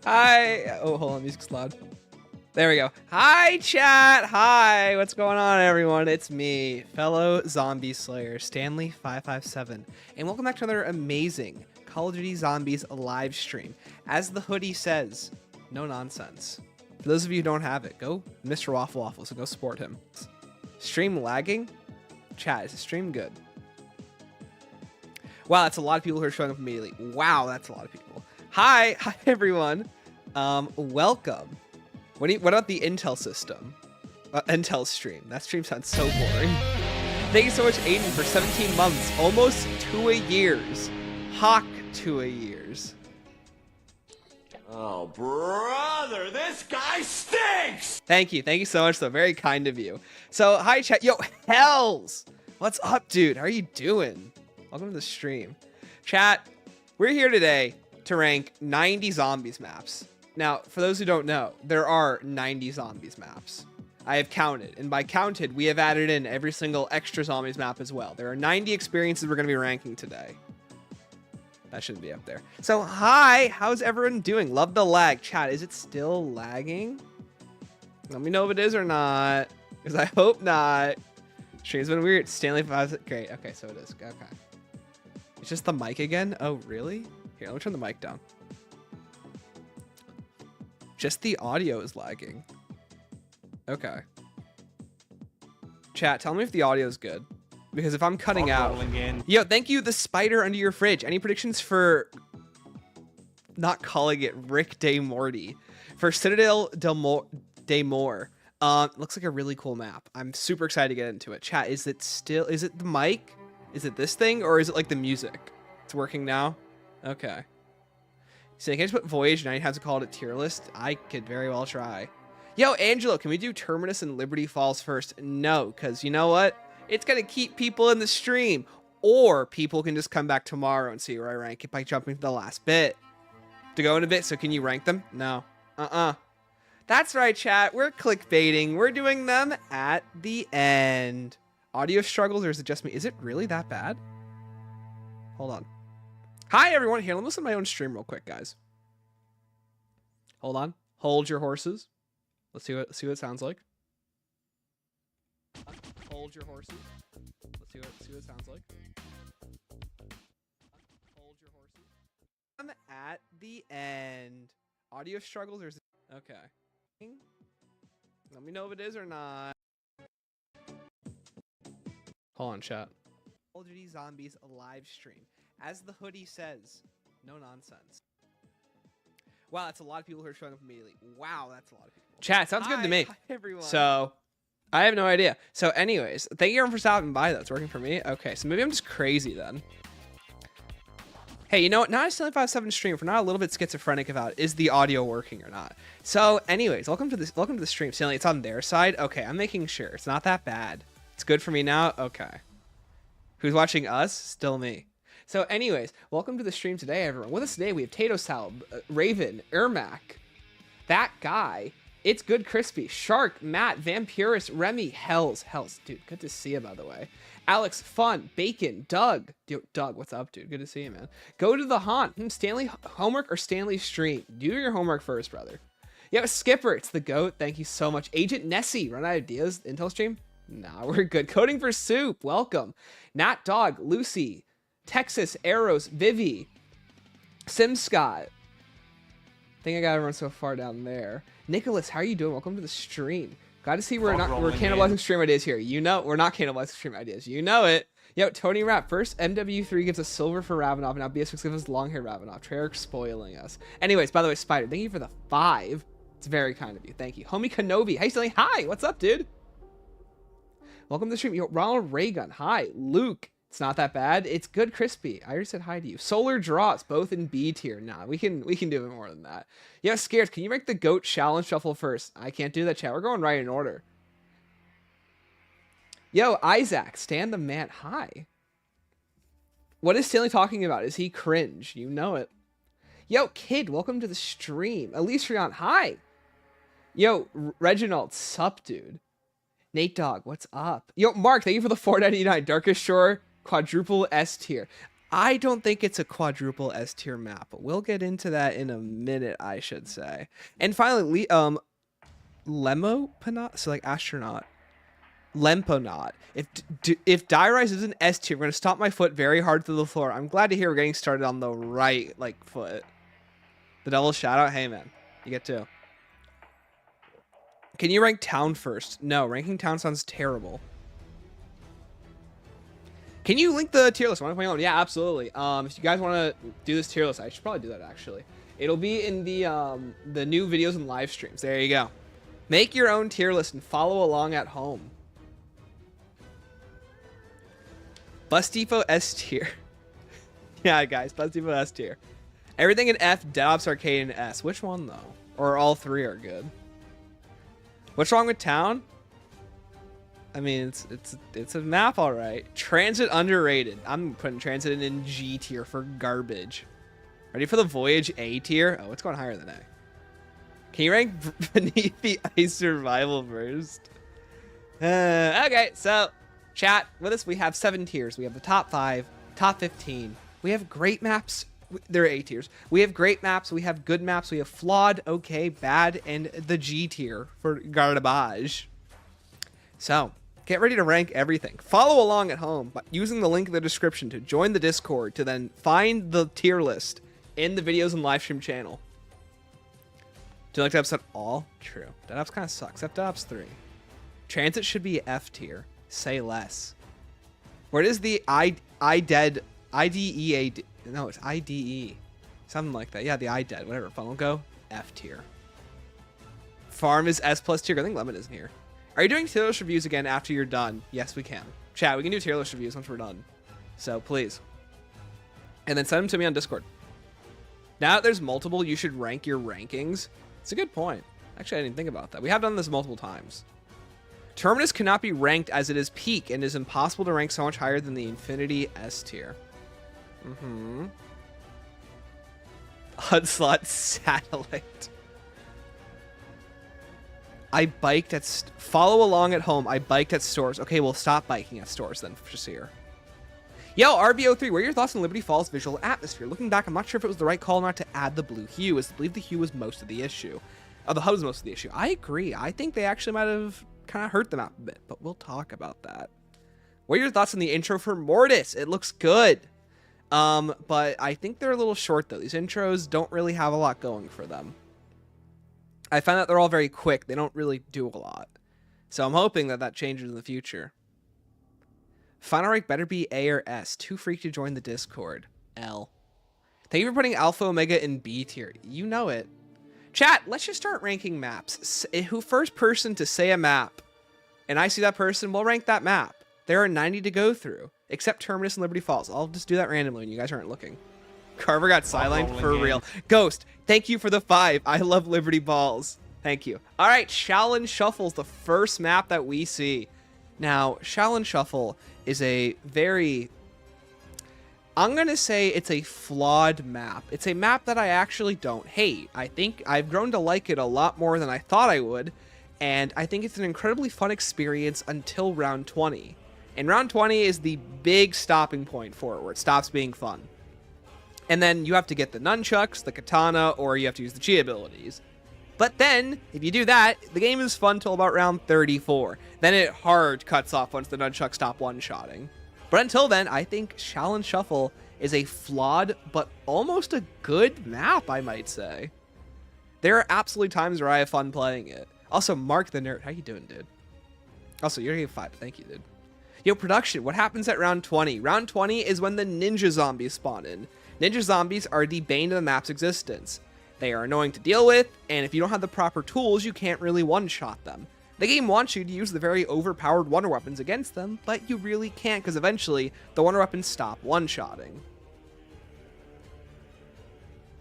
Hi. Oh, hold on. Music's loud. There we go. Hi, chat. Hi. What's going on, everyone? It's me, fellow zombie slayer, Stanley557. And welcome back to another amazing Call of Duty Zombies live stream. As the hoodie says, no nonsense. For those of you who don't have it, go Mr. Waffle Waffles and go support him. Stream lagging? Chat, is the stream good? Wow, that's a lot of people who are showing up immediately. Wow, that's a lot of people. Hi, everyone. Welcome. What about the Intel system? Intel stream. That stream sounds so boring. Thank you so much, Aiden, for 17 months, almost 2 years. Hawk 2 years. Oh, brother, this guy stinks! Thank you so much, though. Very kind of you. So, hi, chat. Yo, Hells! What's up, dude? How are you doing? Welcome to the stream. Chat, we're here today to rank 90 zombies maps. Now, for those who don't know, there are 90 zombies maps. I have counted, and by counted, we have added in every single extra zombies map as well. There are 90 experiences we're going to be ranking today. That shouldn't be up there. So, hi, how's everyone doing? Love the lag. Chat, is it still lagging? Let me know if it is or not, because I hope not. Stream's been weird. Stanley 5. Great. Okay, so it is. Okay. It's just the mic again? Oh, really? Here, let me turn the mic down. Just the audio is lagging. Okay. Chat, tell me if the audio is good. Because if I'm cutting out... Yo, thank you, the spider under your fridge. Any predictions for... Not calling it Rick de Morty. For Citadel de Moor. Looks like a really cool map. I'm super excited to get into it. Chat, is it the mic? Is it this thing? Or is it like the music? It's working now? Okay. So can I just put Voyage 90 times to call it a tier list? I could very well try. Yo, Angelo, can we do Terminus and Liberty Falls first? No, because you know what? It's going to keep people in the stream. Or people can just come back tomorrow and see where I rank it by jumping to the last bit. To go in a bit, so can you rank them? No. That's right, chat. We're clickbaiting. We're doing them at the end. Audio struggles, or is it just me? Is it really that bad? Hold on. Hi, everyone. Here, let me listen to my own stream real quick, guys. Hold on. Hold your horses. Let's see what it sounds like. Hold your horses. Let's see what it sounds like. Hold your horses. I'm at the end. Audio struggles, or is it... Okay. Let me know if it is or not. Hold on, chat. Call of Duty Zombies live stream. As the hoodie says, no nonsense. Wow, that's a lot of people who are showing up immediately. Wow, that's a lot of people. Chat, sounds good to me. Hi, everyone. So, I have no idea. So, anyways, thank you everyone for stopping by. That's working for me. Okay, so maybe I'm just crazy then. Hey, you know what? Now I still 5-7 stream. If we're not a little bit schizophrenic about is the audio working or not. So, anyways, welcome to the stream. Stanley, it's on their side. Okay, I'm making sure it's not that bad. It's good for me now. Okay. Who's watching us? Still me. So, anyways, welcome to the stream today, everyone. With us today, we have Tato Salb, Raven, Ermac, that guy. It's Good Crispy, Shark, Matt, Vampirus, Remy, Hells, dude. Good to see you, by the way. Alex, Fun, Bacon, Doug. Doug, what's up, dude? Good to see you, man. Go to the haunt. Stanley homework or Stanley stream? Do your homework first, brother. Yeah, Skipper, it's the GOAT. Thank you so much. Agent Nessie, run out of ideas. Intel stream? Nah, we're good. Coding for Soup, welcome. Nat Dog, Lucy, Texas, Arrows, Vivi, Sim Scott. I think I got everyone so far down there. Nicholas, how are you doing? Welcome to the stream. Glad to see we're cannibalizing stream ideas here. You know, we're not cannibalizing stream ideas. You know it. Yo, Tony Rapp, first MW3 gives us silver for Ravenov, and now BS6 gives us long-haired Ravenov. Treyarch spoiling us. Anyways, by the way, Spider, thank you for the 5. It's very kind of you. Thank you. Homie Kenobi, hey, Stanley. Hi, what's up, dude? Welcome to the stream. Yo, Ronald Raygun, hi. Luke, it's not that bad. It's Good Crispy. I already said hi to you. Solar Draws, both in B tier. Nah, we can do it more than that. Yeah, Scared, can you make the GOAT Shaolin Shuffle first? I can't do that, chat. We're going right in order. Yo, Isaac, Stan the Man, hi. What is Stanley talking about? Is he cringe? You know it. Yo, Kid, welcome to the stream. Elysian, hi. Yo, Reginald, sup, dude. Nate Dog, what's up? Yo, Mark, thank you for the $4.99. Darkest Shore, quadruple S tier. I don't think it's a quadruple S tier map, but we'll get into that in a minute, I should say. And finally, Lemoponaut, so like astronaut. Lemponaut. If Diarise is an S tier, I'm going to stomp my foot very hard through the floor. I'm glad to hear we're getting started on the right foot. The double shout out. Hey man, you get two. Can you rank town first? No, ranking town sounds terrible. Can you link the tier list? Yeah, absolutely. If you guys want to do this tier list, I should probably do that actually. It'll be in the new videos and live streams. There you go. Make your own tier list and follow along at home. Bus Depot S tier. Yeah, guys, Bus Depot S tier. Everything in F, Dead Ops Arcade in S. Which one though? Or all three are good? What's wrong with town? I mean, it's a map, all right. Transit underrated. I'm putting Transit in G tier for garbage. Ready for the Voyage A tier? Oh, it's going higher than A. Can you rank beneath the ice survival first? Okay, so chat with us. We have 7 tiers. We have the top 5, top 15. We have great maps. There are A tiers. We have great maps. We have good maps. We have flawed, okay, bad, and the G tier for garbage. So get ready to rank everything. Follow along at home by using the link in the description to join the Discord to then find the tier list in the videos and live stream channel. Do you like Dead Ops at all? True. Dead Ops kind of sucks. Except Dead Ops 3. Transit should be F tier. Say less. Where does the IDEA... No, it's IDE. Something like that. Yeah, the IDEAD. Whatever. Funnel go. F tier. Farm is S plus tier. I think Lemon isn't here. Are you doing tier list reviews again after you're done? Yes, we can. Chat, we can do tier list reviews once we're done. So, please. And then send them to me on Discord. Now that there's multiple, you should rank your rankings. It's a good point. Actually, I didn't think about that. We have done this multiple times. Terminus cannot be ranked as it is peak and is impossible to rank so much higher than the Infinity S tier. Hudslot Satellite. I biked at... Follow along at home. I biked at stores. Okay, well, stop biking at stores then, just here. Yo, RBO3, what are your thoughts on Liberty Falls visual atmosphere? Looking back, I'm not sure if it was the right call or not to add the blue hue, as I believe the hue was most of the issue. The HUD was most of the issue. I agree. I think they actually might have kind of hurt the map a bit, but we'll talk about that. What are your thoughts on the intro for Mortis? It looks good. But I think they're a little short, though. These intros don't really have a lot going for them. I find that they're all very quick. They don't really do a lot. So I'm hoping that that changes in the future. Final rank better be A or S. Too freak to join the Discord. L. Thank you for putting Alpha Omega in B tier. You know it. Chat, let's just start ranking maps. Who first person to say a map, and I see that person, we'll rank that map. There are 90 to go through, except Terminus and Liberty Falls. I'll just do that randomly when you guys aren't looking. Carver got sidelined for real. Ghost, thank you for the 5. I love Liberty Balls. Thank you. All right, Shaolin Shuffle's the first map that we see. Now, Shaolin Shuffle is a very... I'm going to say it's a flawed map. It's a map that I actually don't hate. I think I've grown to like it a lot more than I thought I would, and I think it's an incredibly fun experience until round 20. And round 20 is the big stopping point for it, where it stops being fun. And then you have to get the nunchucks, the katana, or you have to use the chi abilities. But then, if you do that, the game is fun till about round 34. Then it hard cuts off once the nunchucks stop one-shotting. But until then, I think Shaolin Shuffle is a flawed, but almost a good map, I might say. There are absolutely times where I have fun playing it. Also, Mark the Nerd, how you doing, dude? Also, you're getting 5, thank you, dude. Yo, production, what happens at round 20? Round 20 is when the ninja zombies spawn in. Ninja zombies are the bane of the map's existence. They are annoying to deal with, and if you don't have the proper tools, you can't really one-shot them. The game wants you to use the very overpowered wonder weapons against them, but you really can't because eventually the wonder weapons stop one-shotting.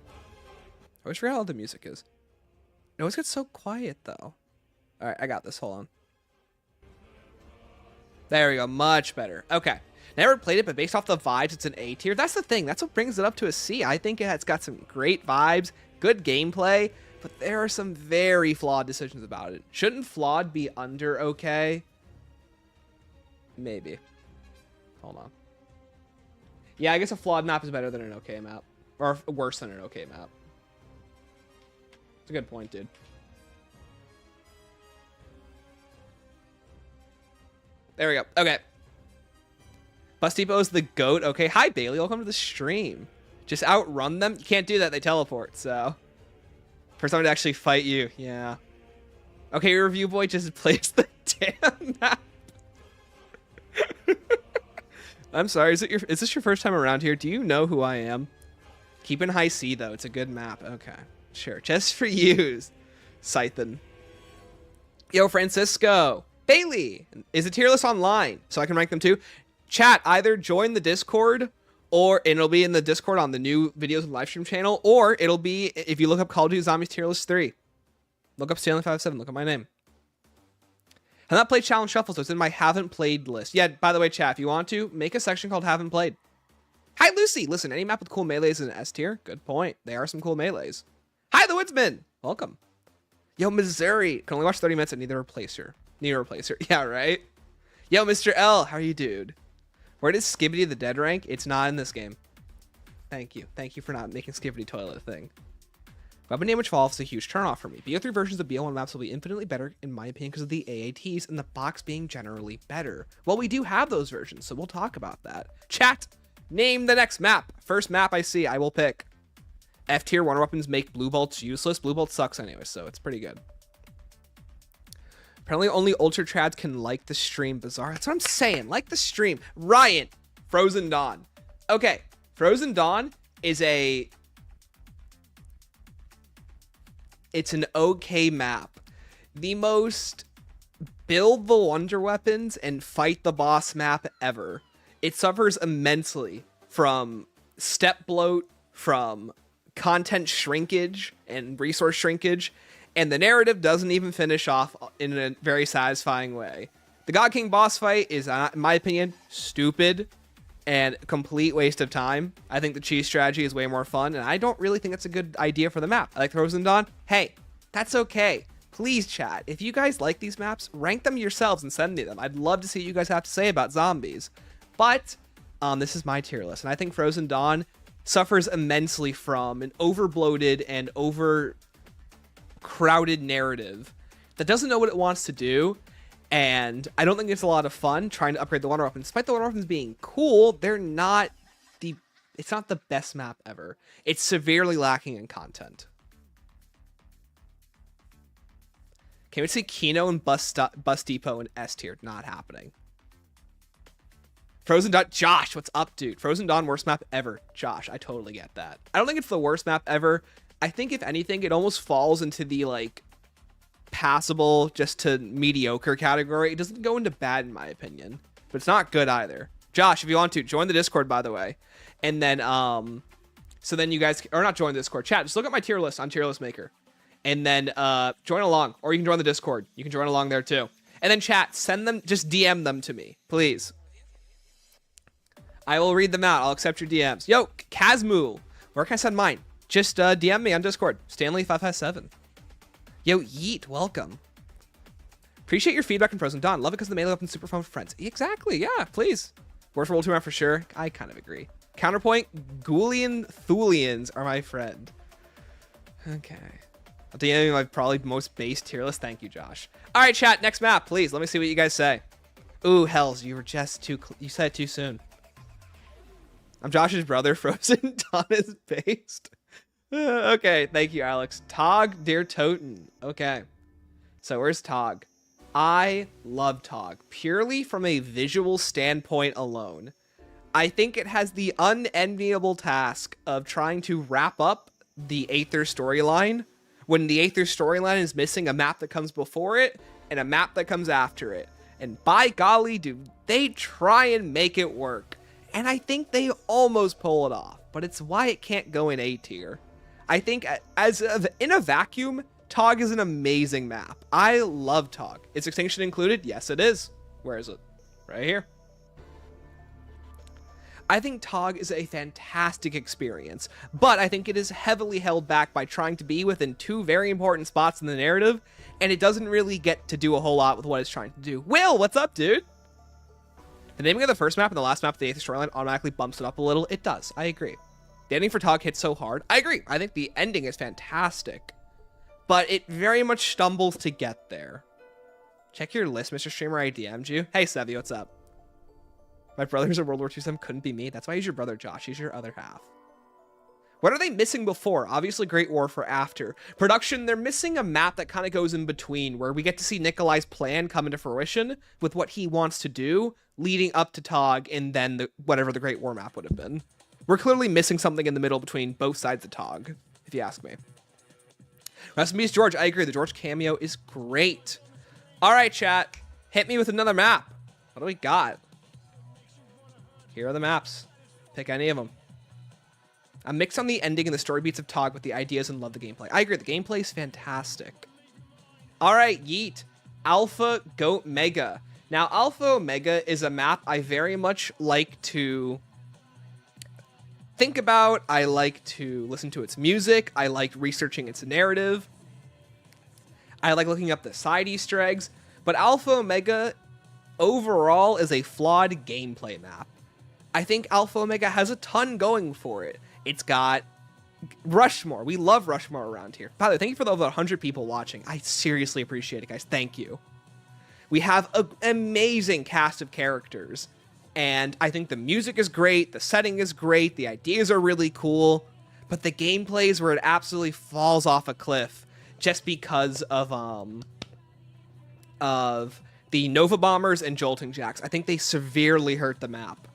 I always forget how loud the music is. It always gets so quiet, though. Alright, I got this. Hold on. There we go. Much better. Okay. Never played it, but based off the vibes, it's an A tier. That's the thing. That's what brings it up to a C. I think it's got some great vibes, good gameplay, but there are some very flawed decisions about it. Shouldn't flawed be under okay? Maybe. Hold on. Yeah, I guess a flawed map is better than an okay map. Or worse than an okay map. It's a good point, dude. There we go. Okay. Bus Depot is the GOAT. Okay. Hi, Bailey. Welcome to the stream. Just outrun them? You can't do that. They teleport, so. For someone to actually fight you. Yeah. Okay, review boy just plays the damn map. I'm sorry. Is this your first time around here? Do you know who I am? Keep in high C, though. It's a good map. Okay. Sure. Just for you, Scythen. Yo, Francisco. Bailey. Is a tier list online? So I can rank them too? Chat, either join the Discord, or it'll be in the Discord on the new videos and livestream channel, or it'll be, if you look up Call of Duty Zombies tier list 3. Look up Stanley57. Look at my name. I've not played Shaolin Shuffle, so it's in my haven't played list. Yeah, by the way, chat, if you want to, make a section called haven't played. Hi, Lucy. Listen, any map with cool melees is an S tier. Good point. There are some cool melees. Hi, the Woodsman. Welcome. Yo, Missouri. Can only watch 30 minutes and need a replacer. Need a replacer. Yeah, right? Yo, Mr. L. How are you, dude? Where does Skibbity the Dead rank? It's not in this game. Thank you. Thank you for not making Skibbity Toilet a thing. Weapon damage fall is a huge turnoff for me. BO3 versions of BO1 maps will be infinitely better, in my opinion, because of the AATs and the box being generally better. Well, we do have those versions, so we'll talk about that. Chat, name the next map. First map I see, I will pick. F tier wonder weapons make blue bolts useless. Blue bolt sucks anyway, so it's pretty good. Apparently only ultra trads can like the stream. Bizarre. That's what I'm saying. Like the stream. Ryan, Frozen Dawn. Okay, Frozen Dawn is it's an okay map. The most build the wonder weapons and fight the boss map ever. It suffers immensely from step bloat, from content shrinkage and resource shrinkage, and the narrative doesn't even finish off in a very satisfying way. The God King boss fight is, in my opinion, stupid and a complete waste of time. I think the cheese strategy is way more fun, and I don't really think it's a good idea for the map. I like Frozen Dawn. Hey, that's okay. Please, chat, if you guys like these maps, rank them yourselves and send me them. I'd love to see what you guys have to say about zombies. But this is my tier list, and I think Frozen Dawn suffers immensely from an overbloated and overcrowded narrative that doesn't know what it wants to do. And I don't think it's a lot of fun trying to upgrade the wonder weapons. Despite the wonder weapons being cool, it's not the best map ever. It's severely lacking in content. Can we see Kino and Bus Depot in S tier? Not happening. Frozen Dawn. Josh, what's up, dude? Frozen Dawn, worst map ever. Josh, I totally get that. I don't think it's the worst map ever. I think, if anything, it almost falls into the, like, passable just to mediocre category. It doesn't go into bad, in my opinion, but it's not good either. Josh, if you want to, join the Discord, by the way. And then, so then you guys, or not join the Discord, chat, just look at my tier list on Tier List Maker. And then, join along, or you can join the Discord. You can join along there, too. And then, chat, send them, just DM them to me, please. I will read them out. I'll accept your DMs. Yo, Kazmoo, where can I send mine? Just DM me on Discord. Stanley557. Yo, Yeet, welcome. Appreciate your feedback on Frozen Dawn. Love it because the melee weapon's super fun with friends. Exactly, yeah, please. Worst World 2 map for sure. I kind of agree. Counterpoint, Ghoulian Thulians are my friend. Okay. I'll DM you my probably most base tier list. Thank you, Josh. All right, chat, next map, please. Let me see what you guys say. Ooh, hells, you were just you said it too soon. I'm Josh's brother. Frozen Dawn is based. Okay, thank you, Alex. Nacht Der Toten. Okay. So where's Tog? I love Tog, purely from a visual standpoint alone. I think it has the unenviable task of trying to wrap up the Aether storyline, when the Aether storyline is missing a map that comes before it and a map that comes after it. And by golly, do they try and make it work. And I think they almost pull it off, but it's why it can't go in A tier. I think in a vacuum, Tog is an amazing map. I love Tog. Is Extinction included? Yes, it is. Where is it? Right here. I think Tog is a fantastic experience, but I think it is heavily held back by trying to be within two very important spots in the narrative, and it doesn't really get to do a whole lot with what it's trying to do. Will, what's up, dude? The naming of the first map and the last map of the 8th storyline automatically bumps it up a little. It does. I agree. The ending for Tog hits so hard. I agree. I think the ending is fantastic. But it very much stumbles to get there. Check your list, Mr. Streamer. I DM'd you. Hey, Sevi, what's up? My brother's a World War II sim. Couldn't be me. That's why he's your brother, Josh. He's your other half. What are they missing before? Obviously, Great War for after. Production, they're missing a map that kind of goes in between, where we get to see Nikolai's plan come into fruition with what he wants to do, leading up to Tog, and then whatever the Great War map would have been. We're clearly missing something in the middle between both sides of Tog, if you ask me. Rest in peace, George. I agree. The George cameo is great. All right, chat. Hit me with another map. What do we got? Here are the maps. Pick any of them. I'm mixed on the ending and the story beats of Tog with the ideas and love the gameplay. I agree. The gameplay is fantastic. All right, yeet. Alpha Goat Mega. Now, Alpha Omega is a map I very much like to think about. I like to listen to its music. I like researching its narrative. I like looking up the side Easter eggs. But Alpha Omega overall is a flawed gameplay map. I think Alpha Omega has a ton going for it. It's got Rushmore. We love Rushmore around here. By the way, thank you for the over 100 people watching. I seriously appreciate it, guys. Thank you. We have an amazing cast of characters. And I think the music is great. The setting is great. The ideas are really cool. But the gameplay is where it absolutely falls off a cliff just because of the Nova Bombers and Jolting Jacks. I think they severely hurt the map.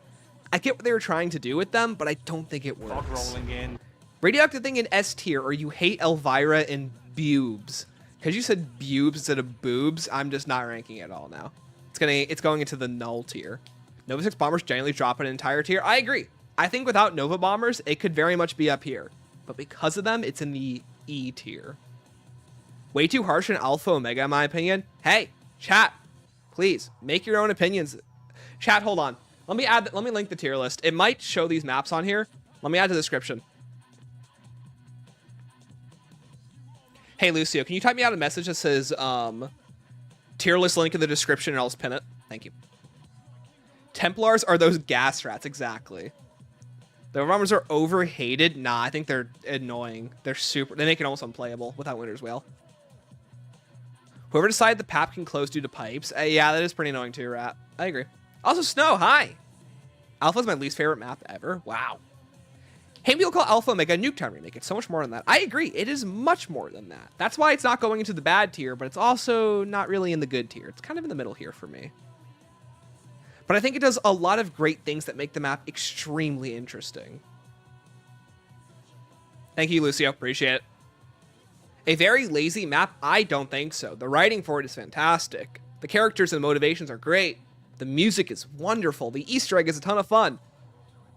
I get what they were trying to do with them, but I don't think it works. Rolling in. Radioactive Thing in S tier, or you hate Elvira and Bubes. Because you said Bubes instead of Boobs, I'm just not ranking it at all now. It's going into the null tier. Nova 6 Bombers generally drop an entire tier. I agree. I think without Nova Bombers, it could very much be up here. But because of them, it's in the E tier. Way too harsh on Alpha Omega, in my opinion. Hey, chat, please, make your own opinions. Chat, hold on. Let me link the tier list. It might show these maps on here. Let me add to the description. Hey, Lucio, can you type me out a message that says tier list link in the description and I'll just pin it? Thank you. Templars are those gas rats, exactly. The Bombers are overhated. Nah, I think they're annoying. They make it almost unplayable without Winter's Whale. Whoever decided the pap can close due to pipes. Yeah, that is pretty annoying too, Rat. I agree. Also, Snow, hi. Alpha's my least favorite map ever. Wow. Hey, people call Alpha Omega a Nuketown remake. It's so much more than that. I agree. It is much more than that. That's why it's not going into the bad tier, but it's also not really in the good tier. It's kind of in the middle here for me. But I think it does a lot of great things that make the map extremely interesting. Thank you, Lucio. Appreciate it. A very lazy map? I don't think so. The writing for it is fantastic. The characters and motivations are great. The music is wonderful. The Easter egg is a ton of fun.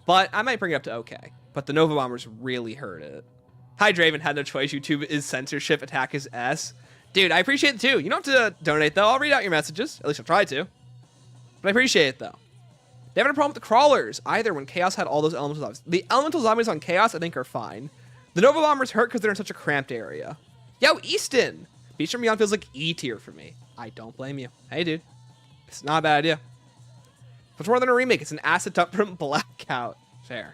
But I might bring it up to okay. But the Nova Bombers really hurt it. Hi, Draven. Had no choice. YouTube is censorship. Attack is S. Dude, I appreciate it too. You don't have to donate, though. I'll read out your messages. At least I'll try to. But I appreciate it, though. They haven't a problem with the crawlers either when Chaos had all those elemental zombies. The elemental zombies on Chaos, I think, are fine. The Nova Bombers hurt because they're in such a cramped area. Yo, Easton! Beach from Beyond feels like E tier for me. I don't blame you. Hey, dude. It's not a bad idea. It's more than a remake. It's an acid dump from Blackout. Fair.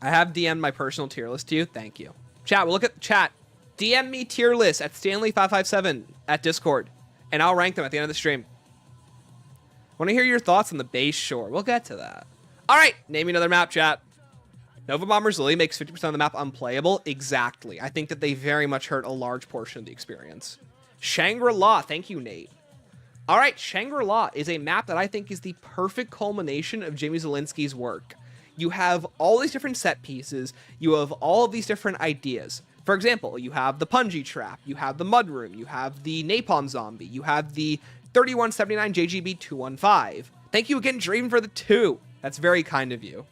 I have DM'd my personal tier list to you. Thank you. Chat, we'll look at chat. DM me tier list at Stanley557 at Discord, and I'll rank them at the end of the stream. Want to hear your thoughts on the base shore? We'll get to that. All right, name me another map, chat. Nova Bombers Lily makes 50% of the map unplayable. Exactly. I think that they very much hurt a large portion of the experience. Shangri-La. Thank you, Nate. All right, Shangri-La is a map that I think is the perfect culmination of Jimmy Zielinski's work. You have all these different set pieces. You have all of these different ideas. For example, you have the Punji Trap. You have the Mud Room. You have the Napalm Zombie. You have the 3179 JGB 215. Thank you again, Dream, for the 2. That's very kind of you.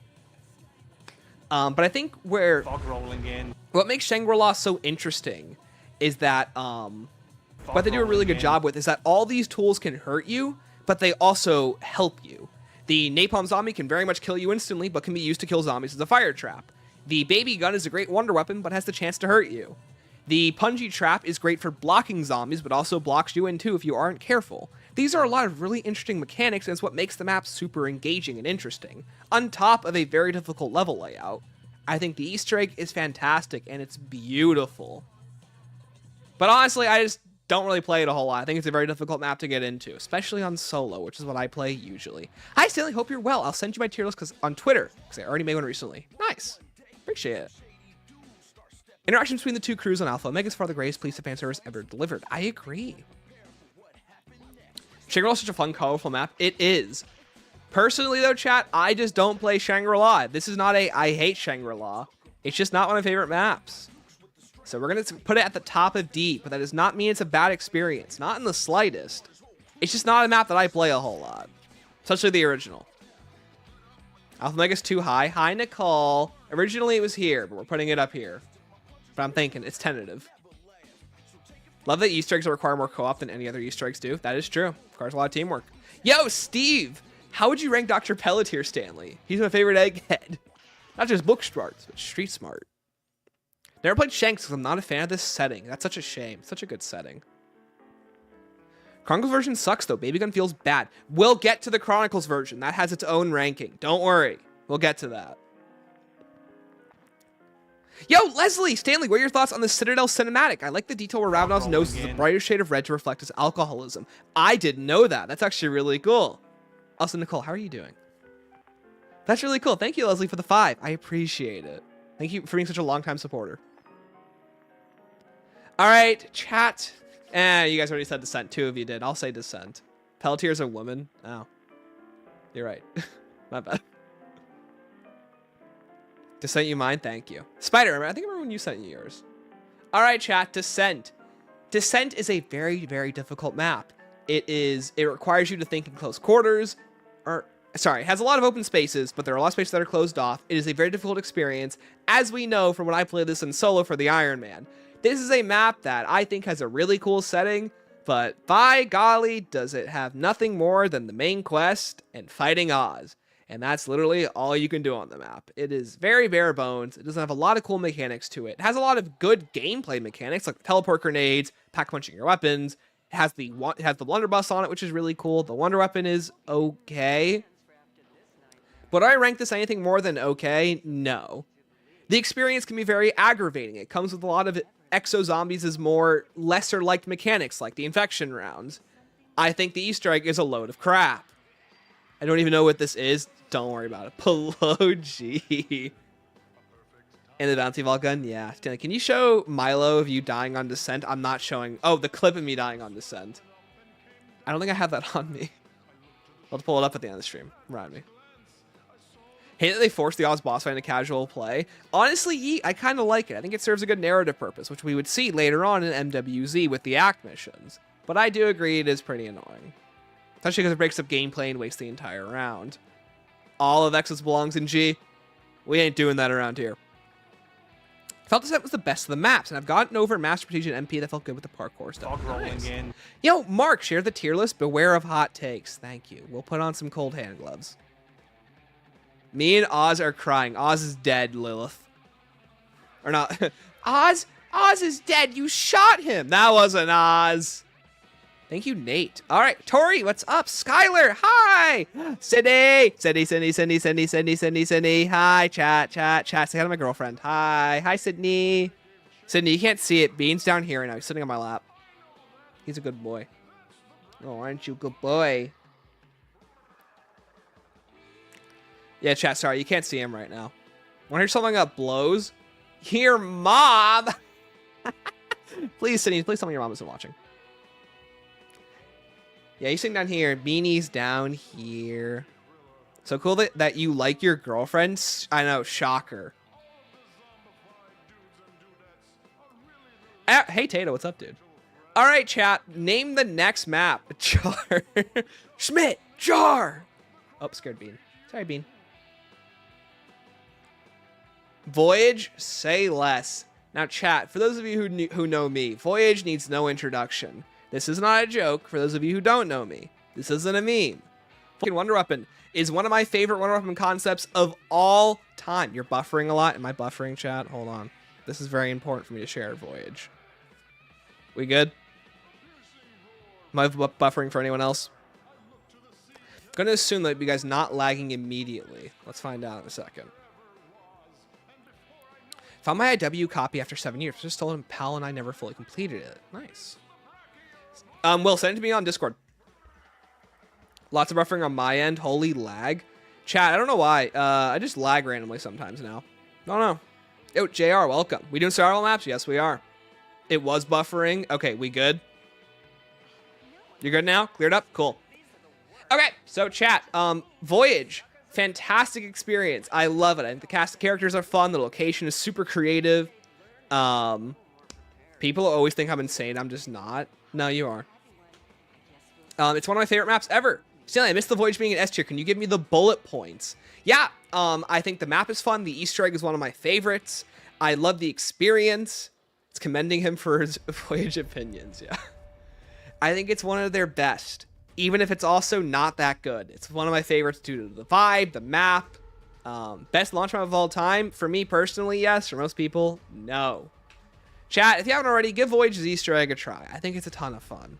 But I think what makes Shangri-La so interesting is that what they do a really good job with is that all these tools can hurt you, but they also help you. The Napalm Zombie can very much kill you instantly, but can be used to kill zombies as a fire trap. The Baby Gun is a great wonder weapon, but has the chance to hurt you. The Punji Trap is great for blocking zombies, but also blocks you in too if you aren't careful. These are a lot of really interesting mechanics, and it's what makes the map super engaging and interesting, on top of a very difficult level layout. I think the Easter egg is fantastic, and it's beautiful. But honestly, I just don't really play it a whole lot. I think it's a very difficult map to get into, especially on solo, which is what I play usually. Hi, Stanley. Hope you're well. I'll send you my tier list on Twitter, because I already made one recently. Nice. Appreciate it. Interactions between the two crews on Alpha Omega is far the greatest police fan service ever delivered. I agree. Shangri-La is such a fun, colorful map. It is. Personally, though, chat, I just don't play Shangri-La. This is not a I hate Shangri-La. It's just not one of my favorite maps. So we're going to put it at the top of D, but that does not mean it's a bad experience. Not in the slightest. It's just not a map that I play a whole lot. Especially the original. Alpha Omega's too high. Hi, Nicole. Originally, it was here, but we're putting it up here. But I'm thinking it's tentative. Love that Easter eggs require more co-op than any other Easter eggs do. That is true. Requires a lot of teamwork. Yo, Steve! How would you rank Dr. Pelletier, Stanley? He's my favorite egghead. Not just book smarts, but street smart. Never played Shanks because I'm not a fan of this setting. That's such a shame. Such a good setting. Chronicles version sucks, though. Baby Gun feels bad. We'll get to the Chronicles version. That has its own ranking. Don't worry. We'll get to that. Yo, Leslie! Stanley, what are your thoughts on the Citadel cinematic? I like the detail where Ravenel's nose is the brightest shade of red to reflect his alcoholism. I didn't know that. That's actually really cool. Also, Nicole, how are you doing? That's really cool. Thank you, Leslie, for the 5. I appreciate it. Thank you for being such a long-time supporter. All right, chat. You guys already said Descent. 2 of you did. I'll say Descent. Pelletier's a woman. Oh. You're right. My bad. Descent, you mine? Thank you. Spider, I think I remember when you sent yours. All right, chat. Descent. Descent is a very, very difficult map. It requires you to think in close quarters. Sorry, it has a lot of open spaces, but there are a lot of spaces that are closed off. It is a very difficult experience, as we know from when I played this in solo for the Iron Man. This is a map that I think has a really cool setting, but by golly, does it have nothing more than the main quest and fighting Oz. And that's literally all you can do on the map. It is very bare bones. It doesn't have a lot of cool mechanics to it. It has a lot of good gameplay mechanics, like teleport grenades, pack punching your weapons. It has the blunderbuss on it, which is really cool. The wonder weapon is okay. Would I rank this anything more than okay? No. The experience can be very aggravating. It comes with a lot of exo zombies as more lesser liked mechanics, like the infection rounds. I think the Easter egg is a load of crap. I don't even know what this is. Don't worry about it. Palogi. And the bouncy vault gun? Yeah. Stanley, can you show Milo of you dying on Descent? I'm not showing... Oh, the clip of me dying on Descent. I don't think I have that on me. I'll have to pull it up at the end of the stream. Remind me. Hate that they forced the Oz boss fight into casual play. Honestly, I kind of like it. I think it serves a good narrative purpose, which we would see later on in MWZ with the Act missions. But I do agree it is pretty annoying. Especially because it breaks up gameplay and wastes the entire round. All of Exos belongs in G. We ain't doing that around here. Felt Descent was the best of the maps, and I've gotten over Master Strategy and MP that felt good with the parkour stuff. Nice. Yo, Mark, share the tier list. Beware of hot takes. Thank you. We'll put on some cold hand gloves. Me and Oz are crying. Oz is dead, Lilith. Or not. Oz is dead. You shot him. That wasn't Oz. Thank you, Nate. All right, Tori, what's up? Skylar, hi. Cindy. Hi, chat. Say hi to my girlfriend. Hi, Sydney. Sydney, you can't see it. Bean's down here right now. He's sitting on my lap. He's a good boy. Oh, aren't you a good boy? Yeah, chat, sorry. You can't see him right now. Want to hear something that blows? Your mom. Please, Sydney, please tell me your mom isn't watching. Yeah, he's sitting down here. Beanie's down here. So cool that you like your girlfriend. I know, shocker. Hey, Tato, what's up, dude? All right, chat. Name the next map. Jar. Schmidt. Jar. Oh, scared Bean. Sorry, Bean. Voyage, say less. Now, chat, for those of you who know me, Voyage needs no introduction. This is not a joke. For those of you who don't know me, this isn't a meme. Fucking Wonder Weapon is one of my favorite Wonder Weapon concepts of all time. You're buffering a lot. Am I buffering, chat? Hold on. This is very important for me to share Voyage. We good? Am I buffering for anyone else? I'm going to assume that you guys not lagging immediately. Let's find out in a second. Found my IW copy after 7 years. Just told him Pal and I never fully completed it. Nice. Will, send it to me on Discord. Lots of buffering on my end. Holy lag. Chat, I don't know why. I just lag randomly sometimes now. Don't know. Yo, JR, welcome. We doing survival maps? Yes, we are. It was buffering. Okay, we good? You good now? Cleared up? Cool. Okay, so chat. Voyage. Fantastic experience. I love it. I think the cast of characters are fun. The location is super creative. People always think I'm insane. I'm just not. No, you are. It's one of my favorite maps ever. Stanley, I missed the Voyage being an S tier. Can you give me the bullet points? Yeah, I think the map is fun. The Easter egg is one of my favorites. I love the experience. It's commending him for his Voyage opinions, yeah. I think it's one of their best, even if it's also not that good. It's one of my favorites due to the vibe, the map. Best launch map of all time? For me personally, yes. For most people, no. Chat, if you haven't already, give Voyage's Easter egg a try. I think it's a ton of fun.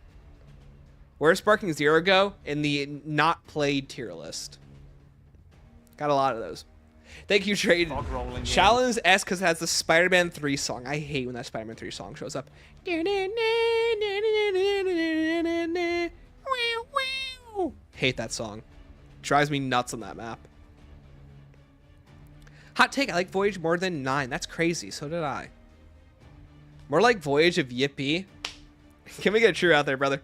Where's Sparking Zero go? In the not played tier list. Got a lot of those. Thank you, Trade. Shaolin's S because it has the Spider-Man 3 song. I hate when that Spider-Man 3 song shows up. Hate that song. Drives me nuts on that map. Hot take, I like Voyage more than 9. That's crazy. So did I. More like Voyage of Yippee. Can we get a true out there, brother?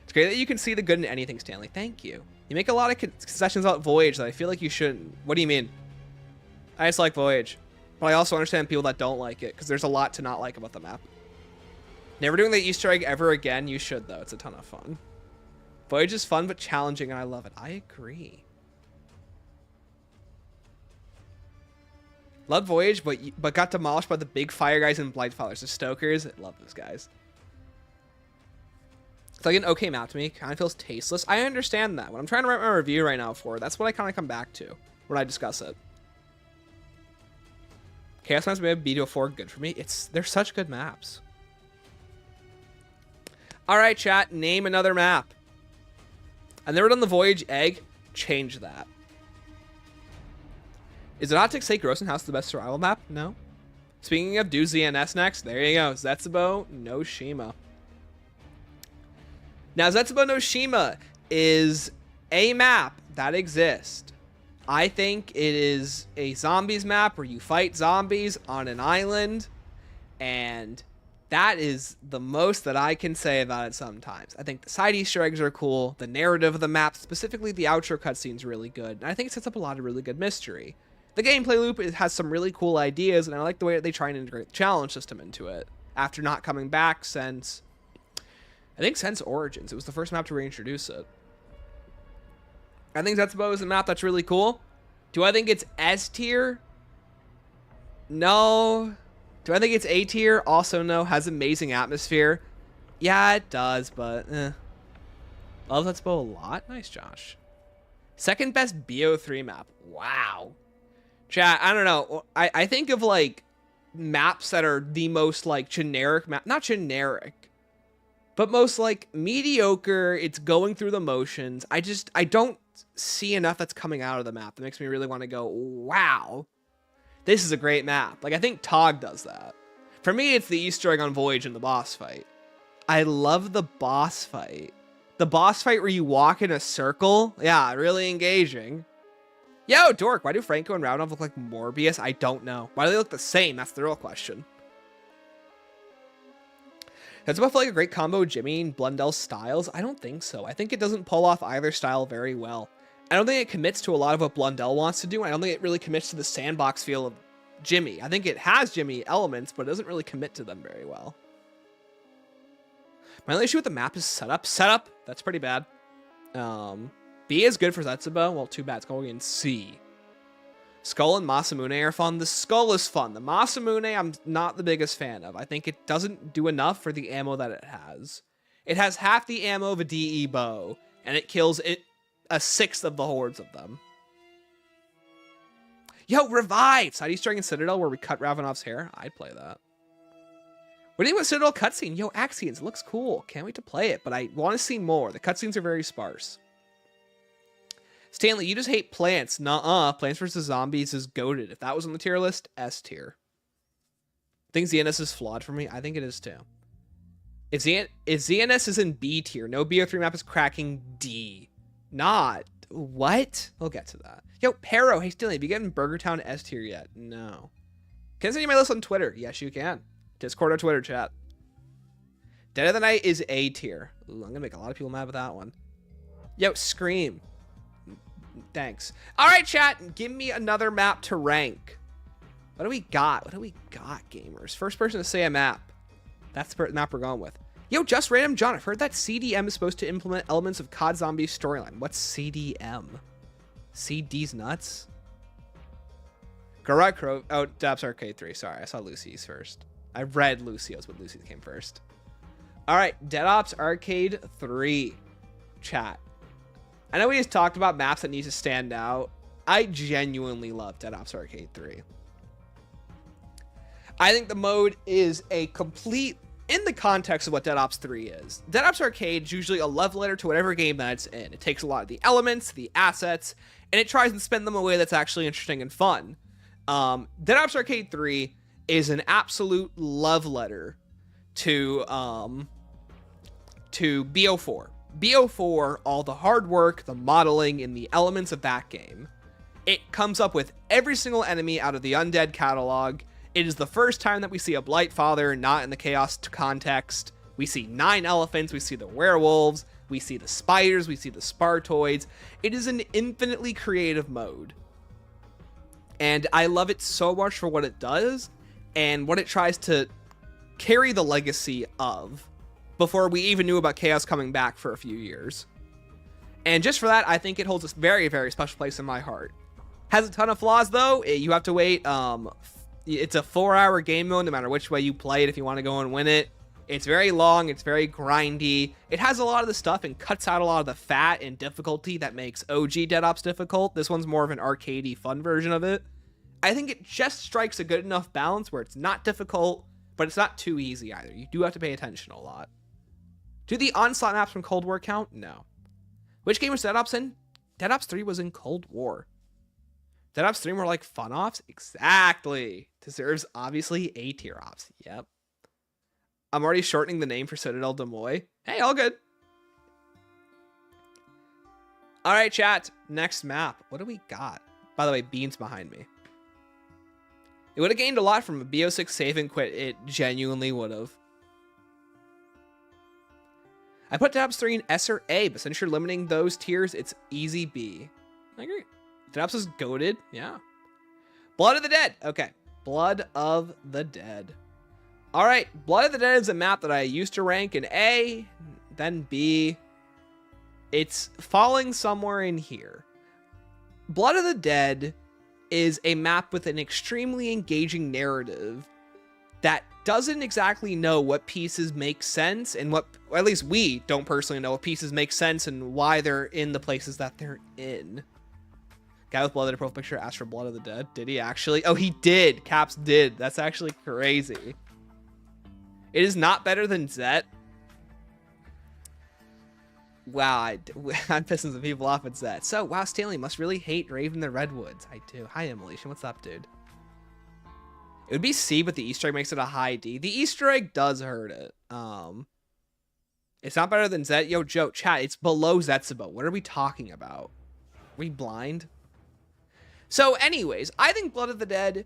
It's great that you can see the good in anything, Stanley. Thank you. You make a lot of concessions about Voyage that I feel like you shouldn't. What do you mean? I just like Voyage. But I also understand people that don't like it, because there's a lot to not like about the map. Never doing the Easter egg ever again. You should, though. It's a ton of fun. Voyage is fun but challenging, and I love it. I agree. Love Voyage, but got demolished by the big fire guys and Blightfallers. The Stokers. I love those guys. It's like an okay map to me. Kind of feels tasteless. I understand that. When I'm trying to write my review right now for it, that's what I kind of come back to when I discuss it. Chaos Maps made BTTV good for me. They're such good maps. All right, chat. Name another map. I've never done the Voyage egg. Change that. Is it hot to say Groesten Haus the best survival map? No. Speaking of, do ZNS next. There you go. Zetsubou No Shima. Now, Zetsubou No Shima is a map that exists. I think it is a zombies map where you fight zombies on an island, and that is the most that I can say about it sometimes. I think the side Easter eggs are cool. The narrative of the map, specifically the outro cutscene, is really good, and I think it sets up a lot of really good mystery. The gameplay loop has some really cool ideas, and I like the way they try and integrate the challenge system into it after not coming back since... I think since Origins. It was the first map to reintroduce it. I think Zetsubou is a map that's really cool. Do I think it's S tier? No. Do I think it's A tier? Also no. Has amazing atmosphere. Yeah, it does, but love Zetsubou a lot. Nice, Josh. Second best BO3 map. Wow. Chat, I don't know. I think of like maps that are the most like generic map. Not generic. But most like mediocre, it's going through the motions. I don't see enough that's coming out of the map that makes me really want to go, wow, this is a great map. Like I think Tog does that. For me, it's the Easter egg on Voyage and the boss fight. I love the boss fight. The boss fight where you walk in a circle. Yeah, really engaging. Yo, Dork, why do Franco and Ravenov look like Morbius? I don't know. Why do they look the same? That's the real question. Does it feel like a great combo with Jimmy and Blundell's styles? I don't think so. I think it doesn't pull off either style very well. I don't think it commits to a lot of what Blundell wants to do. I don't think it really commits to the sandbox feel of Jimmy. I think it has Jimmy elements, but it doesn't really commit to them very well. My only issue with the map is setup. Setup, that's pretty bad. B is good for Zetsubou. Well, too bad. It's going in C. Skull and Masamune are fun. The Skull is fun. The Masamune, I'm not the biggest fan of. I think it doesn't do enough for the ammo that it has. It has half the ammo of a DE bow, and it kills a sixth of the hordes of them. Yo, Revive! Side Easter egg in Citadel where we cut Ravenov's hair. I'd play that. What do you think about Citadel cutscene? Yo, Axions, looks cool. Can't wait to play it, but I want to see more. The cutscenes are very sparse. Stanley, you just hate plants. Nuh-uh. Plants vs. Zombies is goated. If that was on the tier list, S tier. Think ZNS is flawed for me? I think it is too. If ZNS is in B tier, no BO3 map is cracking D. Not. What? We'll get to that. Yo, Pero, hey Stanley, have you gotten Burger Town S tier yet? No. Can I send you my list on Twitter? Yes, you can. Discord or Twitter chat. Dead of the Night is A tier. Ooh, I'm gonna make a lot of people mad with that one. Yo, Scream. Thanks. All right, chat. Give me another map to rank. What do we got? What do we got, gamers? First person to say a map. That's the map we're going with. Yo, Just Random John. I've heard that CDM is supposed to implement elements of COD Zombies storyline. What's CDM? CD's nuts? Gorod Krovi. Oh, Daps Arcade 3. Sorry, I saw Lucy's first. I read Lucio's, but Lucy's came first. All right, Dead Ops Arcade 3. Chat. I know we just talked about maps that need to stand out. I genuinely love Dead Ops Arcade 3. I think the mode is a complete, in the context of what Dead Ops 3 is. Dead Ops Arcade is usually a love letter to whatever game that it's in. It takes a lot of the elements, the assets, and it tries and spin them in a way that's actually interesting and fun. Dead Ops Arcade 3 is an absolute love letter to BO4. BO4, all the hard work, the modeling, and the elements of that game. It comes up with every single enemy out of the Undead catalog. It is the first time that we see a Blight Father not in the Chaos context. We see 9 elephants, we see the werewolves, we see the spiders, we see the Spartoids. It is an infinitely creative mode. And I love it so much for what it does and what it tries to carry the legacy of before we even knew about Chaos coming back for a few years. And just for that, I think it holds a very, very special place in my heart. Has a ton of flaws, though. You have to wait. It's a 4-hour game mode, no matter which way you play it if you want to go and win it. It's very long. It's very grindy. It has a lot of the stuff and cuts out a lot of the fat and difficulty that makes OG Dead Ops difficult. This one's more of an arcadey, fun version of it. I think it just strikes a good enough balance where it's not difficult, but it's not too easy either. You do have to pay attention a lot. Do the Onslaught maps from Cold War count? No. Which game was Dead Ops in? Dead Ops 3 was in Cold War. Dead Ops 3 were like fun ops? Exactly. Deserves obviously A tier ops. Yep. I'm already shortening the name for Citadel Des Moines. Hey, all good. All right, chat. Next map. What do we got? By the way, Bean's behind me. It would have gained a lot from a BO6 save and quit. It genuinely would have. I put Dead Ops 3 in S or A, but since you're limiting those tiers, it's easy B. I agree. Dead Ops is goated. Yeah. Blood of the Dead. Okay. Blood of the Dead. All right. Blood of the Dead is a map that I used to rank in A, then B. It's falling somewhere in here. Blood of the Dead is a map with an extremely engaging narrative that doesn't exactly know what pieces make sense and what, or at least we don't personally know what pieces make sense and why they're in the places that they're in. Guy with blood in a profile picture asked for Blood of the Dead. Did he actually? Oh, he did. Caps did. That's actually crazy. It is not better than Zet. Wow, I'm pissing some people off with Zet. So, wow, Stanley must really hate Rave and the Redwoods. I do. Hi, Emilation. What's up, dude? It would be C, but the Easter egg makes it a high D. The Easter egg does hurt it. It's not better than Zet. Yo, Joe, chat, it's below Zetsubou. What are we talking about? Are we blind? So, anyways, I think Blood of the Dead,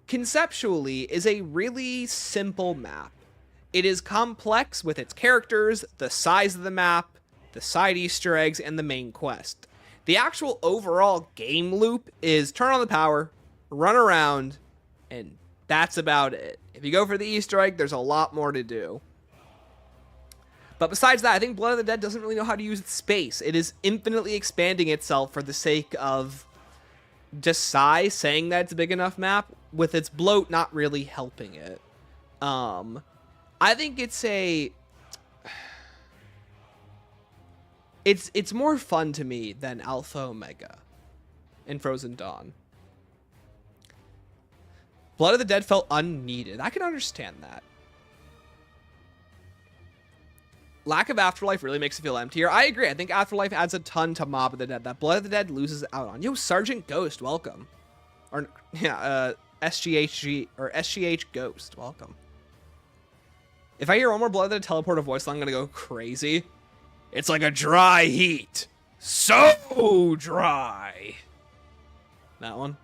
conceptually, is a really simple map. It is complex with its characters, the size of the map, the side Easter eggs, and the main quest. The actual overall game loop is turn on the power, run around, and that's about it. If you go for the Easter egg, there's a lot more to do. But besides that, I think Blood of the Dead doesn't really know how to use its space. It is infinitely expanding itself for the sake of just size, saying that it's a big enough map, with its bloat not really helping it. I think it's a... It's more fun to me than Alpha Omega in Frozen Dawn. Blood of the Dead felt unneeded. I can understand that. Lack of Afterlife really makes it feel emptier. I agree. I think Afterlife adds a ton to Mob of the Dead that Blood of the Dead loses out on. Yo, Sergeant Ghost, welcome. Or, yeah, SGHG, or SGH Ghost, welcome. If I hear one more Blood of the Dead teleport a voice line, I'm gonna go crazy. It's like a dry heat. So dry. That one.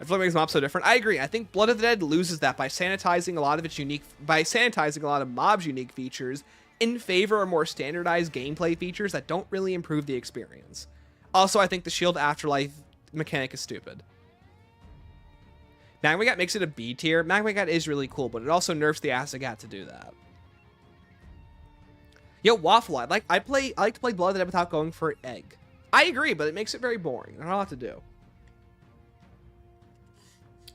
I feel like it makes Mob so different. I agree. I think Blood of the Dead loses that by sanitizing a lot of its unique, by sanitizing a lot of Mob's unique features in favor of more standardized gameplay features that don't really improve the experience. Also, I think the Shield Afterlife mechanic is stupid. Magmagat makes it a B tier. Magmagat is really cool, but it also nerfs the Asagat to do that. Yo, Waffle, I like to play Blood of the Dead without going for Egg. I agree, but it makes it very boring. Not a lot to do.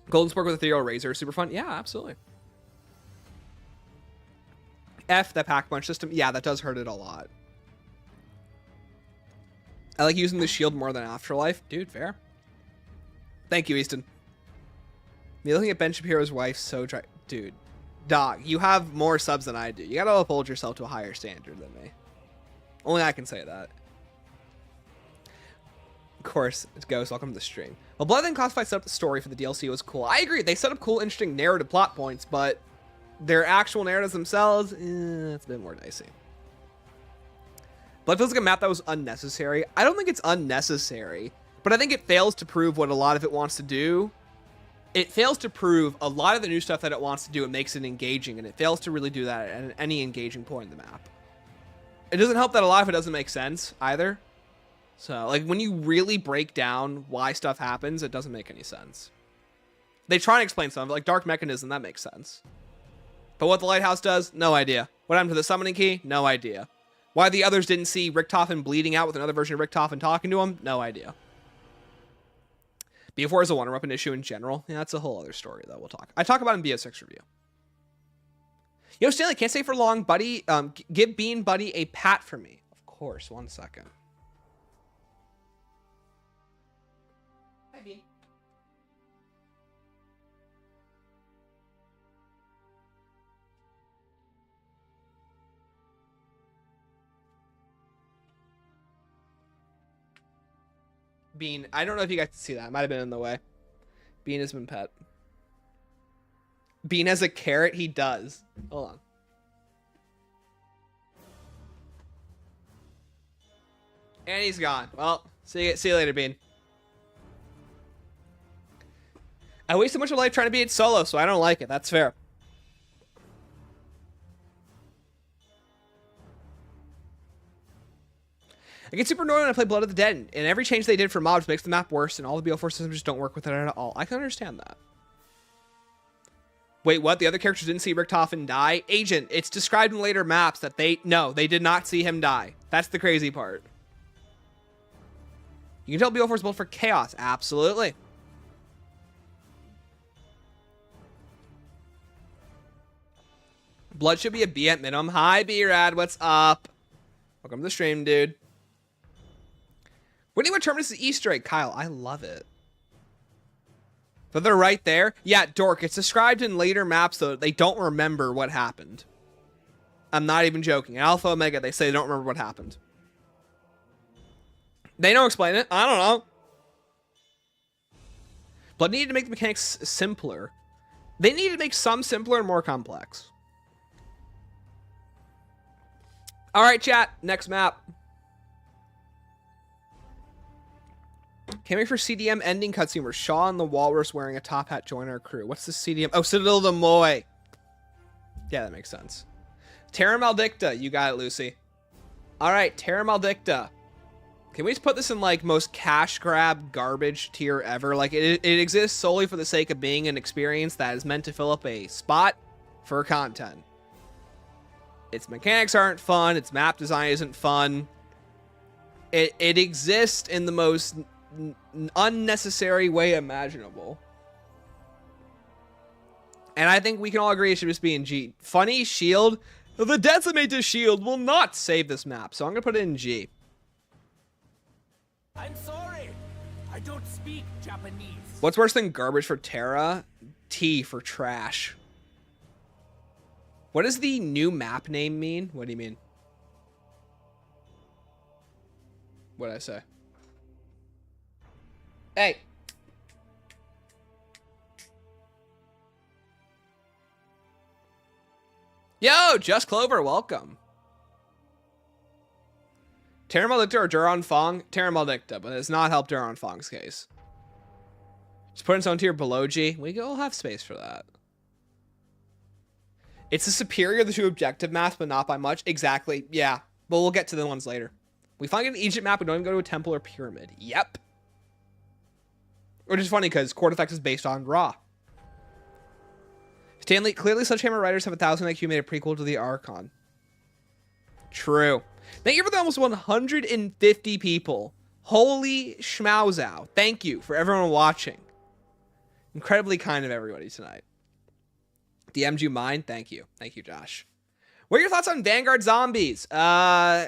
Golden Spork with Ethereal Razor, super fun. Yeah, absolutely. F, that pack punch system. Yeah, that does hurt it a lot. I like using the shield more than Afterlife. Dude, fair. Thank you, Easton. Me looking at Ben Shapiro's wife, so dry. Dude, dog, you have more subs than I do. You gotta uphold yourself to a higher standard than me. Only I can say that. Of course, it's Ghost. Welcome to the stream. Well, Blood and Classified set up the story for the DLC was cool. I agree. They set up cool, interesting narrative plot points, but their actual narratives themselves, it's a bit more dicey. Blood feels like a map that was unnecessary. I don't think it's unnecessary, but I think it fails to prove what a lot of it wants to do. It fails to prove a lot of the new stuff that it wants to do and makes it engaging, and it fails to really do that at any engaging point in the map. It doesn't help that a lot of it doesn't make sense either. So, like, when you really break down why stuff happens, it doesn't make any sense. They try and explain something, like Dark Mechanism, that makes sense. But what the Lighthouse does, no idea. What happened to the Summoning Key, no idea. Why the others didn't see Richtofen bleeding out with another version of Richtofen talking to him, no idea. BO4 is a one-up issue in general. Yeah, that's a whole other story, though. I talk about it in BO6 review. Yo, Stanley, can't stay for long, buddy. Give Bean Buddy a pat for me. Of course, 1 second. Hi, Bean. Bean, I don't know if you guys can see that. It might have been in the way. Bean has been pet. Bean has a carrot? He does. Hold on. And he's gone. Well, see you later, Bean. I wasted much of life trying to beat it solo, so I don't like it. That's fair. I get super annoyed when I play Blood of the Dead, and every change they did for mobs makes the map worse, and all the BO4 systems just don't work with it at all. I can understand that. Wait, what? The other characters didn't see Richtofen die? Agent, it's described in later maps that they did not see him die. That's the crazy part. You can tell BO4 is built for chaos. Absolutely. Blood should be a B at minimum. Hi, B-Rad. What's up? Welcome to the stream, dude. When do you want Terminus is Easter egg? Kyle, I love it. But they're right there. Yeah, Dork, it's described in later maps, though. They don't remember what happened. I'm not even joking. In Alpha Omega, they say they don't remember what happened. They don't explain it. I don't know. Blood needed to make the mechanics simpler. They needed to make some simpler and more complex. All right, chat. Next map. Can't wait for CDM ending cutscene where Shaw and the Walrus wearing a top hat join our crew. What's the CDM? Oh, Citadel de Moy. Yeah, that makes sense. Terra Maledicta. You got it, Lucy. All right, Terra Maledicta. Can we just put this in, like, most cash grab garbage tier ever? Like, it exists solely for the sake of being an experience that is meant to fill up a spot for content. Its mechanics aren't fun. Its map design isn't fun. It exists in the most unnecessary way imaginable. And I think we can all agree it should just be in G. Funny shield. The decimated shield will not save this map. So I'm going to put it in G. I'm sorry. I don't speak Japanese. What's worse than garbage for Terra? T for trash. What does the new map name mean? What do you mean? What did I say? Hey. Yo, Just Clover, welcome. Terra Maledicta or Duron Fong? Terra Maledicta, but it's not helped Duron Fong's case. Just put its own tier below G. We all have space for that. It's the superior of the two objective maps, but not by much. Exactly. Yeah. But we'll get to the ones later. We find an Egypt map, we don't even go to a temple or pyramid. Yep. Which is funny because Court Effects is based on Ra. Stanley, clearly Sledgehammer writers have 1,000 IQ made a prequel to the Archon. True. Thank you for the almost 150 people. Holy schmauzow. Thank you for everyone watching. Incredibly kind of everybody tonight. DM'd you mine? Thank you. Thank you, Josh. What are your thoughts on Vanguard Zombies? Kind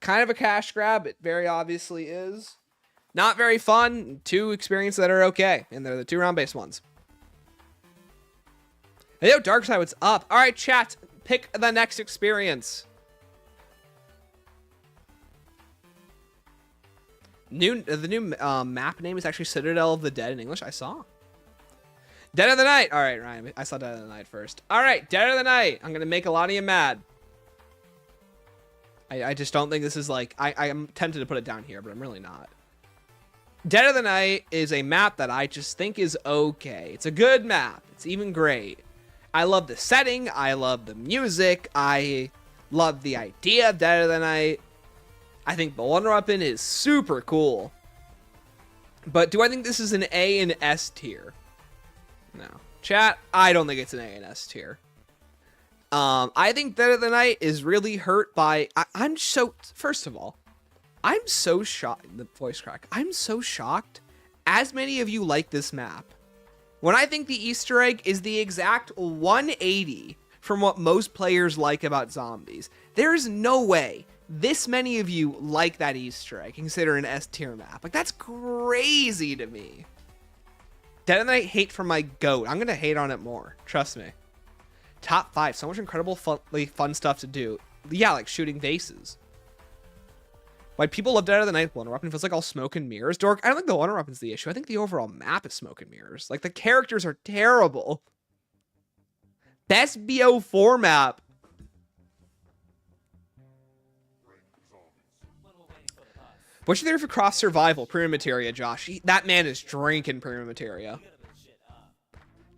of a cash grab. It very obviously is. Not very fun. 2 experiences that are okay. And they're the 2 round-based ones. Hey, yo, Darkside, what's up? All right, chat. Pick the next experience. The new map name is actually Citadel of the Dead in English. I saw. Dead of the Night. All right, Ryan. I saw Dead of the Night first. All right, Dead of the Night. I'm going to make a lot of you mad. I just don't think this is like... I am tempted to put it down here, but I'm really not. Dead of the Night is a map that I just think is okay. It's a good map. It's even great. I love the setting. I love the music. I love the idea of Dead of the Night. I think the Wonder Weapon is super cool. But do I think this is an A and S tier? No. Chat, I don't think it's an A and S tier. I think Dead of the Night is really hurt by... I'm so... First of all, I'm so shocked... The voice crack. I'm so shocked as many of you like this map. When I think the Easter egg is the exact 180 from what most players like about zombies. There is no way this many of you like that Easter egg, consider an S tier map. Like, that's crazy to me. Dead of the Night hate from my goat. I'm going to hate on it more. Trust me. Top 5. So much incredible fun stuff to do. Yeah, like shooting vases. Why people love Dead of the Night Wonder Weapon feels like all smoke and mirrors. Dork, I don't think the Wonder Weapon's the issue. I think the overall map is smoke and mirrors. Like, the characters are terrible. Best BO4 map. What's your theory for cross survival? Prima Materia, Josh. That man is drinking Prima Materia.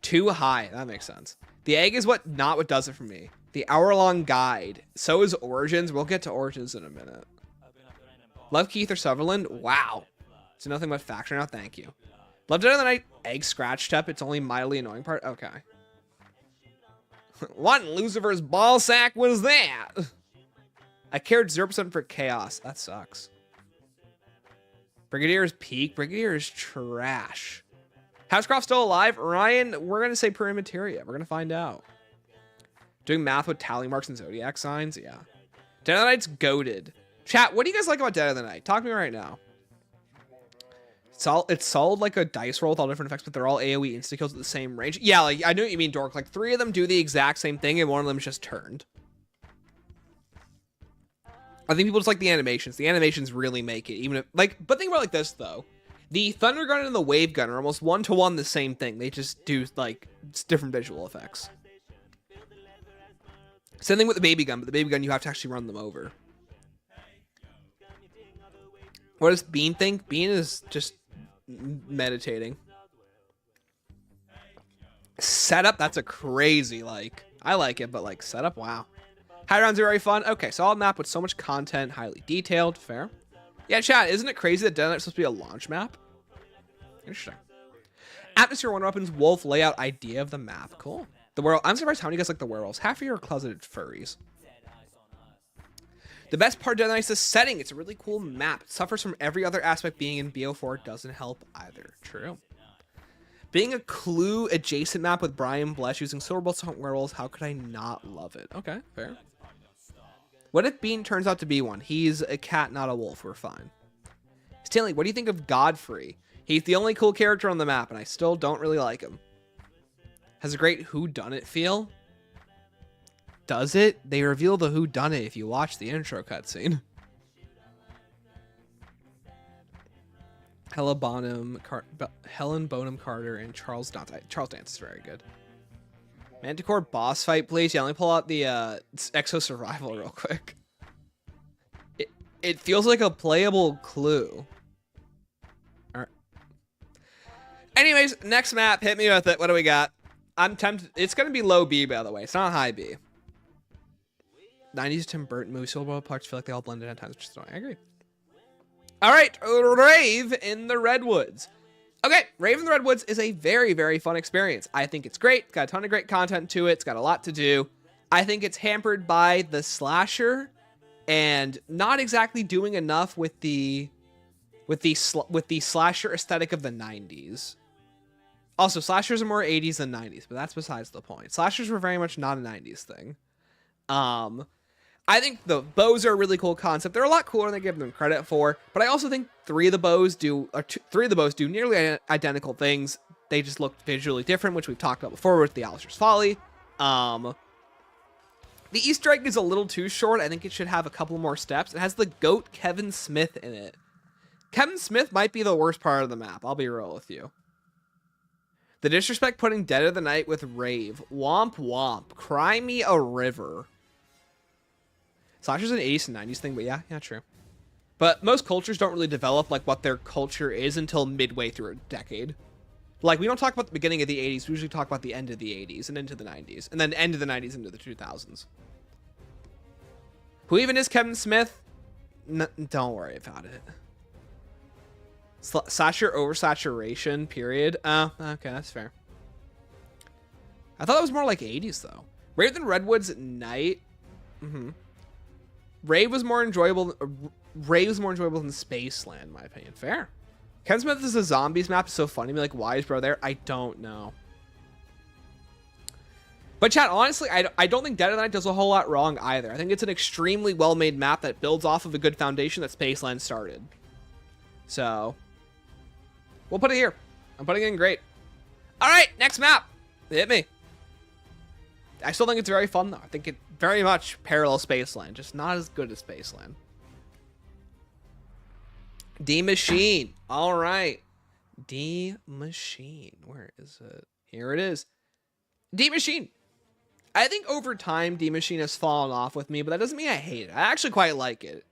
Too high. That makes sense. The egg is not what does it for me. The hour-long guide. So is Origins. We'll get to Origins in a minute. Love Keith or Sutherland? Wow. It's nothing but Factor now. Thank you. Love Dead of the Night egg scratch step. It's only mildly annoying part. Okay. What in Lucifer's ball sack was that? I cared 0% for chaos. That sucks. Brigadier is peak. Brigadier is trash. Housecroft still alive? Ryan, we're going to say Prima Materia. We're going to find out. Doing math with tally marks and zodiac signs? Yeah. Dead of the Night's goated. Chat, what do you guys like about Dead of the Night? Talk to me right now. It's solid like a dice roll with all different effects, but they're all AoE insta-kills at the same range. Yeah, like, I know what you mean, Dork. Like, 3 of them do the exact same thing, and one of them is just turned. I think people just like the animations. The animations really make it. Even if, like, but think about it like this, though. The Thunder Gun and the Wave Gun are almost one-to-one the same thing. They just do, like, different visual effects. Same thing with the Baby Gun, but the Baby Gun, you have to actually run them over. What does Bean think? Bean is just meditating. Setup, that's a crazy, like, I like it, but, like, setup, wow. High rounds are very fun. Okay, solid map with so much content, highly detailed. Fair. Yeah, chat, isn't it crazy that Dead of the Night is supposed to be a launch map? Interesting. Atmosphere Wonder Weapon's wolf layout idea of the map. Cool. The world. I'm surprised how many of you guys like the werewolves. Half of you are closeted furries. The best part of Dead of the Night is the setting. It's a really cool map. It suffers from every other aspect. Being in BO4 doesn't help either. True. Being a Clue adjacent map with Brian Blesh using silver bolts to hunt werewolves, how could I not love it? Okay, fair. What if Bean turns out to be one? He's a cat, not a wolf. We're fine. Stanley, what do you think of Godfrey? He's the only cool character on the map, and I still don't really like him. Has a great whodunit feel. does it? They reveal the whodunit if you watch the intro cutscene. Helen Bonham Carter and Charles Dance. Charles Dance is very good. Manticore boss fight, please. Yeah, let me pull out the Exo Survival real quick. It feels like a playable clue. All right. Anyways, next map. Hit me with it. What do we got? I'm tempted. It's going to be low B, by the way. It's not high B. 90s Tim Burton movies. So well parts feel like they all blended at times, which is annoying. I agree. All right. Rave in the Redwoods. Okay. Rave in the Redwoods is a very, very fun experience. I think it's great. It's got a ton of great content to it. It's got a lot to do. I think it's hampered by the slasher and not exactly doing enough with the slasher aesthetic of the 90s. Also, slashers are more 80s than 90s, but that's besides the point. Slashers were very much not a 90s thing. I think the bows are a really cool concept. They're a lot cooler than they give them credit for, but I also think three of the bows do nearly identical things. They just look visually different, which we've talked about before with the Alistair's Folly. The Easter egg is a little too short. I think it should have a couple more steps. It has the goat Kevin Smith in it. Kevin Smith might be the worst part of the map. I'll be real with you. The disrespect putting Dead of the Night with Rave. Womp womp. Cry me a river. Slashers an 80s and 90s thing, but yeah, true. But most cultures don't really develop like what their culture is until midway through a decade. Like, we don't talk about the beginning of the 80s. We usually talk about the end of the 80s and into the 90s. And then end of the 90s into the 2000s. Who even is Kevin Smith? Don't worry about it. Slasher oversaturation, period. Oh, okay, that's fair. I thought that was more like 80s, though. Rave than Redwoods at night. Rave was more enjoyable than Spaceland, in my opinion. Fair. Ken Smith is a zombies map. It's so funny. Like, why is bro there? I don't know. But chat, honestly, I don't think Dead of the Night does a whole lot wrong either. I think it's an extremely well-made map that builds off of a good foundation that Spaceland started. So, we'll put it here. I'm putting it in great. All right, next map. Hit me. I still think it's very fun, though. I think it very much parallels Spaceland, just not as good as Spaceland. D-Machine. All right. D-Machine. Where is it? Here it is. D-Machine. I think over time, D-Machine has fallen off with me, but that doesn't mean I hate it. I actually quite like it.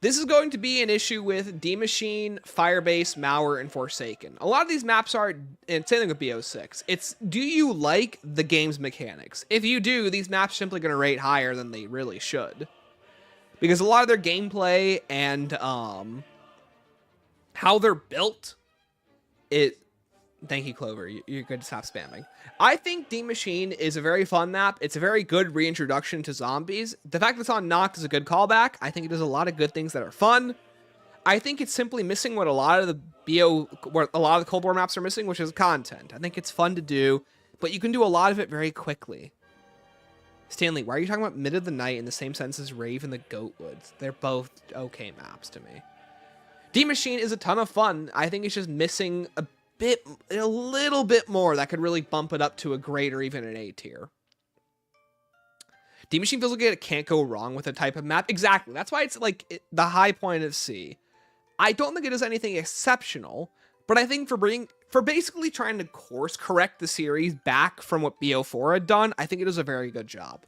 This is going to be an issue with D-Machine, Firebase, Mauer, and Forsaken. A lot of these maps are, and same thing with BO6, it's, do you like the game's mechanics? If you do, these maps are simply going to rate higher than they really should. Because a lot of their gameplay and how they're built, thank you, Clover, you're good to stop spamming. I think D-Machine is a very fun map. It's a very good reintroduction to zombies. The fact that it's on Noct is a good callback. I think it does a lot of good things that are fun. I think it's simply missing what a lot of the Cold War maps are missing, which is content. I think it's fun to do, but you can do a lot of it very quickly. Stanley, why are you talking about Mid of the Night in the same sense as Rave and the Goatwoods? They're both okay maps to me. D-Machine is a ton of fun. I think it's just missing a little bit more that could really bump it up to a grade or even an A tier. D-Machine feels like it can't go wrong with a type of map. Exactly. That's why it's like the high point of C. I don't think it is anything exceptional, but I think for basically trying to course correct the series back from what BO4 had done, I think it does a very good job.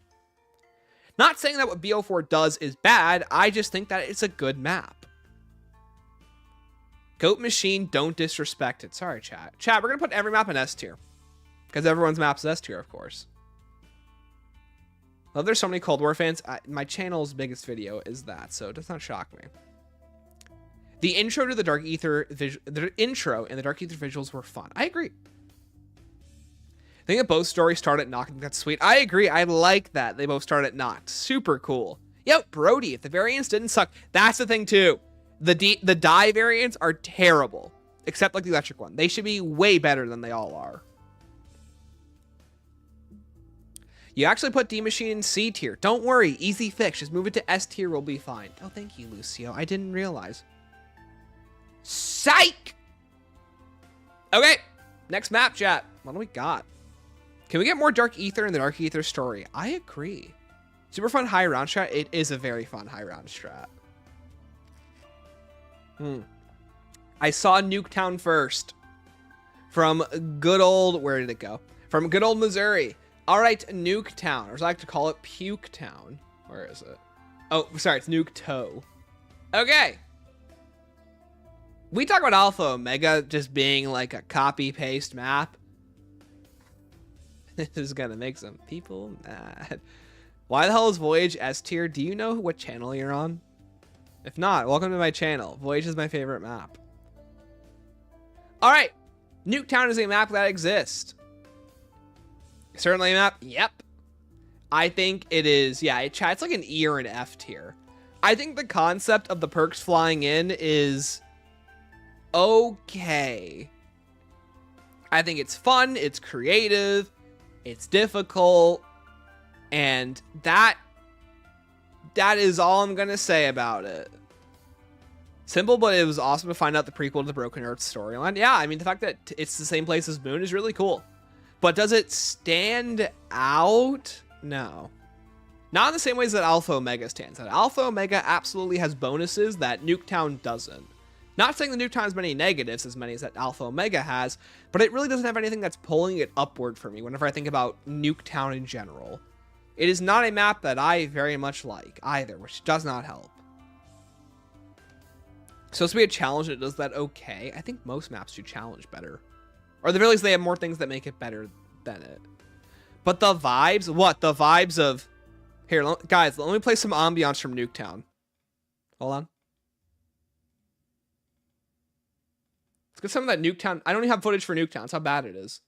Not saying that what BO4 does is bad, I just think that it's a good map. Goat Machine, don't disrespect it. Sorry, chat. Chat, we're going to put every map in S tier. Because everyone's map's S tier, of course. Well, there's so many Cold War fans. My channel's biggest video is that, so it does not shock me. The intro to the Dark Ether, the intro and the Dark Ether visuals were fun. I agree. I think that both stories start at Noct. That's sweet. I agree. I like that they both start at Noct. Super cool. Yo, Brody, if the variants didn't suck, that's the thing too. The die variants are terrible, except like the electric one. They should be way better than they all are. You actually put D-Machine in C tier. Don't worry, easy fix. Just move it to S tier, we'll be fine. Oh, thank you, Lucio. I didn't realize. Psych! Okay, next map, chat. What do we got? Can we get more Dark Ether in the Dark Ether story? I agree. Super fun high round strat. It is a very fun high round strat. I saw Nuketown first. From good old, where did it go? From good old Missouri. All right, Nuketown. Or as I like to call it, Puketown. Where is it? Oh, sorry, it's Nuketo. Okay. We talk about Alpha Omega just being like a copy-paste map. This is gonna make some people mad. Why the hell is Voyage S tier? Do you know what channel you're on? If not, welcome to my channel. Voyage is my favorite map. All right. Nuketown is a map that exists. Certainly a map. Yep. I think it is. Yeah, it's like an E or an F tier. I think the concept of the perks flying in is okay. I think it's fun. It's creative. It's difficult. And that is all I'm going to say about it. Simple, but it was awesome to find out the prequel to the Broken Earth storyline. Yeah, I mean, the fact that it's the same place as Moon is really cool. But does it stand out? No. Not in the same ways that Alpha Omega stands out. Alpha Omega absolutely has bonuses that Nuketown doesn't. Not saying that Nuketown has many negatives, as many as that Alpha Omega has, but it really doesn't have anything that's pulling it upward for me whenever I think about Nuketown in general. It is not a map that I very much like either, which does not help. So it's to be a challenge that does that okay. I think most maps do challenge better. Or at the very least, they have more things that make it better than it. But the vibes, what? The vibes of... Here, guys, let me play some ambiance from Nuketown. Hold on. Let's get some of that Nuketown. I don't even have footage for Nuketown. That's how bad it is.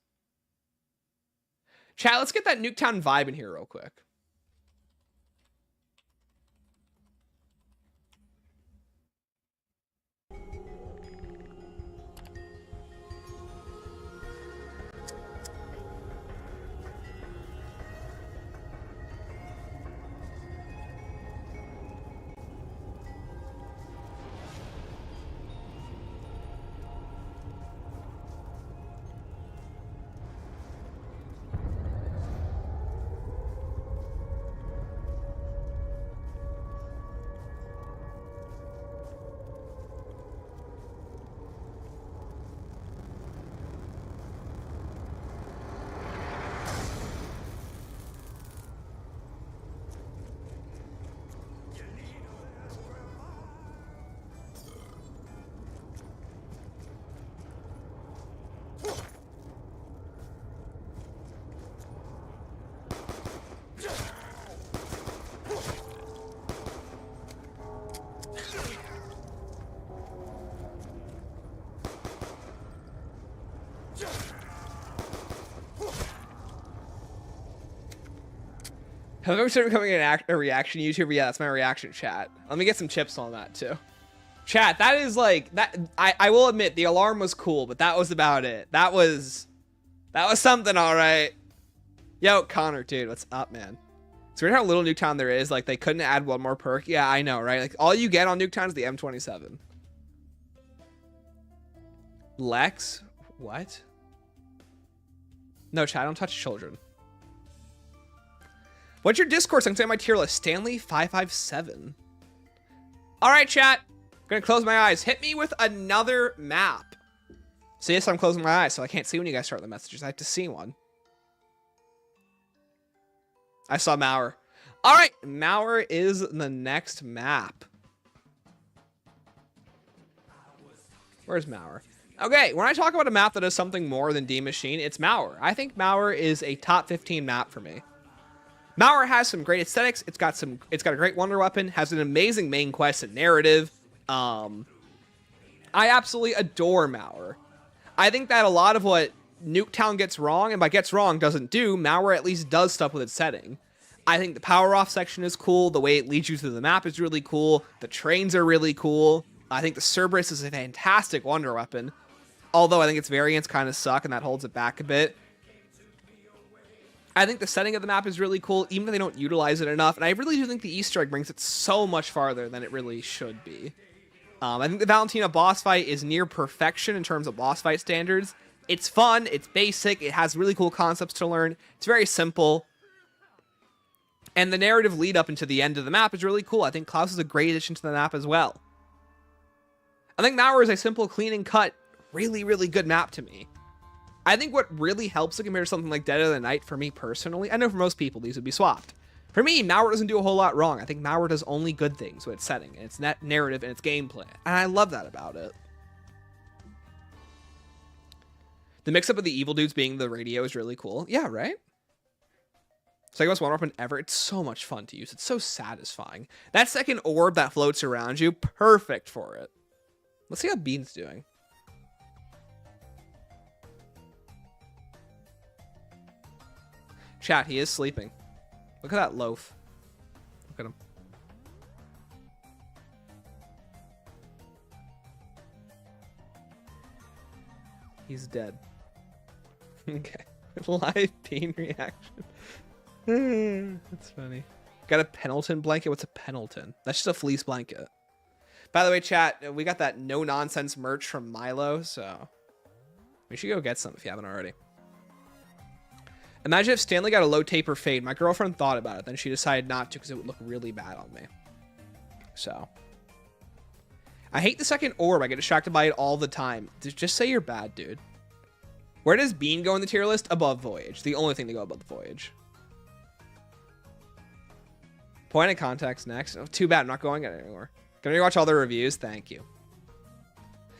Chat, let's get that Nuketown vibe in here real quick. Have I ever started becoming a reaction YouTuber? Yeah, that's my reaction chat. Let me get some chips on that too. Chat, that is like that. I will admit the alarm was cool, but that was about it. That was something, all right. Yo, Connor, dude, what's up, man? It's weird how little Nuketown there is. Like they couldn't add one more perk. Yeah, I know, right? Like all you get on Nuketown is the M27. Lex, what? No, chat, don't touch children. What's your Discord? So I can say my tier list. Stanley557. All right, chat. I'm gonna close my eyes. Hit me with another map. So yes, I'm closing my eyes, so I can't see when you guys start the messages. I have to see one. I saw Mauer. All right, Mauer is the next map. Where's Mauer? Okay, when I talk about a map that is something more than D Machine, it's Mauer. I think Mauer is a top 15 map for me. Mauer has some great aesthetics. It's got a great wonder weapon, has an amazing main quest and narrative. I absolutely adore Mauer. I think that a lot of what Nuketown gets wrong, and by gets wrong doesn't do, Mauer at least does stuff with its setting. I think the power off section is cool. The way it leads you through the map is really cool. The trains are really cool. I think the Cerberus is a fantastic wonder weapon. Although I think its variants kind of suck and that holds it back a bit. I think the setting of the map is really cool, even if they don't utilize it enough. And I really do think the Easter egg brings it so much farther than it really should be. I think the Valentina boss fight is near perfection in terms of boss fight standards. It's fun, it's basic, it has really cool concepts to learn, it's very simple. And the narrative lead up into the end of the map is really cool. I think Klaus is a great addition to the map as well. I think Mauer is a simple, clean and cut, really, really good map to me. I think what really helps it compared to something like Dead of the Night for me personally, I know for most people these would be swapped. For me, Mauer doesn't do a whole lot wrong. I think Mauer does only good things with its setting, and its narrative, and its gameplay. And I love that about it. The mix-up of the evil dudes being the radio is really cool. Yeah, right? It's like the most one weapon ever. It's so much fun to use. It's so satisfying. That second orb that floats around you, perfect for it. Let's see how Bean's doing. Chat, he is sleeping. Look at that loaf. Look at him. He's dead. Okay. Live Bean reaction. That's funny. Got a Pendleton blanket? What's a Pendleton? That's just a fleece blanket. By the way, chat, we got that no-nonsense merch from Milo, so we should go get some if you haven't already. Imagine if Stanley got a low taper fade. My girlfriend thought about it, then she decided not to because it would look really bad on me. So. I hate the second orb. I get distracted by it all the time. Just say you're bad, dude. Where does Bean go in the tier list? Above Voyage. The only thing to go above the Voyage. Point of context next. Oh, too bad. I'm not going it anymore. Gonna watch all the reviews. Thank you.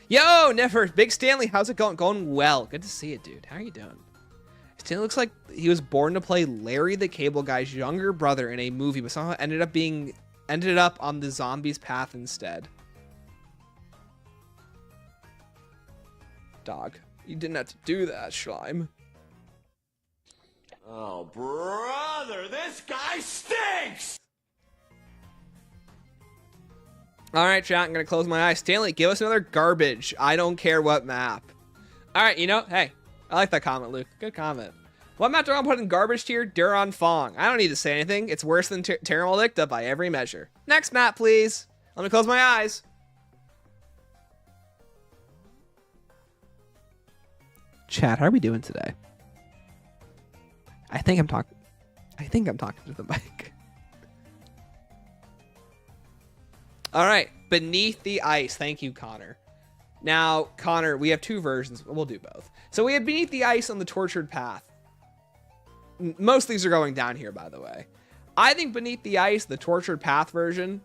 Yo, Never. Big Stanley. How's it going? Going well. Good to see you, dude. How are you doing? Stanley looks like he was born to play Larry the Cable Guy's younger brother in a movie, but somehow ended up on the zombies path instead. Dog. You didn't have to do that, Schleim. Oh, brother, this guy stinks! Alright, chat, I'm gonna close my eyes. Stanley, give us another garbage. I don't care what map. Alright, you know, hey, I like that comment, Luke. Good comment. What map do I put in garbage tier? Duran Fong. I don't need to say anything. It's worse than Terra Maledicta by every measure. Next map, please. Let me close my eyes. Chat, how are we doing today? I think I'm talking to the mic. All right, Beneath the Ice. Thank you, Connor. Now, Connor, we have two versions. We'll do both. So we have Beneath the Ice on the Tortured Path. Most of these are going down here, by the way. I think Beneath the Ice, the Tortured Path version,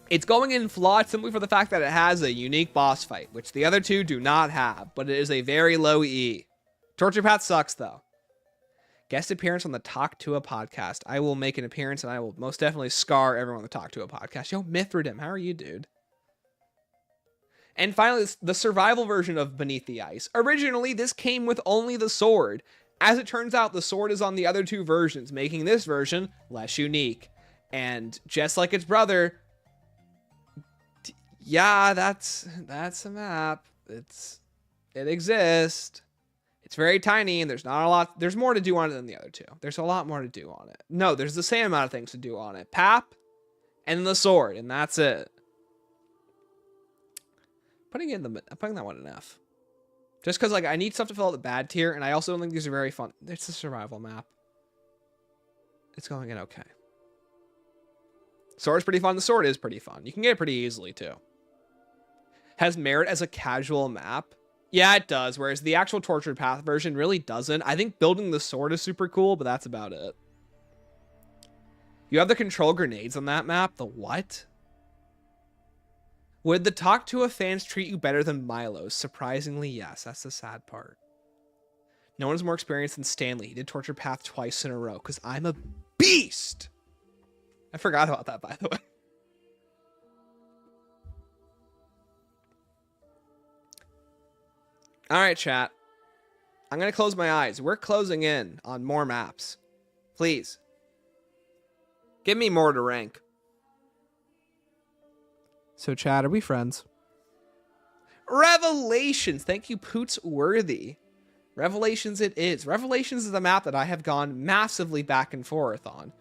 it's going in flawed simply for the fact that it has a unique boss fight, which the other two do not have, but it is a very low E. Tortured Path sucks, though. Guest appearance on the Talk to a podcast. I will make an appearance, and I will most definitely scar everyone on the Talk to a podcast. Yo, Mithridim, how are you, dude? And finally, the survival version of Beneath the Ice. Originally, this came with only the sword. As it turns out, the sword is on the other two versions, making this version less unique. And just like its brother, yeah, that's a map. It exists. It's very tiny, and there's not a lot. There's more to do on it than the other two. There's a lot more to do on it. No, there's the same amount of things to do on it. Pap, and the sword, and that's it. I'm putting that one in F. Just because, like, I need stuff to fill out the bad tier, and I also don't think these are very fun. It's a survival map. It's going in okay. Sword's pretty fun. The sword is pretty fun. You can get it pretty easily, too. Has merit as a casual map. Yeah, it does, whereas the actual Tortured Path version really doesn't. I think building the sword is super cool, but that's about it. You have the control grenades on that map? The what? Would the Talk to a fans treat you better than Milo's? Surprisingly, yes. That's the sad part. No one's more experienced than Stanley. He did Torture Path twice in a row, because I'm a beast! I forgot about that, by the way. Alright, chat. I'm going to close my eyes. We're closing in on more maps. Please. Give me more to rank. So, chat, are we friends? Revelations! Thank you, Poots Worthy. Revelations it is. Revelations is a map that I have gone massively back and forth on.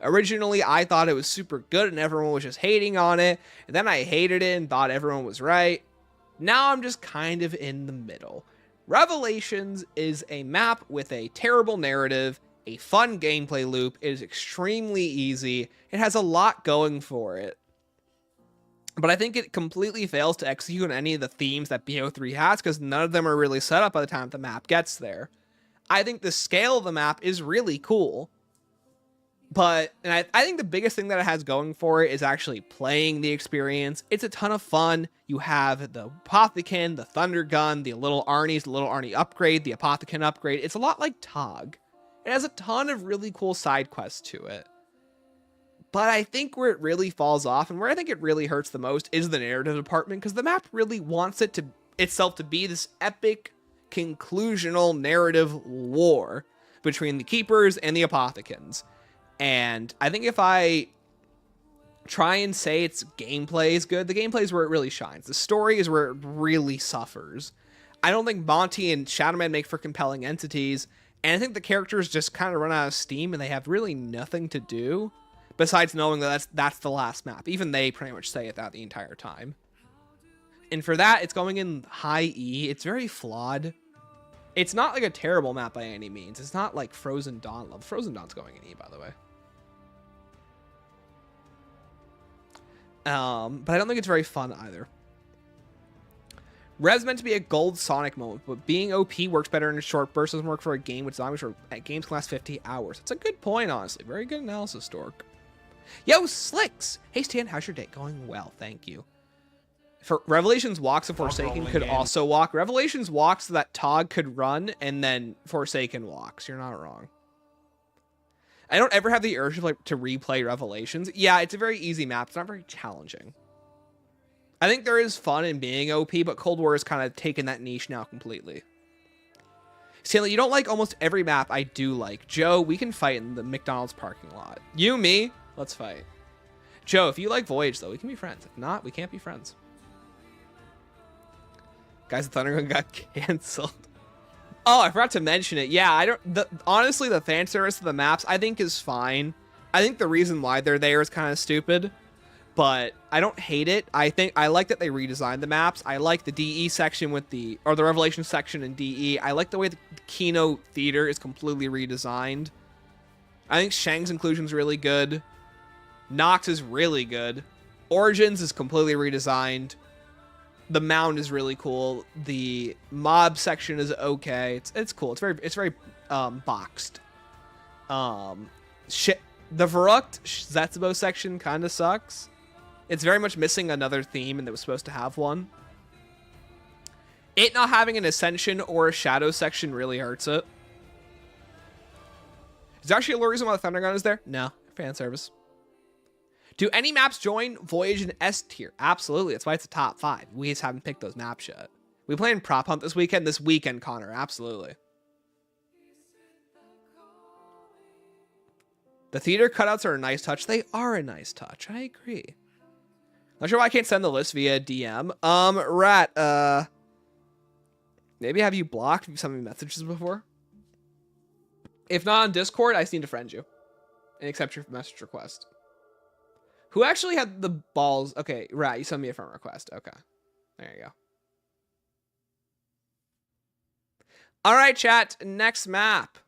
Originally, I thought it was super good and everyone was just hating on it. And then I hated it and thought everyone was right. Now I'm just kind of in the middle. Revelations is a map with a terrible narrative, a fun gameplay loop. It is extremely easy. It has a lot going for it. But I think it completely fails to execute on any of the themes that BO3 has because none of them are really set up by the time the map gets there. I think the scale of the map is really cool. But I think the biggest thing that it has going for it is actually playing the experience. It's a ton of fun. You have the Apothicon, the Thunder Gun, the Little Arnie's, the Little Arnie upgrade, the Apothicon upgrade. It's a lot like TOG. It has a ton of really cool side quests to it. But I think where it really falls off and where I think it really hurts the most is the narrative department because the map really wants it to itself to be this epic conclusional narrative war between the Keepers and the Apothicons. And I think if I try and say its gameplay is good, the gameplay is where it really shines. The story is where it really suffers. I don't think Monty and Shadowman make for compelling entities, and I think the characters just kind of run out of steam and they have really nothing to do besides knowing that that's the last map. Even they pretty much say it that the entire time. And for that, it's going in high E. It's very flawed. It's not like a terrible map by any means. It's not like Frozen Dawn love. Frozen Dawn's going in E, by the way. But I don't think it's very fun either. Rev's meant to be a gold Sonic moment, but being OP works better in a short burst. Doesn't work for a game with zombies or games can last 50 hours. It's a good point, honestly. Very good analysis, Stork. Yo, Slicks! Hey, Stan, how's your day? Going well, thank you. For Revelations walks, and Forsaken could also walk. Revelations walks so that Tog could run, and then Forsaken walks. You're not wrong. I don't ever have the urge to replay Revelations. Yeah, it's a very easy map. It's not very challenging. I think there is fun in being OP, but Cold War has kind of taken that niche now completely. Stanley, you don't like almost every map I do like. Joe, we can fight in the McDonald's parking lot. You, me, let's fight. Joe, if you like Voyage, though, we can be friends. If not, we can't be friends. Guys, the Thundergun got canceled. Oh, I forgot to mention it. Yeah, honestly, the fan service of the maps, I think, is fine. I think the reason why they're there is kind of stupid, but I don't hate it. I like that they redesigned the maps. I like the DE section the Revelation section in DE. I like the way the Kino Theater is completely redesigned. I think Shang's inclusion is really good. Nox is really good. Origins is completely redesigned. The mound is really cool. The mob section is okay. It's cool. It's very boxed. The Verrucht Zetsubou section kind of sucks. It's very much missing another theme, and it was supposed to have one. It not having an Ascension or a Shadow section really hurts it. Is there actually a reason why the Thundergun is there? No, fan service. Do any maps join Voyage in S tier? Absolutely. That's why it's a top 5. We just haven't picked those maps yet. We playing Prop Hunt this weekend, Connor. Absolutely. The theater cutouts are a nice touch. They are a nice touch. I agree. Not sure why I can't send the list via DM. Rat, maybe have you blocked? Have you sent me messages before? If not on Discord, I just need to friend you and accept your message request. Who actually had the balls? Okay, Rat, you sent me a friend request. Okay. There you go. All right, chat. Next map.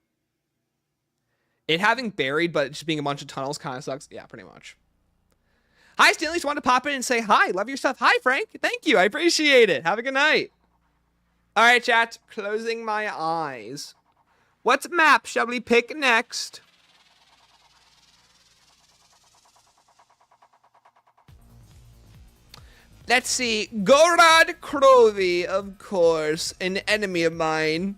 It having buried, but just being a bunch of tunnels kind of sucks. Yeah, pretty much. Hi, Stanley. Just wanted to pop in and say hi. Love your stuff. Hi, Frank. Thank you. I appreciate it. Have a good night. All right, chat. Closing my eyes. What map shall we pick next? Let's see. Gorod Krovi, of course. An enemy of mine.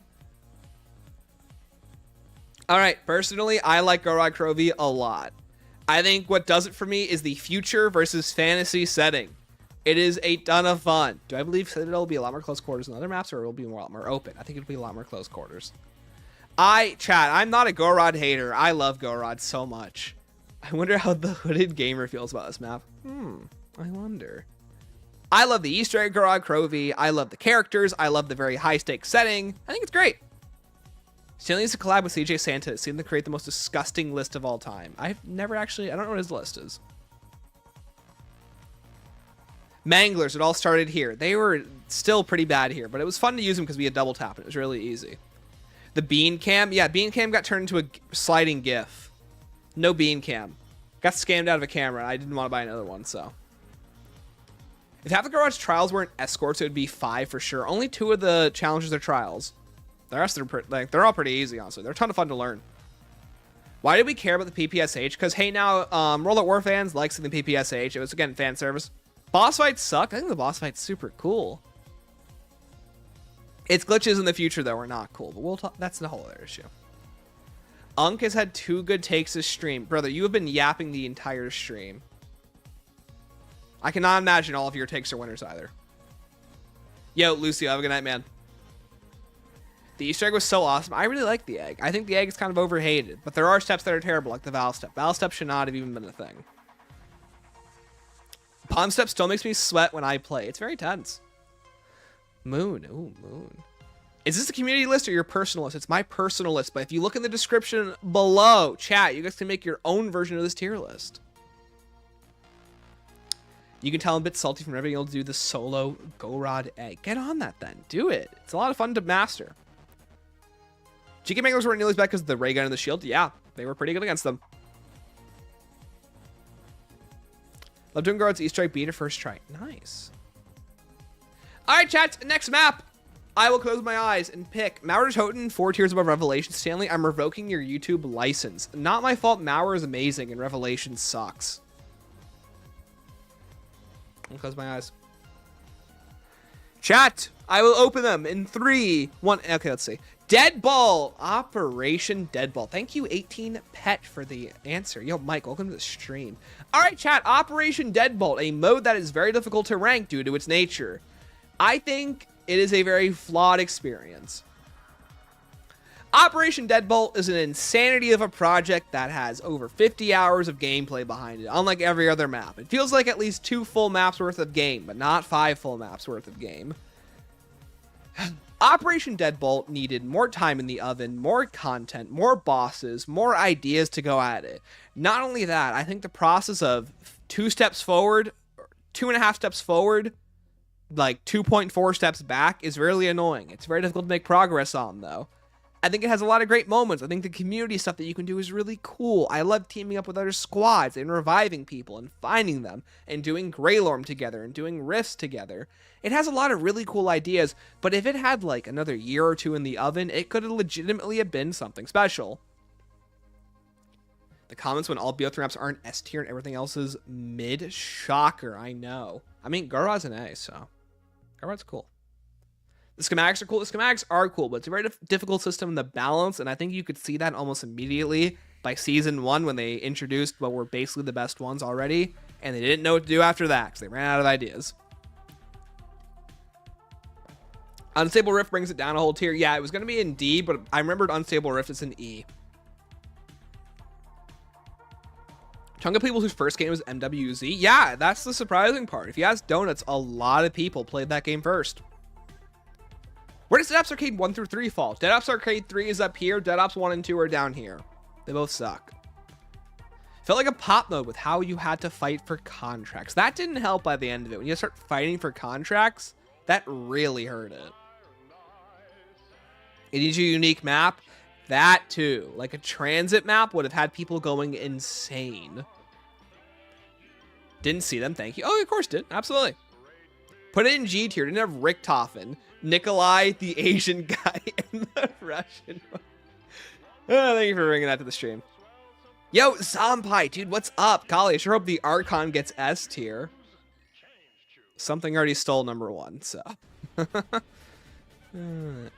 Alright, personally, I like Gorod Krovi a lot. I think what does it for me is the future versus fantasy setting. It is a ton of fun. Do I believe Citadel will be a lot more close quarters than other maps, or it will be a lot more open? I think it'll be a lot more close quarters. Chat, I'm not a Gorod hater. I love Gorod so much. I wonder how the hooded gamer feels about this map. I wonder. I love the Easter egg Gorod Krovi. I love the characters. I love the very high stakes setting. I think it's great. Stanley needs to collab with CJ Santa. It seemed to create the most disgusting list of all time. I've never actually, I don't know what his list is. Manglers, it all started here. They were still pretty bad here, but it was fun to use them because we had double tap and it was really easy. The bean cam, yeah, bean cam got turned into a sliding GIF. No bean cam. Got scammed out of a camera. I didn't want to buy another one, so. If half the garage trials weren't escorts, it would be 5 for sure. Only 2 of the challenges are trials. The rest are they're all pretty easy, honestly. They're a ton of fun to learn. Why did we care about the PPSH? Because hey, now World at War fans like seeing the PPSH. It was again fan service. Boss fights suck. I think the boss fight's super cool. Its glitches in the future though are not cool, but we'll talk. That's the whole other issue. Unk has had 2 good takes this stream, brother. You have been yapping the entire stream. I cannot imagine all of your takes are winners either. Yo, Lucio, have a good night, man. The Easter egg was so awesome. I really like the egg. I think the egg is kind of overhated, but there are steps that are terrible, like the valve step. Valve step should not have even been a thing. Palm step still makes me sweat when I play. It's very tense. Moon. Ooh, moon. Is this a community list or your personal list? It's my personal list, but if you look in the description below, chat, you guys can make your own version of this tier list. You can tell I'm a bit salty from never being able to do the solo Gorod egg. Get on that then. Do it. It's a lot of fun to master. GK Manglers weren't nearly as bad because of the ray gun and the shield. Yeah, they were pretty good against them. Love doing Gorod's Easter egg beat her first try. Nice. Alright, chat. Next map. I will close my eyes and pick Nacht Der Toten, 4 tiers above Revelation. Stanley, I'm revoking your YouTube license. Not my fault. Mauer is amazing and Revelation sucks. I'll close my eyes. Chat, I will open them in 3, 1. Okay, let's see. Deadball. Operation Deadball. Thank you, 18 Pet, for the answer. Yo, Mike, welcome to the stream. All right, chat. Operation Deadbolt, a mode that is very difficult to rank due to its nature. I think it is a very flawed experience. Operation Deadbolt is an insanity of a project that has over 50 hours of gameplay behind it, unlike every other map. It feels like at least 2 full maps worth of game, but not 5 full maps worth of game. Operation Deadbolt needed more time in the oven, more content, more bosses, more ideas to go at it. Not only that, I think the process of 2 steps forward, 2.5 steps forward, like 2.4 steps back is really annoying. It's very difficult to make progress on, though. I think it has a lot of great moments. I think the community stuff that you can do is really cool. I love teaming up with other squads and reviving people and finding them and doing Greylorm together and doing rifts together. It has a lot of really cool ideas, but if it had like another year or 2 in the oven, it could have legitimately have been something special. The comments when all BO3 maps aren't S tier and everything else is mid. Shocker, I know. I mean, Gorod's an A, so Gorod's cool. The schematics are cool. The schematics are cool, but it's a very difficult system in the balance, and I think you could see that almost immediately by Season 1 when they introduced what were basically the best ones already, and they didn't know what to do after that because they ran out of ideas. Unstable Rift brings it down a whole tier. Yeah, it was going to be in D, but I remembered Unstable Rift is in E. Chunk of people whose first game was MWZ. Yeah, that's the surprising part. If you ask Donuts, a lot of people played that game first. Where does Dead Ops Arcade 1 through 3 fall? Dead Ops Arcade 3 is up here. Dead Ops 1 and 2 are down here. They both suck. Felt like a pop mode with how you had to fight for contracts. That didn't help by the end of it. When you start fighting for contracts, that really hurt it. It needs a unique map. That too. Like a transit map would have had people going insane. Didn't see them, thank you. Oh, of course did. Absolutely. Put it in G tier. Didn't have Richtofen, Nikolai, the Asian guy, and the Russian one. Oh, thank you for bringing that to the stream. Yo, Zompai, dude, what's up? Golly, I sure hope the Archon gets S tier. Something already stole number 1, so.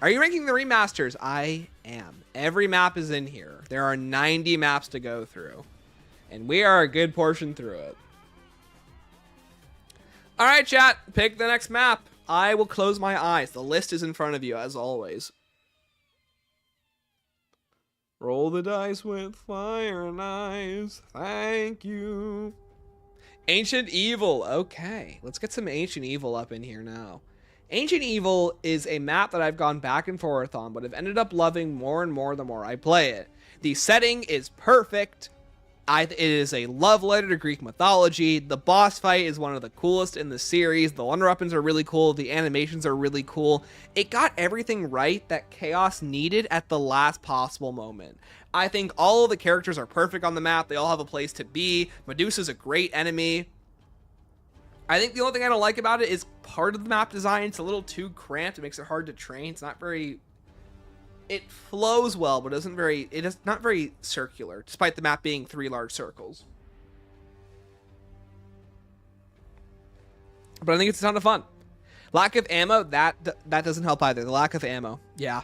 Are you ranking the remasters? I am. Every map is in here. There are 90 maps to go through. And we are a good portion through it. Alright, chat. Pick the next map. I will close my eyes. The list is in front of you, as always. Roll the dice with fire and ice. Thank you. Ancient Evil. Okay. Let's get some Ancient Evil up in here now. Ancient Evil is a map that I've gone back and forth on, but I've ended up loving more and more the more I play it. The setting is perfect. It is a love letter to Greek mythology. The boss fight is one of the coolest in the series. The wonder weapons are really cool. The animations are really cool. It got everything right that Chaos needed at the last possible moment. I think all of the characters are perfect on the map. They all have a place to be. Medusa's a great enemy. I think the only thing I don't like about it is part of the map design. It's a little too cramped. It makes it hard to train. It's not very... It flows well, but it is not very circular, despite the map being 3 large circles. But I think it's a ton of fun. Lack of ammo, that doesn't help either. The lack of ammo, yeah.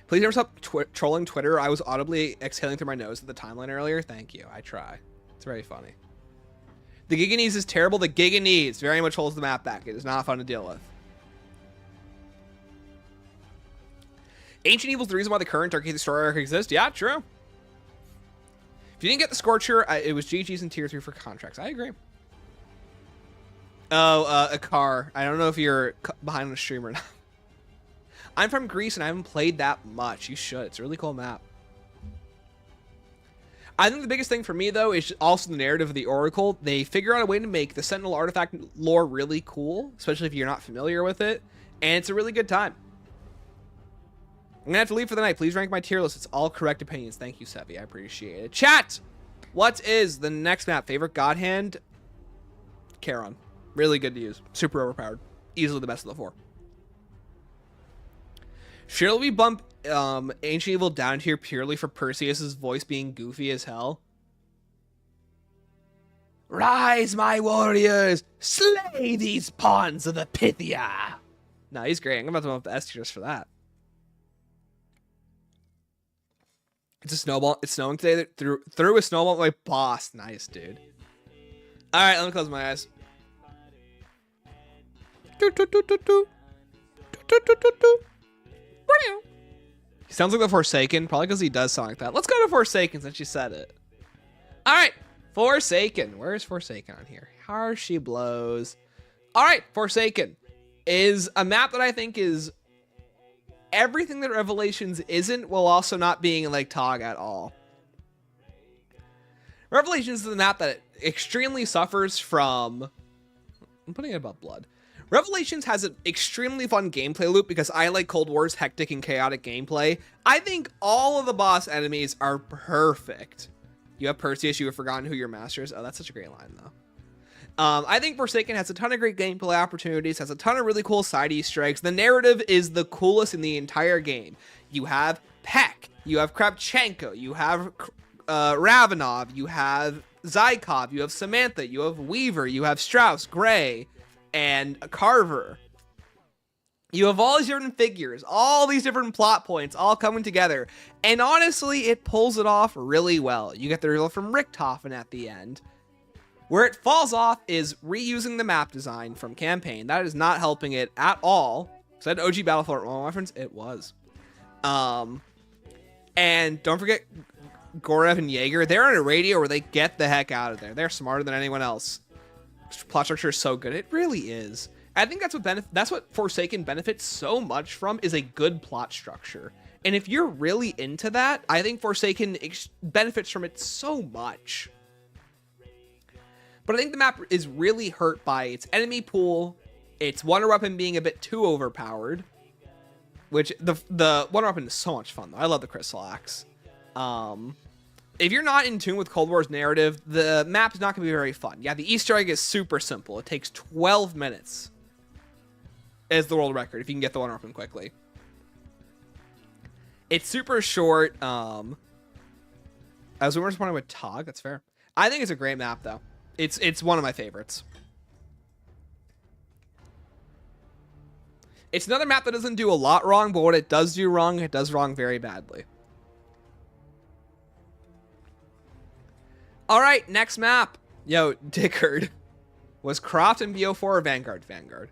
Please never stop trolling Twitter. I was audibly exhaling through my nose at the timeline earlier. Thank you. I try. It's very funny. The Giganese is terrible. The Giganese very much holds the map back. It is not fun to deal with. Ancient Evil's the reason why the current Arcade Destroyer arc exists. Yeah, true. If you didn't get the Scorcher, it was GG's in Tier 3 for contracts. I agree. Oh, a car. I don't know if you're behind on the stream or not. I'm from Greece and I haven't played that much. You should. It's a really cool map. I think the biggest thing for me, though, is also the narrative of the Oracle. They figure out a way to make the Sentinel artifact lore really cool, especially if you're not familiar with it. And it's a really good time. I'm going to have to leave for the night. Please rank my tier list. It's all correct opinions. Thank you, Sevi. I appreciate it. Chat! What is the next map? Favorite God Hand? Charon. Really good to use. Super overpowered. Easily the best of the 4. Should we bump Ancient Evil down here purely for Perseus's voice being goofy as hell? Rise, my warriors! Slay these pawns of the Pythia! No, he's great. I'm about to bump the S tier just for that. It's a snowball. It's snowing today. Threw a snowball at my boss. Nice, dude. All right, let me close my eyes. He sounds like the Forsaken, probably because he does sound like that. Let's go to Forsaken since you said it. All right, Forsaken. Where's Forsaken on here? How she blows. All right, Forsaken is a map that I think is everything that Revelations isn't, while also not being like Tog at all. Revelations is a map that extremely suffers from... I'm putting it above Blood. Revelations has an extremely fun gameplay loop because I like Cold War's hectic and chaotic gameplay. I think all of the boss enemies are perfect. You have Perseus, you have forgotten who your master is. Oh, that's such a great line, though. I think Forsaken has a ton of great gameplay opportunities, has a ton of really cool side Easter eggs. The narrative is the coolest in the entire game. You have Peck, you have Kravchenko, you have Ravenov, you have Zykov, you have Samantha, you have Weaver, you have Strauss, Gray, and Carver. You have all these different figures, all these different plot points all coming together. And honestly, it pulls it off really well. You get the result from Richthofen at the end. Where it falls off is reusing the map design from campaign. That is not helping it at all. Said OG Battlefront 1 reference? It was. And don't forget Gorev and Jaeger. They're on a radio where they get the heck out of there. They're smarter than anyone else. Plot structure is so good. It really is. I think that's what Forsaken benefits so much from, is a good plot structure. And if you're really into that, I think Forsaken benefits from it so much. But I think the map is really hurt by its enemy pool, its wonder weapon being a bit too overpowered, which the wonder weapon is so much fun, though. I love the Crystal Axe. If you're not in tune with Cold War's narrative, the map's not going to be very fun. Yeah, the Easter egg is super simple. It takes 12 minutes as the world record if you can get the wonder weapon quickly. It's super short. As we were responding with Tog, that's fair. I think it's a great map, though. It's one of my favorites. It's another map that doesn't do a lot wrong, but what it does do wrong, it does wrong very badly. All right, next map. Yo, Dickard. Was Croft in BO4 or Vanguard? Vanguard.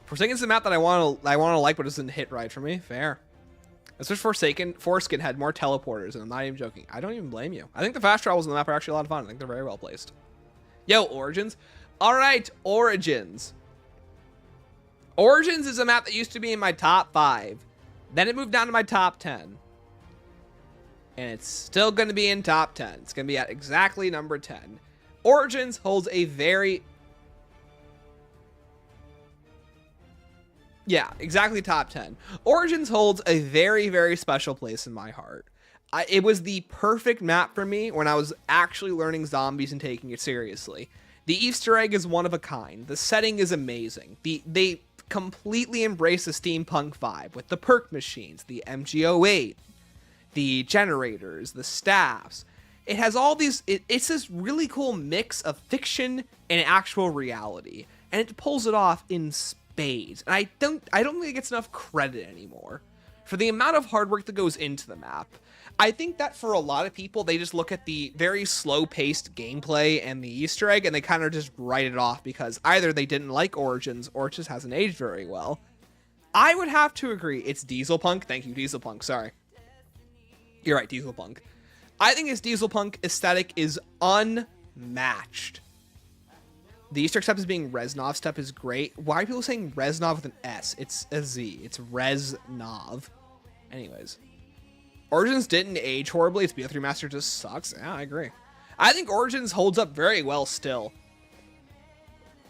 Forsaken's the map that I want to like, but doesn't hit right for me. Fair. That's just Foreskin had more teleporters, and I'm not even joking. I don't even blame you. I think the fast travels on the map are actually a lot of fun. I think they're very well placed. Yo, Origins. All right, Origins. Origins is a map that used to be in my top 5. Then it moved down to my top 10. And it's still going to be in top 10. It's going to be at exactly number 10. Origins holds a very... Yeah, exactly top 10. Origins holds a very, very special place in my heart. It was the perfect map for me when I was actually learning zombies and taking it seriously. The Easter egg is one of a kind. The setting is amazing. They completely embrace the steampunk vibe with the perk machines, the MGO8, the generators, the staffs. It has all these... It's this really cool mix of fiction and actual reality. And it pulls it off in spades. And I don't think it gets enough credit anymore for the amount of hard work that goes into the map. I think that for a lot of people, they just look at the very slow-paced gameplay and the Easter egg, and they kind of just write it off because either they didn't like Origins or it just hasn't aged very well. I would have to agree. It's Dieselpunk. Thank you, Dieselpunk. Sorry. You're right, Dieselpunk. I think its Dieselpunk aesthetic is unmatched. The Easter egg step is being Reznov step is great. Why are people saying Reznov with an S? It's a Z. It's Reznov. Anyways. Origins didn't age horribly. Its BO3 Master just sucks. Yeah, I agree. I think Origins holds up very well still.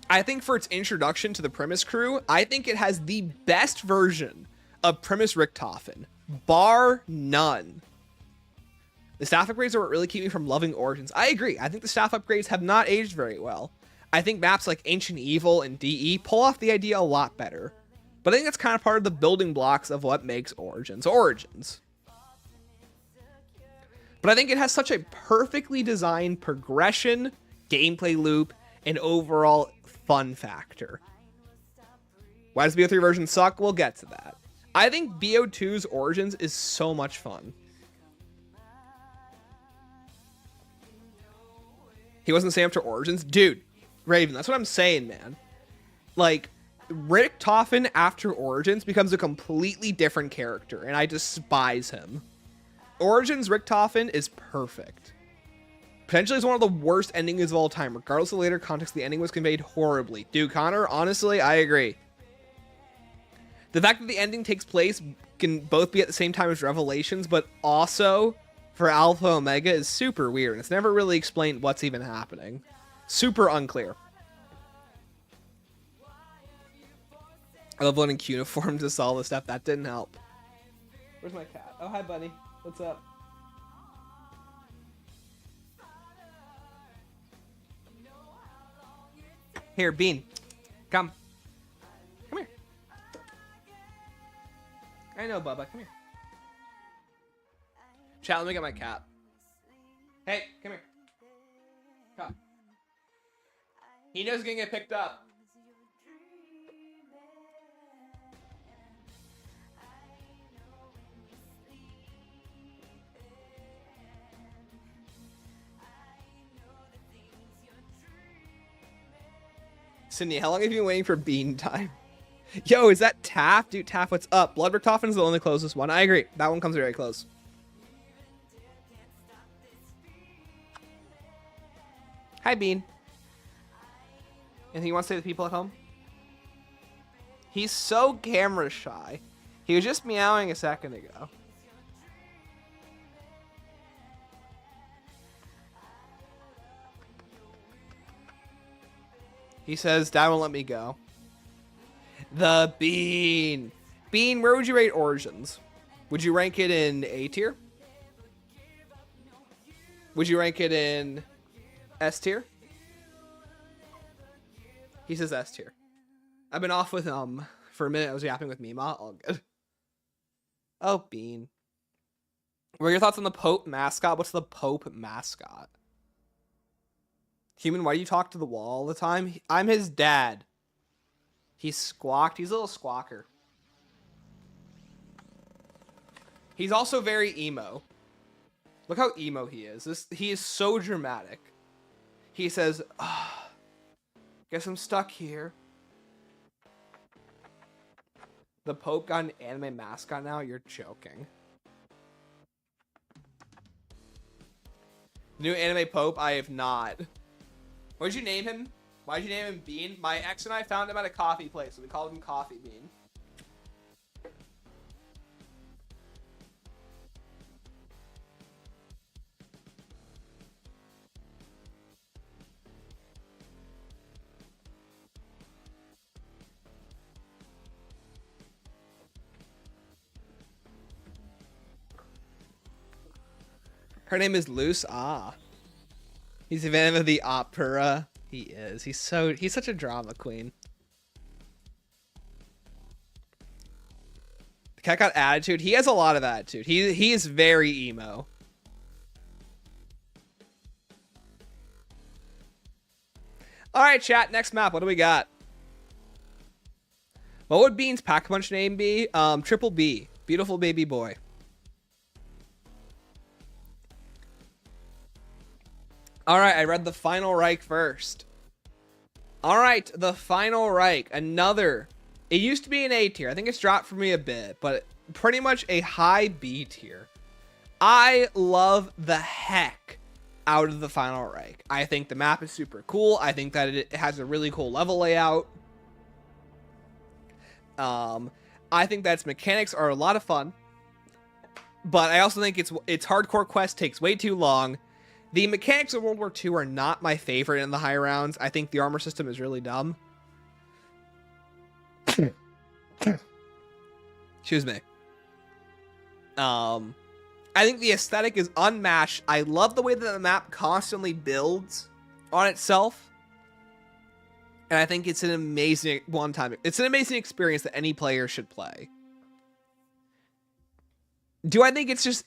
I think for its introduction to the Primus crew, I think it has the best version of Primus Richthofen, bar none. The staff upgrades are what really keep me from loving Origins. I agree. I think the staff upgrades have not aged very well. I think maps like Ancient Evil and DE pull off the idea a lot better. But I think that's kind of part of the building blocks of what makes Origins Origins. But I think it has such a perfectly designed progression, gameplay loop, and overall fun factor. Why does BO3 version suck? We'll get to that. I think BO2's Origins is so much fun. He wasn't saying after Origins? Dude, Raven, that's what I'm saying, man. Like, Richthofen after Origins becomes a completely different character, and I despise him. Origins Richthofen is perfect. Potentially is one of the worst endings of all time. Regardless of the later context, the ending was conveyed horribly. Dude, Connor, honestly, I agree. The fact that the ending takes place can both be at the same time as Revelations, but also for Alpha Omega is super weird. It's never really explained what's even happening. Super unclear. I love learning cuneiform to solve the stuff. That didn't help. Where's my cat? Oh, hi, buddy. What's up? Here, Bean. Come. Come here. I know, Bubba. Come here. Chat, let me get my cat. Hey, come here. Come. He knows he's gonna get picked up. Sydney, how long have you been waiting for bean time? Yo, is that Taff? Dude, Taff, what's up? Blood Richthofen is the only closest one. I agree. That one comes very close. Hi, Bean. Anything you want to say to the people at home? He's so camera shy. He was just meowing a second ago. He says, Dad won't let me go. The Bean. Bean, where would you rate Origins? Would you rank it in A tier? Would you rank it in S tier? He says S tier. I've been off with for a minute. I was yapping with Mima. All good. Oh, Bean. What are your thoughts on the Pope mascot? What's the Pope mascot? Human, why do you talk to the wall all the time? I'm his dad. He's squawked. He's a little squawker. He's also very emo. Look how emo he is. He is so dramatic. He says, oh, guess I'm stuck here. The Pope got an anime mascot now? You're joking. New anime Pope? I have not. What'd you name him? Why'd you name him Bean? My ex and I found him at a coffee place, so we called him Coffee Bean. Her name is Luce. Ah. He's a fan of the opera. He is. He's such a drama queen. The cat got attitude. He has a lot of attitude. He is very emo. All right, chat. Next map. What do we got? What would Bean's Pack-a-Punch name be? Triple B. Beautiful baby boy. All right, I read the final Reich first. All right, the final Reich. Another. It used to be an A tier. I think it's dropped for me a bit, but pretty much a high B tier. I love the heck out of the final Reich. I think the map is super cool. I think that it has a really cool level layout. I think that its mechanics are a lot of fun, but I also think its hardcore quest takes way too long. The mechanics of World War II are not my favorite in the high rounds. I think the armor system is really dumb. Excuse me. I think the aesthetic is unmatched. I love the way that the map constantly builds on itself. And I think it's an amazing it's an amazing experience that any player should play. Do I think it's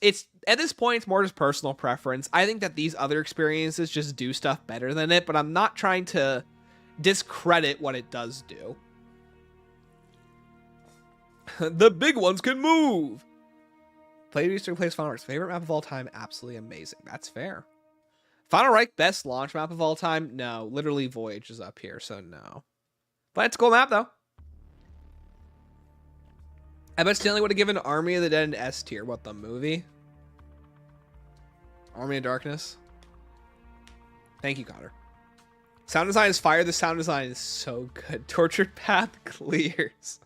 at this point, it's more just personal preference. I think that these other experiences just do stuff better than it, but I'm not trying to discredit what it does do. The big ones can move. Plays Final Reich. Favorite map of all time? Absolutely amazing. That's fair. Final Reich, best launch map of all time? No. Literally Voyage is up here, so no. But it's a cool map, though. I bet Stanley would have given Army of the Dead an S tier. What, the movie? Army of Darkness? Thank you, Connor. Sound design is fire. The sound design is so good. Tortured Path clears.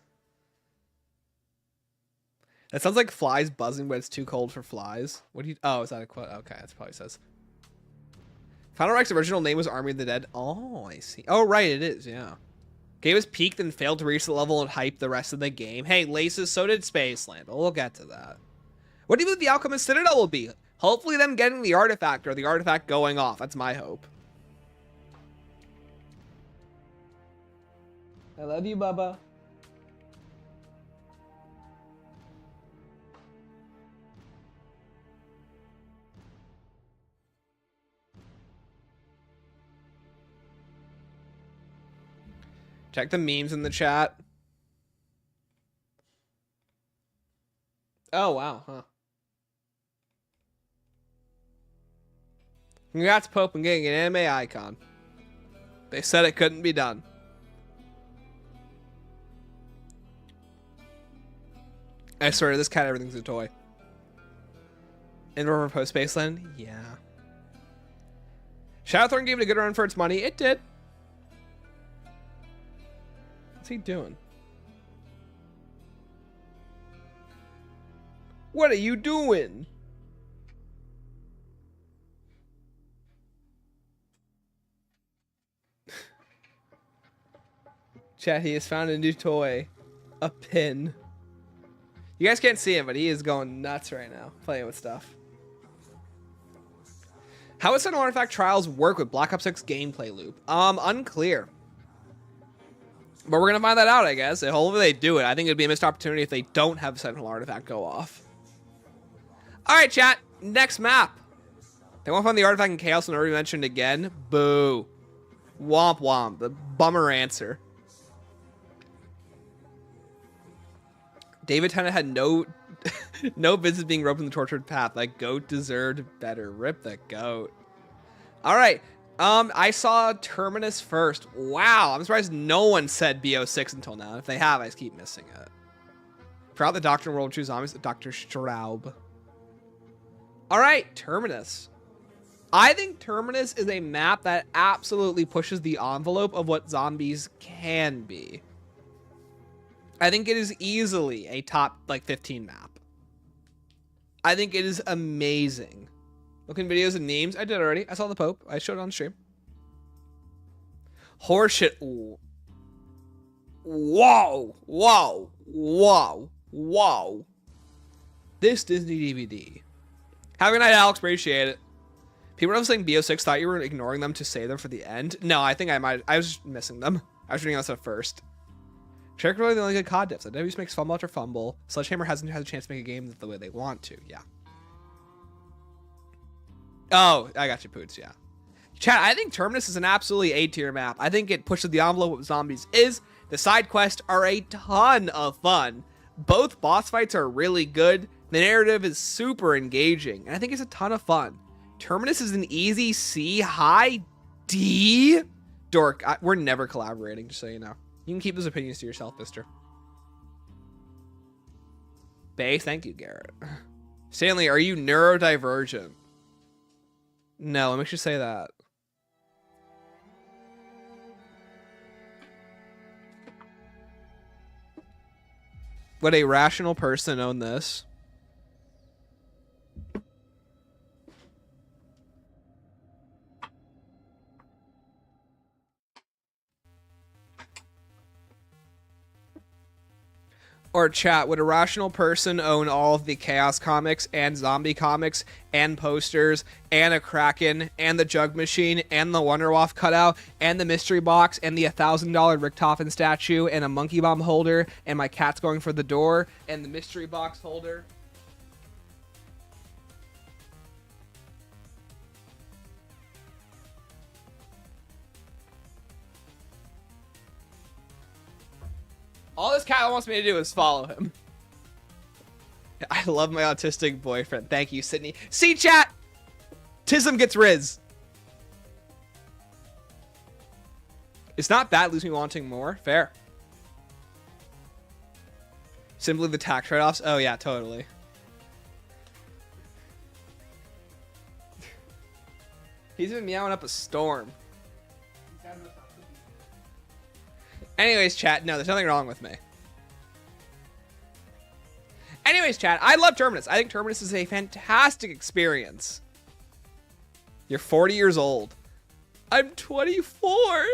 That sounds like flies buzzing, but it's too cold for flies. What do you... Oh, is that a quote? Okay, that's probably says. Final Reich's original name was Army of the Dead. Oh, I see. Oh, right, it is, yeah. Game was peaked and failed to reach the level and hype the rest of the game. Hey, Laces, so did Spaceland, but we'll get to that. What do you believe the outcome of Citadel will be? Hopefully them getting the artifact or the artifact going off. That's my hope. I love you, Bubba. Check the memes in the chat. Oh, wow, huh. Congrats, Pope, on getting an anime icon. They said it couldn't be done. I swear to this cat, everything's a toy. Indoor post Spaceland? Yeah. Shadowthorn gave it a good run for its money. It did. What's he doing? What are you doing? Chat, he has found a new toy. A pin. You guys can't see him, but he is going nuts right now, playing with stuff. How would Sentinel Artifact Trials work with Black Ops 6 gameplay loop? Unclear. But we're going to find that out, I guess. Hopefully they do it. I think it'd be a missed opportunity if they don't have Sentinel Artifact go off. All right, chat. Next map. They won't find the artifact in Chaos and already mentioned again. Boo. Womp womp. The bummer answer. David Tennant had no business being roped in the tortured path. Like, GOAT deserved better. Rip the GOAT. All right. I saw Terminus first. Wow, I'm surprised no one said BO6 until now. If they have, I just keep missing it. Throughout the Doctor World True Zombies, Dr. Straub. All right, Terminus. I think Terminus is a map that absolutely pushes the envelope of what zombies can be. I think it is easily a top, 15 map. I think it is amazing. Looking videos and memes. I did already. I saw the Pope. I showed it on stream. Horseshit. Whoa. Whoa. Whoa. Whoa. This Disney DVD Have a good night, Alex. Appreciate it. People were saying BO6 thought you were ignoring them to save them for the end. No, I think I was just missing them. I was reading this at first. Check really the only good COD dips. AWS makes fumble after fumble. Sledgehammer hasn't had a chance to make a game the way they want to. Yeah. Oh, I got you, Poots. Yeah. Chat, I think Terminus is an absolutely A-tier map. I think it pushes the envelope of what zombies is. The side quests are a ton of fun. Both boss fights are really good. The narrative is super engaging. And I think it's a ton of fun. Terminus is an easy C, high D. Dork, we're never collaborating, just so you know. You can keep those opinions to yourself, mister. Bay, thank you, Garrett. Stanley, are you neurodivergent? No, what makes you say that? Would a rational person own this? Or chat, would a rational person own all of the Chaos comics and zombie comics and posters and a Kraken and the Jug Machine and the Wonderwaff cutout and the mystery box and the $1,000 Richtofen statue and a monkey bomb holder and my cat's going for the door and the mystery box holder? All this cat wants me to do is follow him. I love my autistic boyfriend. Thank you, Sydney. See, chat! Tism gets Riz. It's not that lose me wanting more. Fair. Simply the tax trade-offs. Oh, yeah, totally. He's been meowing up a storm. Anyways, chat, no, there's nothing wrong with me. Anyways, chat, I love Terminus. I think Terminus is a fantastic experience. You're 40 years old. I'm 24.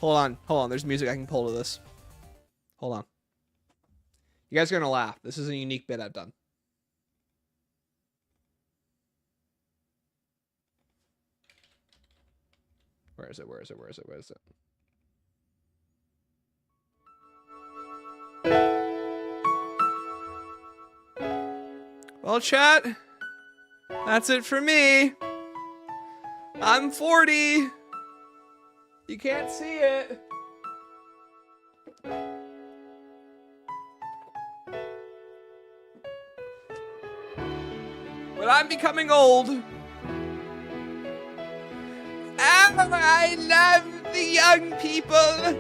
Hold on. There's music I can pull to this. Hold on. You guys are going to laugh. This is a unique bit I've done. Where is it? Well, chat, that's it for me. I'm 40. You can't see it. But I'm becoming old. Oh, I love the young people.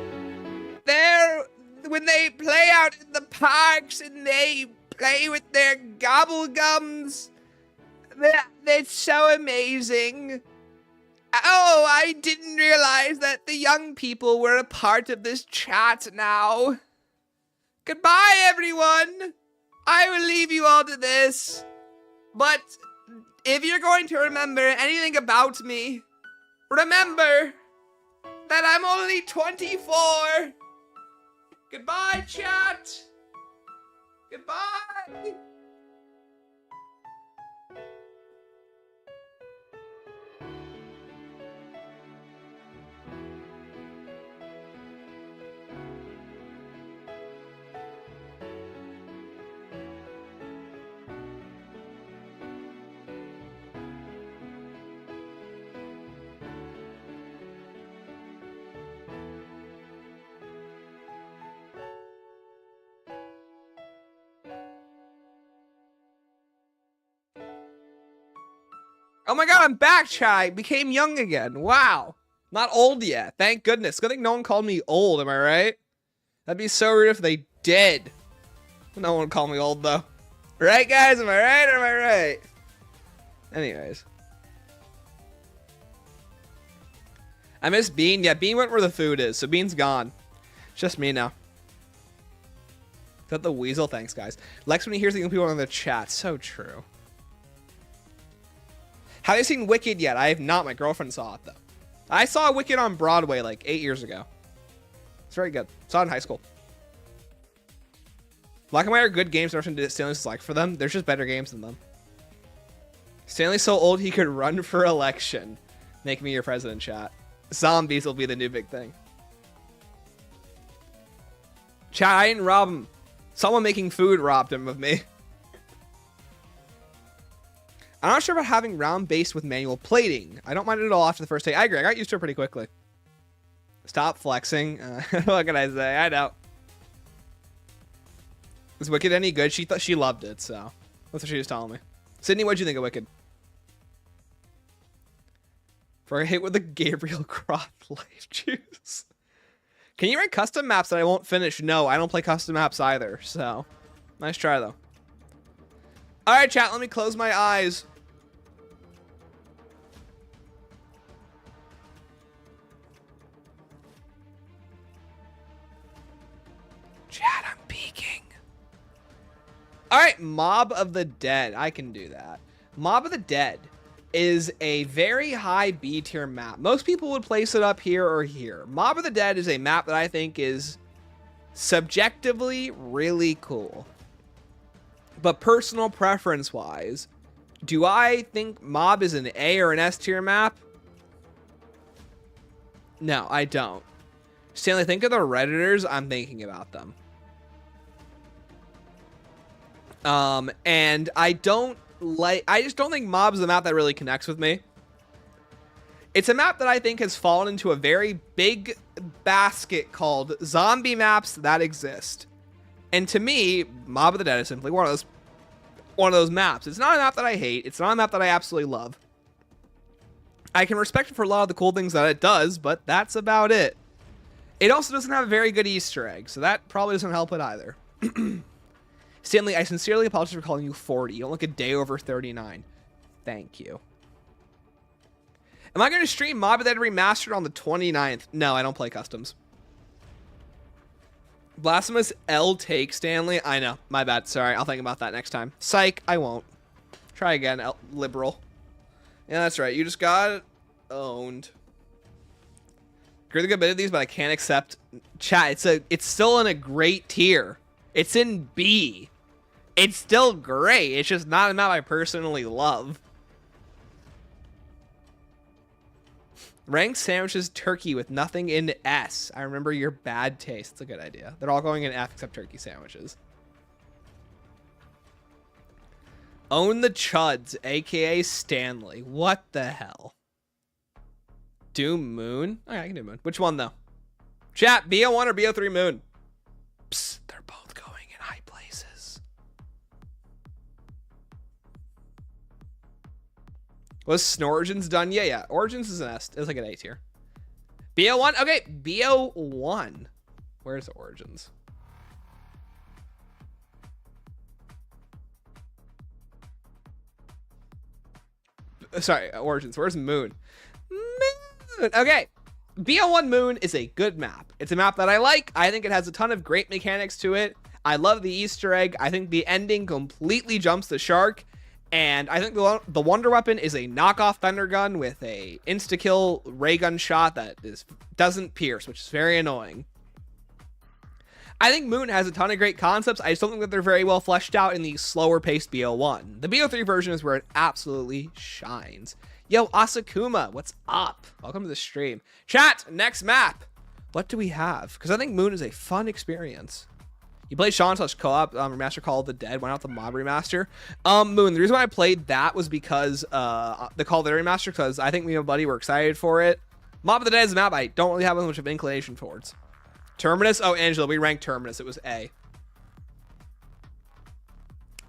When they play out in the parks and they play with their gobble gums. They're so amazing. Oh, I didn't realize that the young people were a part of this chat now. Goodbye, everyone. I will leave you all to this. But if you're going to remember anything about me, remember that I'm only 24. Goodbye, chat. Goodbye. Oh my god, I'm back, chat. I became young again. Wow. Not old yet. Thank goodness. Good thing no one called me old, am I right? That'd be so rude if they did. No one called me old, though. Right, guys? Am I right or am I right? Anyways. I miss Bean. Yeah, Bean went where the food is, so Bean's gone. It's just me now. Is that the weasel? Thanks, guys. Lex, when he hears the young people in the chat. So true. Have you seen Wicked yet? I have not. My girlfriend saw it, though. I saw Wicked on Broadway like 8 years ago. It's very good. Saw it in high school. Black and White are good games. Nothing to Stanley's like for them. There's just better games than them. Stanley's so old he could run for election. Make me your president, chat. Zombies will be the new big thing. Chat, I didn't rob him. Someone making food robbed him of me. I'm not sure about having round base with manual plating. I don't mind it at all after the first day. I agree. I got used to it pretty quickly. Stop flexing. What can I say? I know. Is Wicked any good? She thought she loved it, so that's what she was telling me. Sydney, what'd you think of Wicked? For a hit with the Gabriel Croft life juice. Can you write custom maps that I won't finish? No, I don't play custom maps either, so nice try though. All right, chat, let me close my eyes. Chat, I'm peeking. All right, Mob of the Dead. I can do that. Mob of the Dead is a very high B tier map. Most people would place it up here or here. Mob of the Dead is a map that I think is subjectively really cool. But personal preference wise, do I think Mob is an A or an S tier map? No, I don't. Stanley, think of the Redditors. I'm thinking about them. And I just don't think Mob's the map that really connects with me. It's a map that I think has fallen into a very big basket called zombie maps that exist. And to me, Mob of the Dead is simply one of those maps. It's not a map that I hate. It's not a map that I absolutely love. I can respect it for a lot of the cool things that it does, but that's about it. It also doesn't have a very good Easter egg, so that probably doesn't help it either. Stanley, I sincerely apologize for calling you 40. You don't look a day over 39. Thank you. Am I going to stream Mob of the Dead Remastered on the 29th? No, I don't play customs. Blasphemous L take, Stanley. I know. My bad. Sorry. I'll think about that next time. Psych. I won't. Try again, liberal. Yeah, that's right. You just got owned. Agree with a good bit of these, but I can't accept. Chat, it's still in a great tier. It's in B. It's still great. It's just not a map I personally love. Rank sandwiches turkey with nothing in S. I remember your bad taste. It's a good idea. They're all going in F except turkey sandwiches. Own the Chuds, aka Stanley. What the hell? Doom Moon? Okay, I can do Moon. Which one though? Chat, BO1 or BO3 Moon? Psst, they're both going in high places. Was Origins done? Yeah. Origins is an S. It's like an A tier. BO1? Okay, BO1. Where's Origins? Sorry, Origins. Where's Moon? Moon. Okay. BO1 Moon is a good map. It's a map that I like. I think it has a ton of great mechanics to it. I love the Easter egg. I think the ending completely jumps the shark. And I think the Wonder Weapon is a knockoff Thunder Gun with a insta-kill ray gun shot that doesn't pierce, which is very annoying. I think Moon has a ton of great concepts. I just don't think that they're very well fleshed out in the slower paced BO1. The BO3 version is where it absolutely shines. Yo, Asakuma, what's up? Welcome to the stream. Chat, next map. What do we have? Because I think Moon is a fun experience. You played Shaolin co-op remaster Call of the Dead, went out the mob remaster. Moon, the reason why I played that was because the Call of the Dead remaster, because I think me and my buddy were excited for it. Mob of the Dead is a map I don't really have much of an inclination towards. Terminus? Oh, Angela, we ranked Terminus. It was A.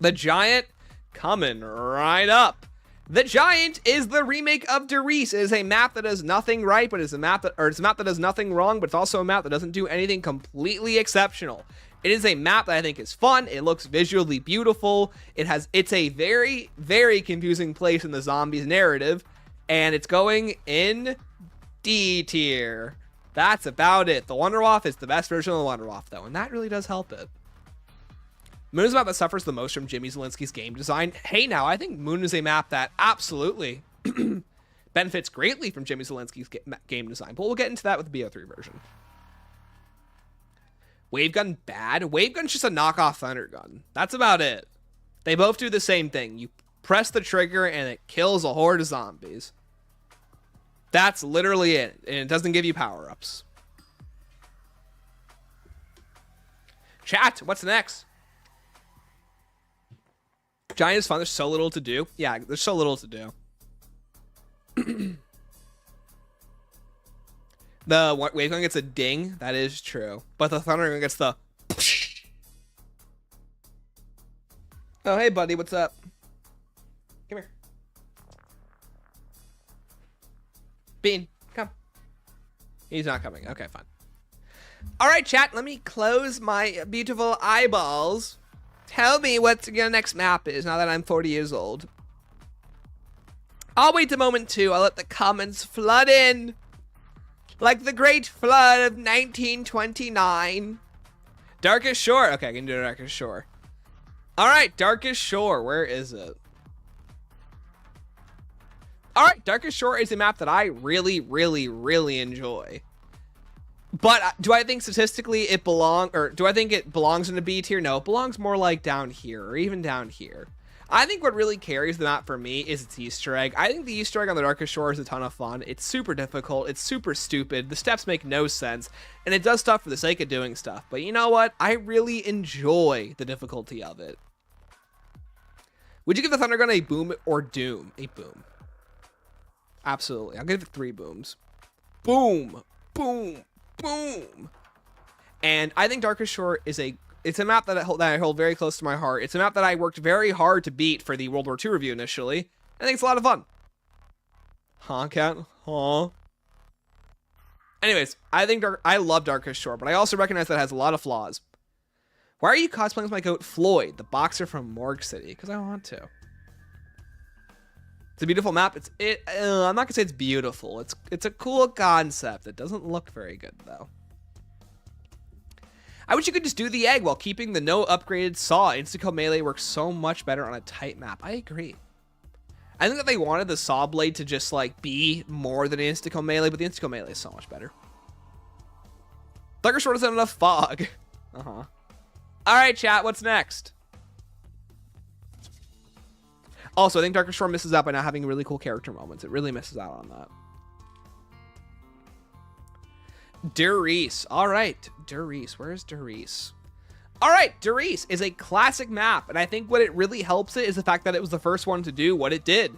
The Giant coming right up. The Giant is the remake of Der Riese. It is a map that does nothing right, but it's a map that does nothing wrong, but it's also a map that doesn't do anything completely exceptional. It is a map that I think is fun. It looks visually beautiful. It's a very, very confusing place in the zombies narrative, and it's going in D tier. That's about it. The Wonderwaff is the best version of the Wonderwaff, though, and that really does help it. Moon is a map that suffers the most from Jimmy Zielinski's game design. Hey, now, I think Moon is a map that absolutely benefits greatly from Jimmy Zielinski's game design, but we'll get into that with the BO3 version. Wavegun bad? Wavegun's just a knockoff Thunder Gun. That's about it. They both do the same thing. You press the trigger and it kills a horde of zombies. That's literally it. And it doesn't give you power-ups. Chat, what's next? Giant is fun. There's so little to do. Yeah, there's so little to do. The wave gun gets a ding. That is true. But the thunder gun gets the... Oh, hey, buddy. What's up? Come here. Bean, come. He's not coming. Okay, fine. All right, chat. Let me close my beautiful eyeballs. Tell me what your next map is now that I'm 40 years old. I'll wait a moment too. I'll let the comments flood in. Like the great flood of 1929. Darkest Shore. Okay, I can do Darkest Shore. All right, Darkest Shore. Where is it? All right, Darkest Shore is a map that I really, really, really enjoy. But do I think statistically it do I think it belongs in the B tier? No, it belongs more like down here or even down here. I think what really carries the map for me is its Easter egg. I think the Easter egg on the Darkest Shore is a ton of fun. It's super difficult. It's super stupid. The steps make no sense. And it does stuff for the sake of doing stuff. But you know what? I really enjoy the difficulty of it. Would you give the Thunder Gun a boom or doom? A boom. Absolutely. I'll give it 3 booms. Boom. Boom. Boom. And I think Darkest Shore is it's a map that I hold very close to my heart. It's a map that I worked very hard to beat for the World War II review initially. I think it's a lot of fun. Huh, cat? Huh? Anyways, I love Darkest Shore, but I also recognize that it has a lot of flaws. Why are you cosplaying as my goat Floyd, the boxer from Morgue City? Because I want to. It's a beautiful map. I'm not gonna say it's beautiful. It's a cool concept. It doesn't look very good though. I wish you could just do the egg while keeping the no upgraded saw. Insta-kill melee works so much better on a tight map. I agree. I think that they wanted the saw blade to just like be more than insta-kill melee, but the insta-kill melee is so much better. Darkest Shore doesn't have enough fog. All right, chat. What's next? Also, I think Darkest Shore misses out by not having really cool character moments. It really misses out on that. Der Riese. All right, Der Riese. Where's Der Riese? All right, Der Riese is a classic map, and I think what it really helps it is the fact that it was the first one to do what it did,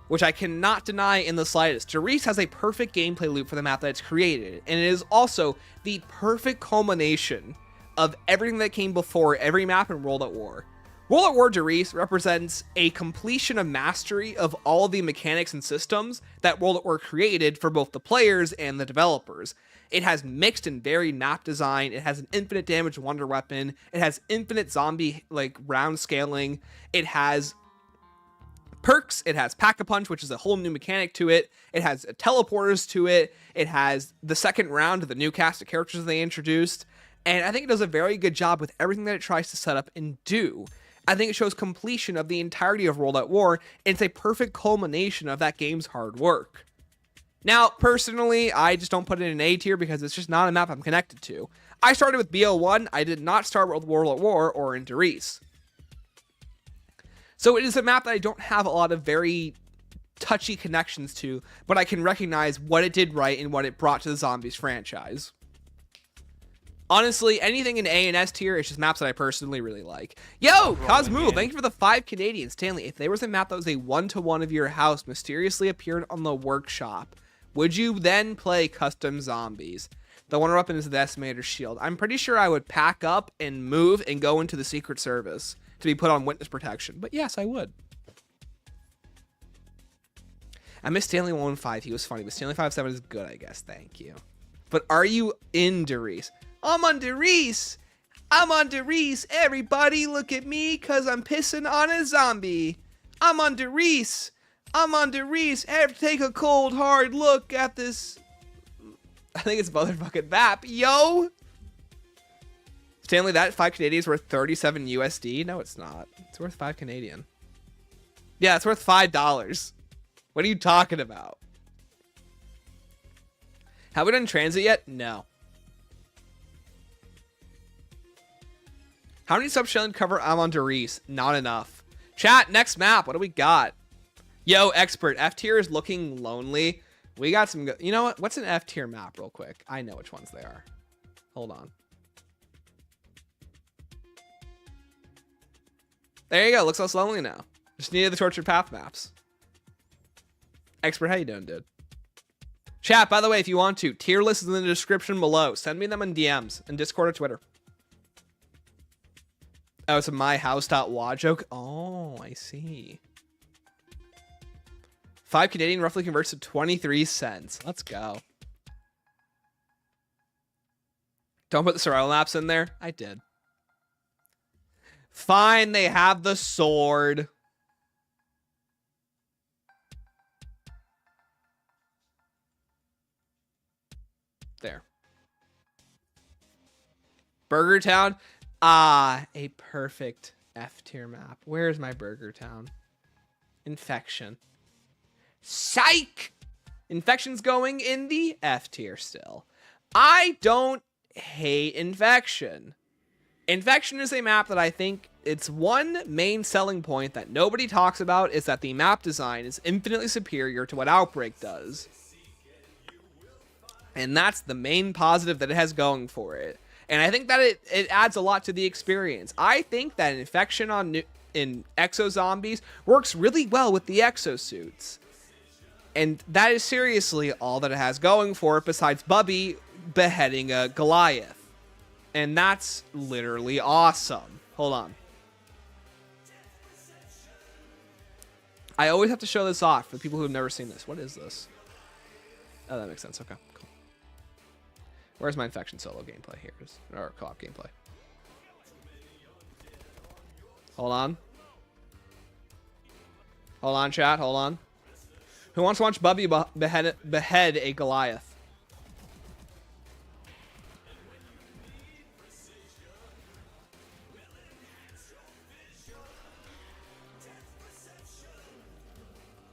which I cannot deny in the slightest. Der Riese has a perfect gameplay loop for the map that it's created, and it is also the perfect culmination of everything that came before every map in World at War. World at War Der Riese represents a completion of mastery of all the mechanics and systems that World at War created for both the players and the developers. It has mixed and varied map design. It has an infinite damage wonder weapon. It has infinite zombie round scaling. It has perks. It has Pack-a-Punch, which is a whole new mechanic to it. It has teleporters to it. It has the second round of the new cast of characters they introduced. And I think it does a very good job with everything that it tries to set up and do. I think it shows completion of the entirety of World at War, and it's a perfect culmination of that game's hard work. Now, personally, I just don't put it in A tier because it's just not a map I'm connected to. I started with BO1. I did not start with World at War or in Der Riese. So it is a map that I don't have a lot of very touchy connections to, but I can recognize what it did right and what it brought to the Zombies franchise. Honestly, anything in A and S tier is just maps that I personally really like. Yo, Cosmoo, thank you for the 5 Canadian. Stanley, if there was a map that was a one-to-one of your house mysteriously appeared on the workshop, would you then play custom zombies? The wonder weapon is the Decimator Shield. I'm pretty sure I would pack up and move and go into the Secret Service to be put on witness protection. But yes, I would. I miss Stanley 115. He was funny, but Stanley 57 is good, I guess. Thank you. But are you in Der Riese? I'm on Der Riese. I'm on Der Riese. Everybody look at me because I'm pissing on a zombie. I'm on Der Riese. I'm on Der Riese. Take a cold, hard look at this. I think it's motherfucking map. Yo. Stanley, that 5 Canadian is worth 37 USD. No, it's not. It's worth 5 Canadian. Yeah, it's worth $5. What are you talking about? Have we done transit yet? No. How many subs shall cover I'm on Der Riese? Not enough. Chat, next map. What do we got? Yo, expert. F tier is looking lonely. We got some... You know what? What's an F tier map real quick? I know which ones they are. Hold on. There you go. Looks less lonely now. Just needed the Tortured Path maps. Expert, how you doing, dude? Chat, by the way, if you want to, tier list is in the description below. Send me them in DMs in Discord or Twitter. Oh, it's a my house.wa joke. Oh, I see. 5 Canadian roughly converts to 23 cents. Let's go. Don't put the survival maps in there. I did. Fine, they have the sword. There. Burger Town. Ah, a perfect F tier map. Where's my Burger Town? Infection. Psych! Infection's going in the F tier still. I don't hate Infection. Infection is a map that I think its one main selling point that nobody talks about is that the map design is infinitely superior to what Outbreak does. And that's the main positive that it has going for it. And I think that it adds a lot to the experience. I think that Infection in Exo Zombies works really well with the exosuits. And that is seriously all that it has going for it besides Bubby beheading a Goliath. And that's literally awesome. Hold on. I always have to show this off for people who have never seen this. What is this? Oh, that makes sense. Okay, cool. Where's my Infection solo gameplay? Here it is. Or co-op gameplay. Hold on. Hold on, chat. Hold on. Who wants to watch Bubby behead a Goliath?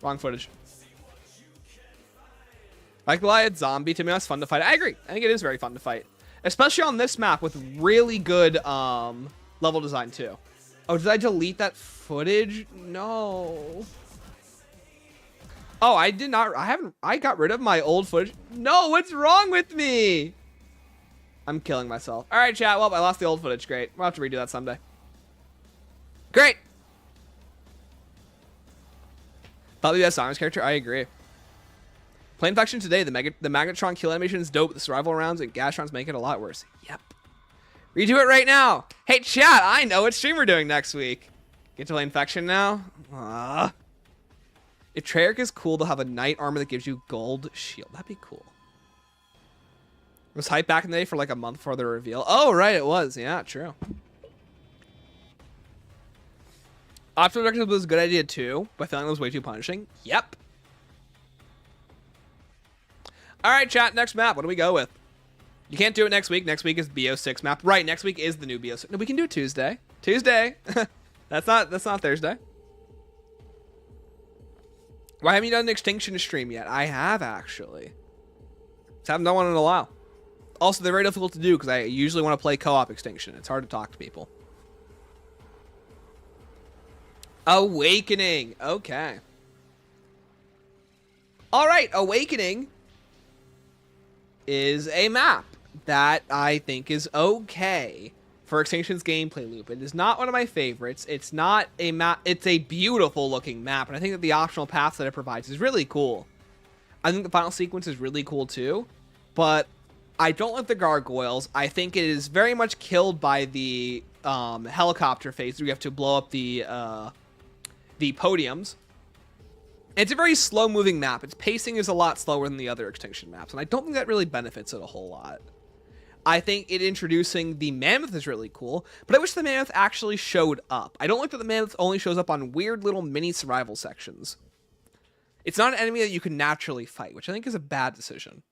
Wrong footage. Like Goliath Zombie, to me, that's fun to fight. I agree. I think it is very fun to fight. Especially on this map with really good level design, too. Oh, did I delete that footage? No. Oh, I did not. I got rid of my old footage. No, what's wrong with me? I'm killing myself. All right, chat. Well, I lost the old footage. Great. We'll have to redo that someday. Great. Probably the best Sonic character. I agree. Playing Infection today, the Magnetron kill animation is dope. The survival rounds and Gastrons make it a lot worse. Yep. Redo it right now. Hey, chat. I know what stream we're doing next week. Get to play Infection now. If Treyarch is cool, they'll have a knight armor that gives you gold shield. That'd be cool. It was hype back in the day for like a month before the reveal. Oh, right. It was. Yeah, true. Optimal Objective was a good idea too, but feeling it was way too punishing. Yep. All right, chat. Next map. What do we go with? You can't do it next week. Next week is BO6 map. Right. Next week is the new BO6. No, we can do it Tuesday. Tuesday. That's not Thursday. Why haven't you done an Extinction stream yet? I have actually. Just haven't done one in a while. Also, they're very difficult to do because I usually want to play co-op Extinction. It's hard to talk to people. Awakening. Okay. All right. Awakening is a map that I think is okay for Extinction's gameplay loop. It is not one of my favorites. It's not a map. It's a beautiful looking map. And I think that the optional paths that it provides is really cool. I think the final sequence is really cool too. But I don't like the gargoyles. I think it is very much killed by the helicopter phase where you have to blow up the podiums. And it's a very slow moving map. Its pacing is a lot slower than the other Extinction maps, and I don't think that really benefits it a whole lot. I think it introducing the mammoth is really cool, but I wish the mammoth actually showed up. I don't like that the mammoth only shows up on weird little mini survival sections. It's not an enemy that you can naturally fight, which I think is a bad decision.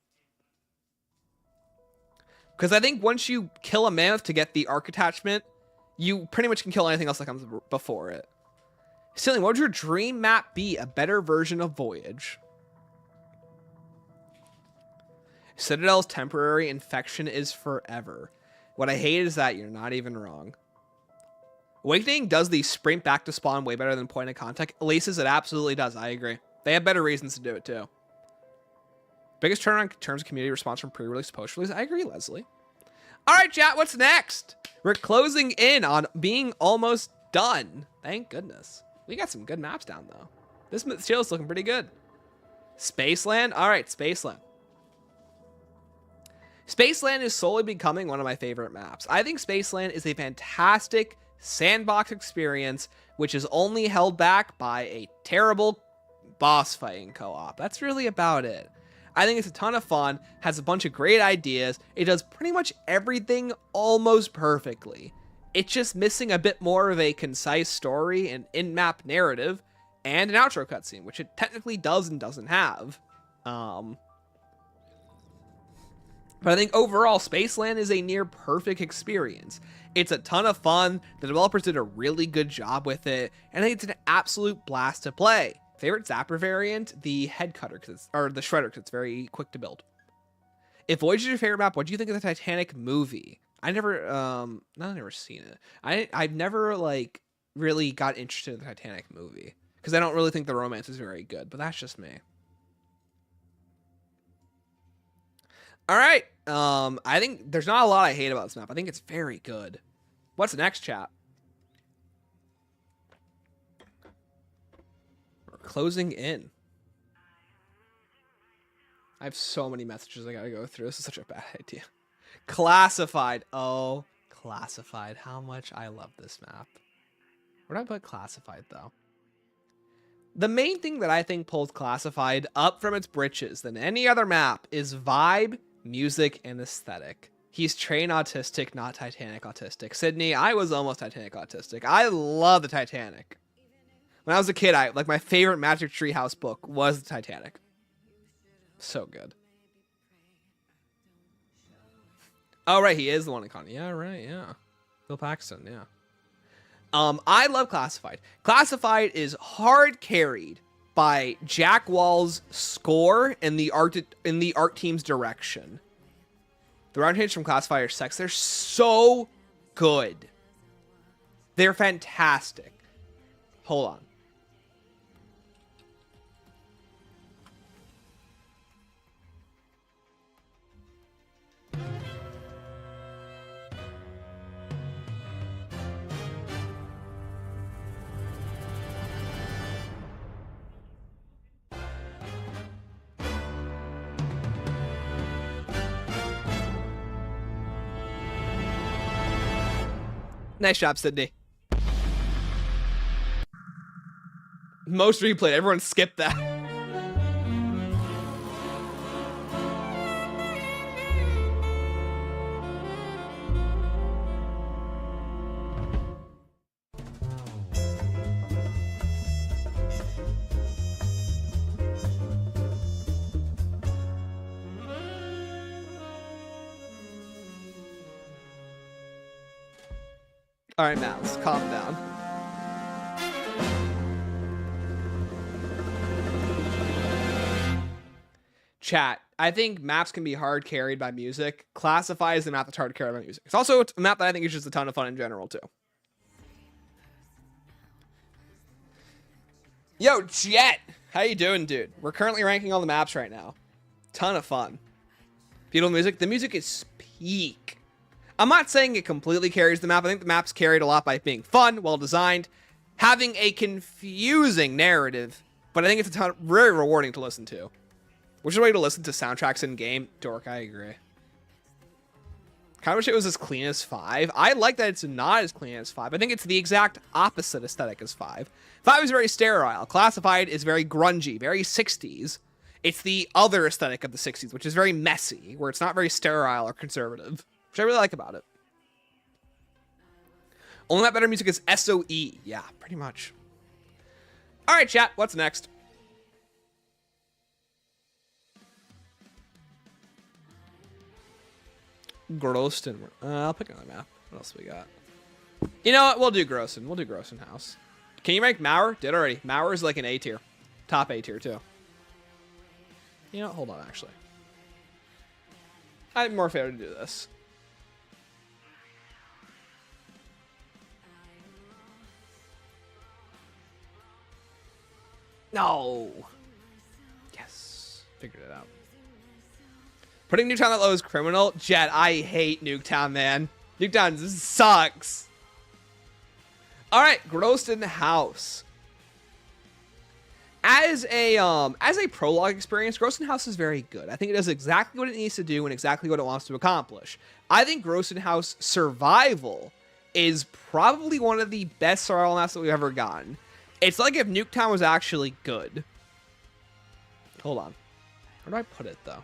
Because I think once you kill a mammoth to get the arc attachment, you pretty much can kill anything else that comes before it. Silly, what would your dream map be? A better version of Voyage. Citadel's temporary, Infection is forever. What I hate is that you're not even wrong. Awakening does the sprint back to spawn way better than point of contact. Laces, it absolutely does. I agree. They have better reasons to do it too. Biggest turnaround in terms of community response from pre-release to post-release. I agree, Leslie. All right, chat, what's next? We're closing in on being almost done. Thank goodness. We got some good maps down, though. This tier is looking pretty good. Spaceland? All right, Spaceland. Spaceland is slowly becoming one of my favorite maps. I think Spaceland is a fantastic sandbox experience, which is only held back by a terrible boss fighting co-op. That's really about it. I think it's a ton of fun, has a bunch of great ideas. It does pretty much everything almost perfectly. It's just missing a bit more of a concise story and in-map narrative and an outro cutscene, which it technically does and doesn't have. But I think overall, Spaceland is a near perfect experience. It's a ton of fun. The developers did a really good job with it, and I think it's an absolute blast to play. Favorite Zapper variant? The Head Cutter, or the Shredder, because it's very quick to build. If Voyage is your favorite map, what do you think of the Titanic movie? I've never seen it. I've never, like, really got interested in the Titanic movie, because I don't really think the romance is very good, but that's just me. All right. I think there's not a lot I hate about this map. I think it's very good. What's next, chat? We're closing in. I have so many messages I gotta go through. This is such a bad idea. Classified. Oh, Classified. How much I love this map. Where do I put Classified, though? The main thing that I think pulls Classified up from its britches than any other map is vibe, music, and aesthetic. He's train autistic, not Titanic autistic. Sydney, I was almost Titanic autistic. I love the Titanic. When I was a kid, like my favorite Magic Treehouse book was the Titanic. So good. Oh, right, he is the one in Con. Yeah, right, yeah. Bill Paxton, yeah. I love Classified. Classified is hard carried by Jack Wall's score and the art team's direction. The round hits from Classified are sex. They're so good. They're fantastic. Hold on. Nice job, Sydney. Most replayed. Everyone skipped that. All right, Mouse, calm down. Chat, I think maps can be hard carried by music. Classify is a map that's hard carried by music. It's also a map that I think is just a ton of fun in general, too. Yo, Jet! How you doing, dude? We're currently ranking all the maps right now. Ton of fun. Beautiful music. The music is peak. I'm not saying it completely carries the map. I think the map's carried a lot by being fun, well-designed, having a confusing narrative, but I think it's very rewarding to listen to. Which is a way to listen to soundtracks in-game. Dork, I agree. Kind of wish it was as clean as 5. I like that it's not as clean as 5. I think it's the exact opposite aesthetic as 5. 5 is very sterile. Classified is very grungy, very 60s. It's the other aesthetic of the 60s, which is very messy, where it's not very sterile or conservative. Which I really like about it. Only that better music is SOE. Yeah, pretty much. All right, chat. What's next? Groesten. I'll pick another map. What else we got? You know what? We'll do Groesten. We'll do Groesten Haus. Can you rank Mauer? Did already. Mauer is like an A tier. Top A tier, too. You know, hold on, actually. I'm more fair to do this. No. Yes. Figured it out. Putting Nuketown that low is criminal. Jet, I hate Nuketown, man. Nuketown sucks. All right, Groesten Haus. As a prologue experience, Groesten Haus is very good. I think it does exactly what it needs to do and exactly what it wants to accomplish. I think Groesten Haus Survival is probably one of the best survival maps that we've ever gotten. It's like if Nuketown was actually good. Hold on. Where do I put it, though?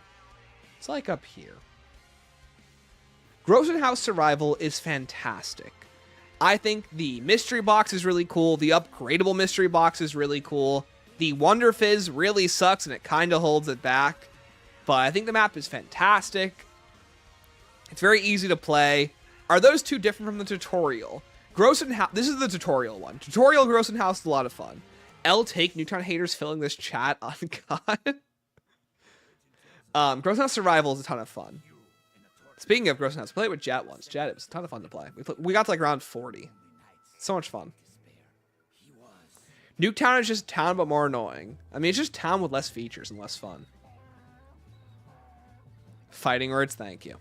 It's like up here. Groesten Haus Survival is fantastic. I think the mystery box is really cool. The upgradable mystery box is really cool. The Wonder Fizz really sucks and it kind of holds it back. But I think the map is fantastic. It's very easy to play. Are those two different from the tutorial? Groesten Haus, this is the tutorial one. Tutorial Groesten Haus is a lot of fun. Take Nuketown haters filling this chat on God. Groesten Haus Survival is a ton of fun. Speaking of Groesten Haus, play it with Jet once. Jet, it was a ton of fun to play. We got to like round 40. So much fun. Nuketown is just town, but more annoying. I mean, it's just town with less features and less fun. Fighting words, thank you.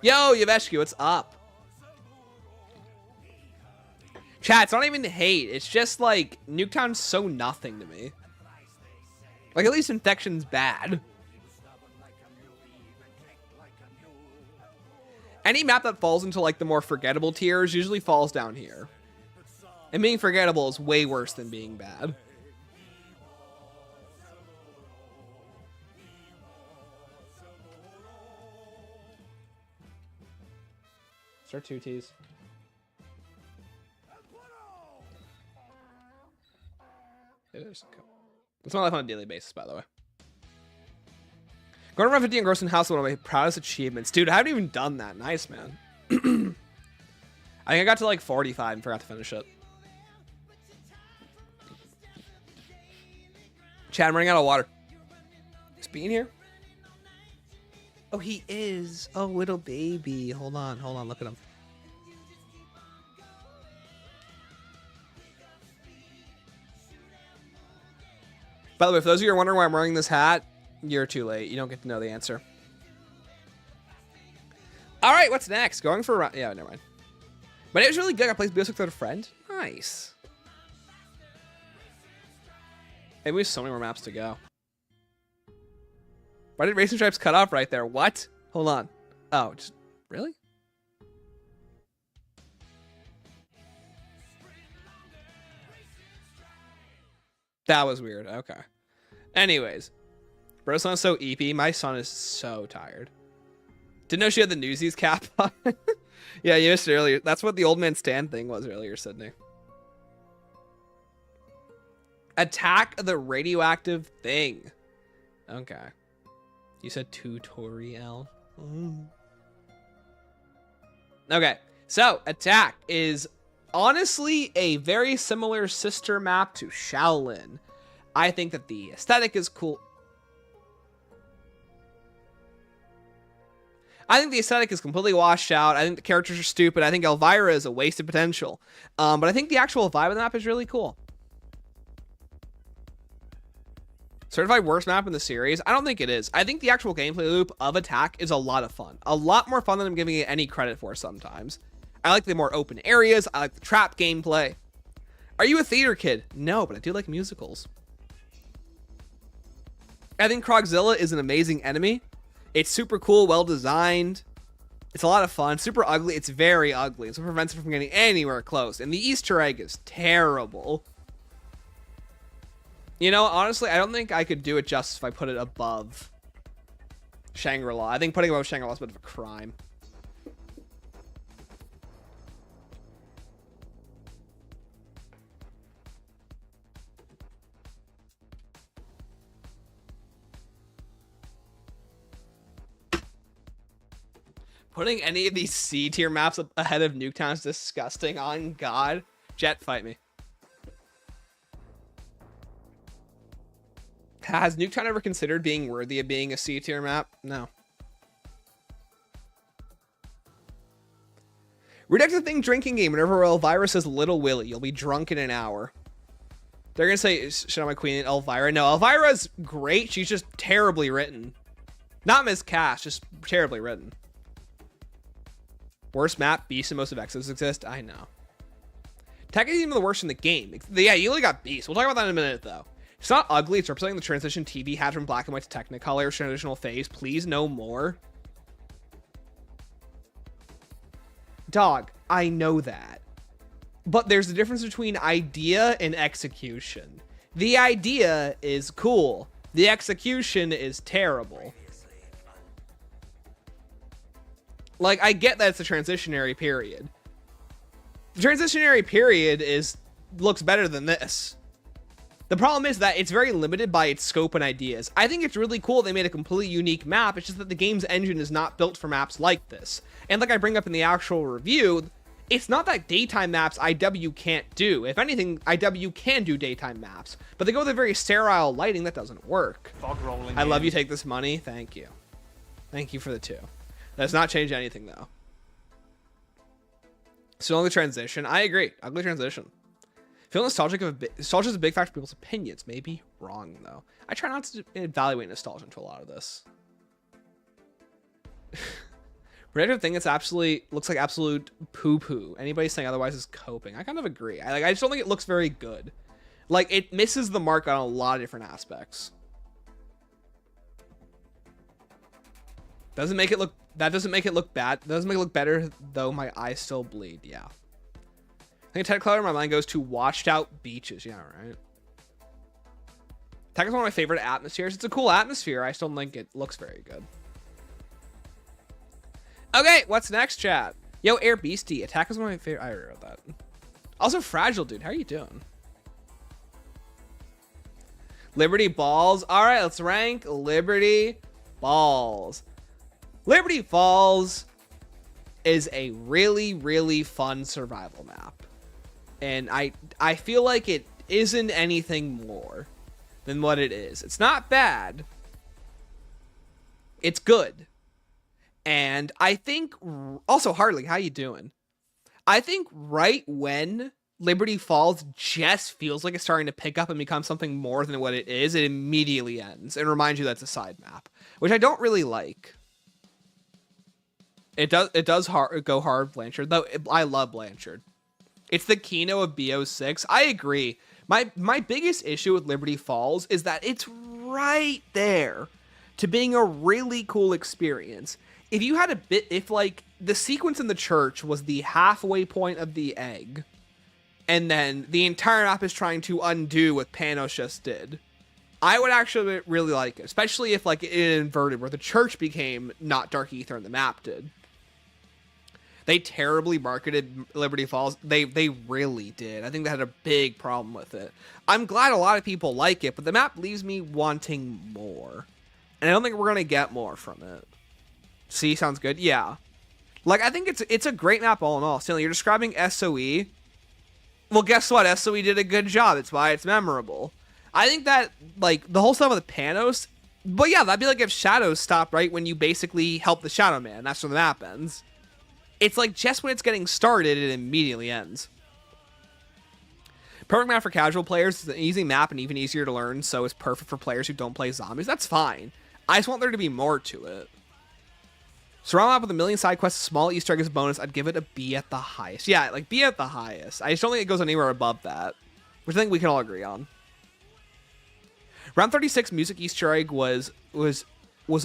Yo, Yaveshki, what's up? Chat, it's not even hate. It's just like, Nuketown's so nothing to me. Like, at least Infection's bad. Any map that falls into like the more forgettable tiers usually falls down here. And being forgettable is way worse than being bad. Start 2Ts. It is. It's not life on a daily basis, by the way. Going around 50 in Groesten Haus is one of my proudest achievements. Dude, I haven't even done that. Nice, man. I think I got to like 45 and forgot to finish it. Chad, I'm running out of water. Is Bean here? Oh, he is. Oh, little baby. Hold on. Look at him. By the way, for those of you who are wondering why I'm wearing this hat, you're too late. You don't get to know the answer. All right, what's next? Going for a run. Yeah, never mind. But it was really good. I played BO6 with a friend. Nice. Maybe we have so many more maps to go. Why did Racing Stripes cut off right there? What? Hold on. Oh, just really? That was weird. Okay. Anyways. Bro sounds so EP. My son is so tired. Didn't know she had the Newsies cap on. Yeah, you missed it earlier. That's what the old man stand thing was earlier, Sydney. Attack the Radioactive Thing. Okay. You said tutorial. Okay. So, Attack is honestly a very similar sister map to Shaolin. I think that the aesthetic is cool. I think the aesthetic is completely washed out. I think the characters are stupid. I think Elvira is a wasted potential. But I think the actual vibe of the map is really cool. Certified worst map in the series? I don't think it is. I think the actual gameplay loop of Attack is a lot of fun. A lot more fun than I'm giving it any credit for sometimes. I like the more open areas. I like the trap gameplay. Are you a theater kid? No, but I do like musicals. I think Krogzilla is an amazing enemy. It's super cool, well designed. It's a lot of fun. Super ugly. It's very ugly. So it prevents it from getting anywhere close. And the Easter egg is terrible. You know, honestly, I don't think I could do it justice if I put it above Shangri-La. I think putting it above Shangri-La is a bit of a crime. Putting any of these C tier maps up ahead of Nuketown is disgusting. On God. Jet, fight me. Has Nuketown ever considered being worthy of being a C tier map? No. Radioactive Thing drinking game. Whenever Elvira says Little Willie, you'll be drunk in an hour. They're going to say shit on my queen, Elvira. No, Elvira's great. She's just terribly written. Not miscast, just terribly written. Worst map, Beast and most of Exos exist. I know. Tech is even the worst in the game. Yeah, you only got Beast. We'll talk about that in a minute, though. It's not ugly. It's representing the transition TV had from black and white to Technicolor, transitional phase. Please, no more. Dog, I know that. But there's a difference between idea and execution. The idea is cool. The execution is terrible. Like, I get that it's a transitionary period. The transitionary period looks better than this. The problem is that it's very limited by its scope and ideas. I think it's really cool they made a completely unique map. It's just that the game's engine is not built for maps like this. And like I bring up in the actual review, it's not that daytime maps IW can't do. If anything, IW can do daytime maps. But they go with a very sterile lighting that doesn't work. Fog rolling I love you, take this money. Thank you. Thank you for the 2. That does not change anything, though. Still ugly transition. I agree. Ugly transition. Feel nostalgic nostalgia is a big factor of people's opinions. Maybe wrong, though. I try not to evaluate nostalgia into a lot of this. Radioactive Thing, looks like absolute poo-poo. Anybody saying otherwise is coping. I kind of agree. I just don't think it looks very good. Like, it misses the mark on a lot of different aspects. Doesn't make it look... That doesn't make it look bad. Doesn't make it look better, though my eyes still bleed. Yeah. I think Technicolor in my mind goes to washed out beaches. Yeah, right. Tech is one of my favorite atmospheres. It's a cool atmosphere. I still don't think it looks very good. Okay, what's next, chat? Yo, Air Beastie. Attack is one of my favorite. I already wrote that. Also, Fragile, dude. How are you doing? Liberty Balls. All right, let's rank Liberty Balls. Liberty Falls is a really, really fun survival map. And I feel like it isn't anything more than what it is. It's not bad. It's good. And I think... Also, Harley, how you doing? I think right when Liberty Falls just feels like it's starting to pick up and become something more than what it is, it immediately ends and reminds you that's a side map, which I don't really like. It does go hard Blanchard, though. I love Blanchard. It's the Kino of BO6. I agree. My biggest issue with Liberty Falls is that it's right there to being a really cool experience. If you had if like the sequence in the church was the halfway point of the egg, and then the entire map is trying to undo what Panos just did, I would actually really like it, especially if like it inverted where the church became not Dark Ether and the map did. They terribly marketed Liberty Falls. They really did. I think they had a big problem with it. I'm glad a lot of people like it, but the map leaves me wanting more. And I don't think we're going to get more from it. See, sounds good? Yeah. Like, I think it's a great map all in all. Stanley, you're describing SOE. Well, guess what? SOE did a good job. It's why it's memorable. I think that, like, the whole stuff with the Panos... But yeah, that'd be like if Shadows stopped right when you basically help the Shadow Man. That's when the map ends. It's like just when it's getting started, it immediately ends. Perfect map for casual players. It's an easy map and even easier to learn, so it's perfect for players who don't play zombies. That's fine. I just want there to be more to it. Surround map with a million side quests, small Easter egg as a bonus. I'd give it a B at the highest. Yeah, like B at the highest. I just don't think it goes anywhere above that, which I think we can all agree on. Round 36 music Easter egg was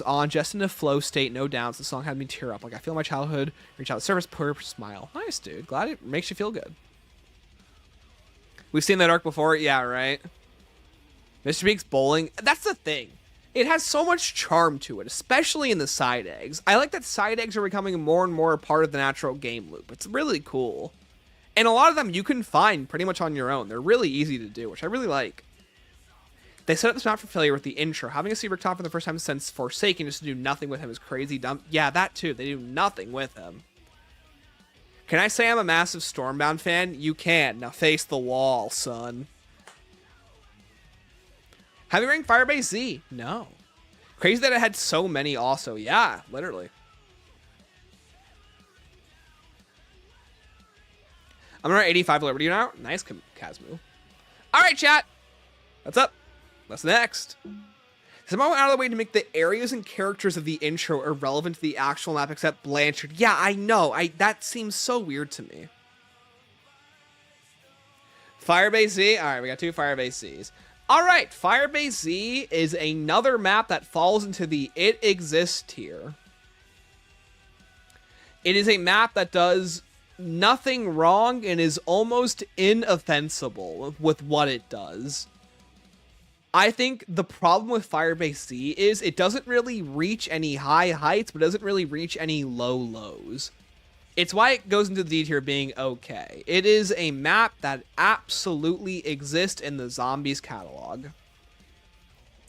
on just in a flow state, no downs. The song had me tear up. Like, I feel my childhood, reach out, service, purr, smile. Nice, dude. Glad it makes you feel good. We've seen that arc before. Yeah, right? Mr. Beak's bowling. That's the thing. It has so much charm to it, especially in the side eggs. I like that side eggs are becoming more and more a part of the natural game loop. It's really cool. And a lot of them you can find pretty much on your own. They're really easy to do, which I really like. They set up this map for failure with the intro. Having a Seabrook top for the first time since Forsaken just to do nothing with him is crazy dumb. Yeah, that too. They do nothing with him. Can I say I'm a massive Stormbound fan? You can. Now face the wall, son. Have you ranked Firebase Z? No. Crazy that it had so many also. Yeah, literally. I'm around 85 Liberty now. Nice, Kazmu. All right, chat. What's up? What's next? Somehow out of the way to make the areas and characters of the intro irrelevant to the actual map except Blanchard. Yeah, I know. That seems so weird to me. Firebase Z. All right, we got 2 Firebase Zs. All right, Firebase Z is another map that falls into the It Exists tier. It is a map that does nothing wrong and is almost inoffensible with what it does. I think the problem with Firebase Z is it doesn't really reach any high heights, but doesn't really reach any low lows. It's why it goes into the D tier being okay. It is a map that absolutely exists in the Zombies catalog.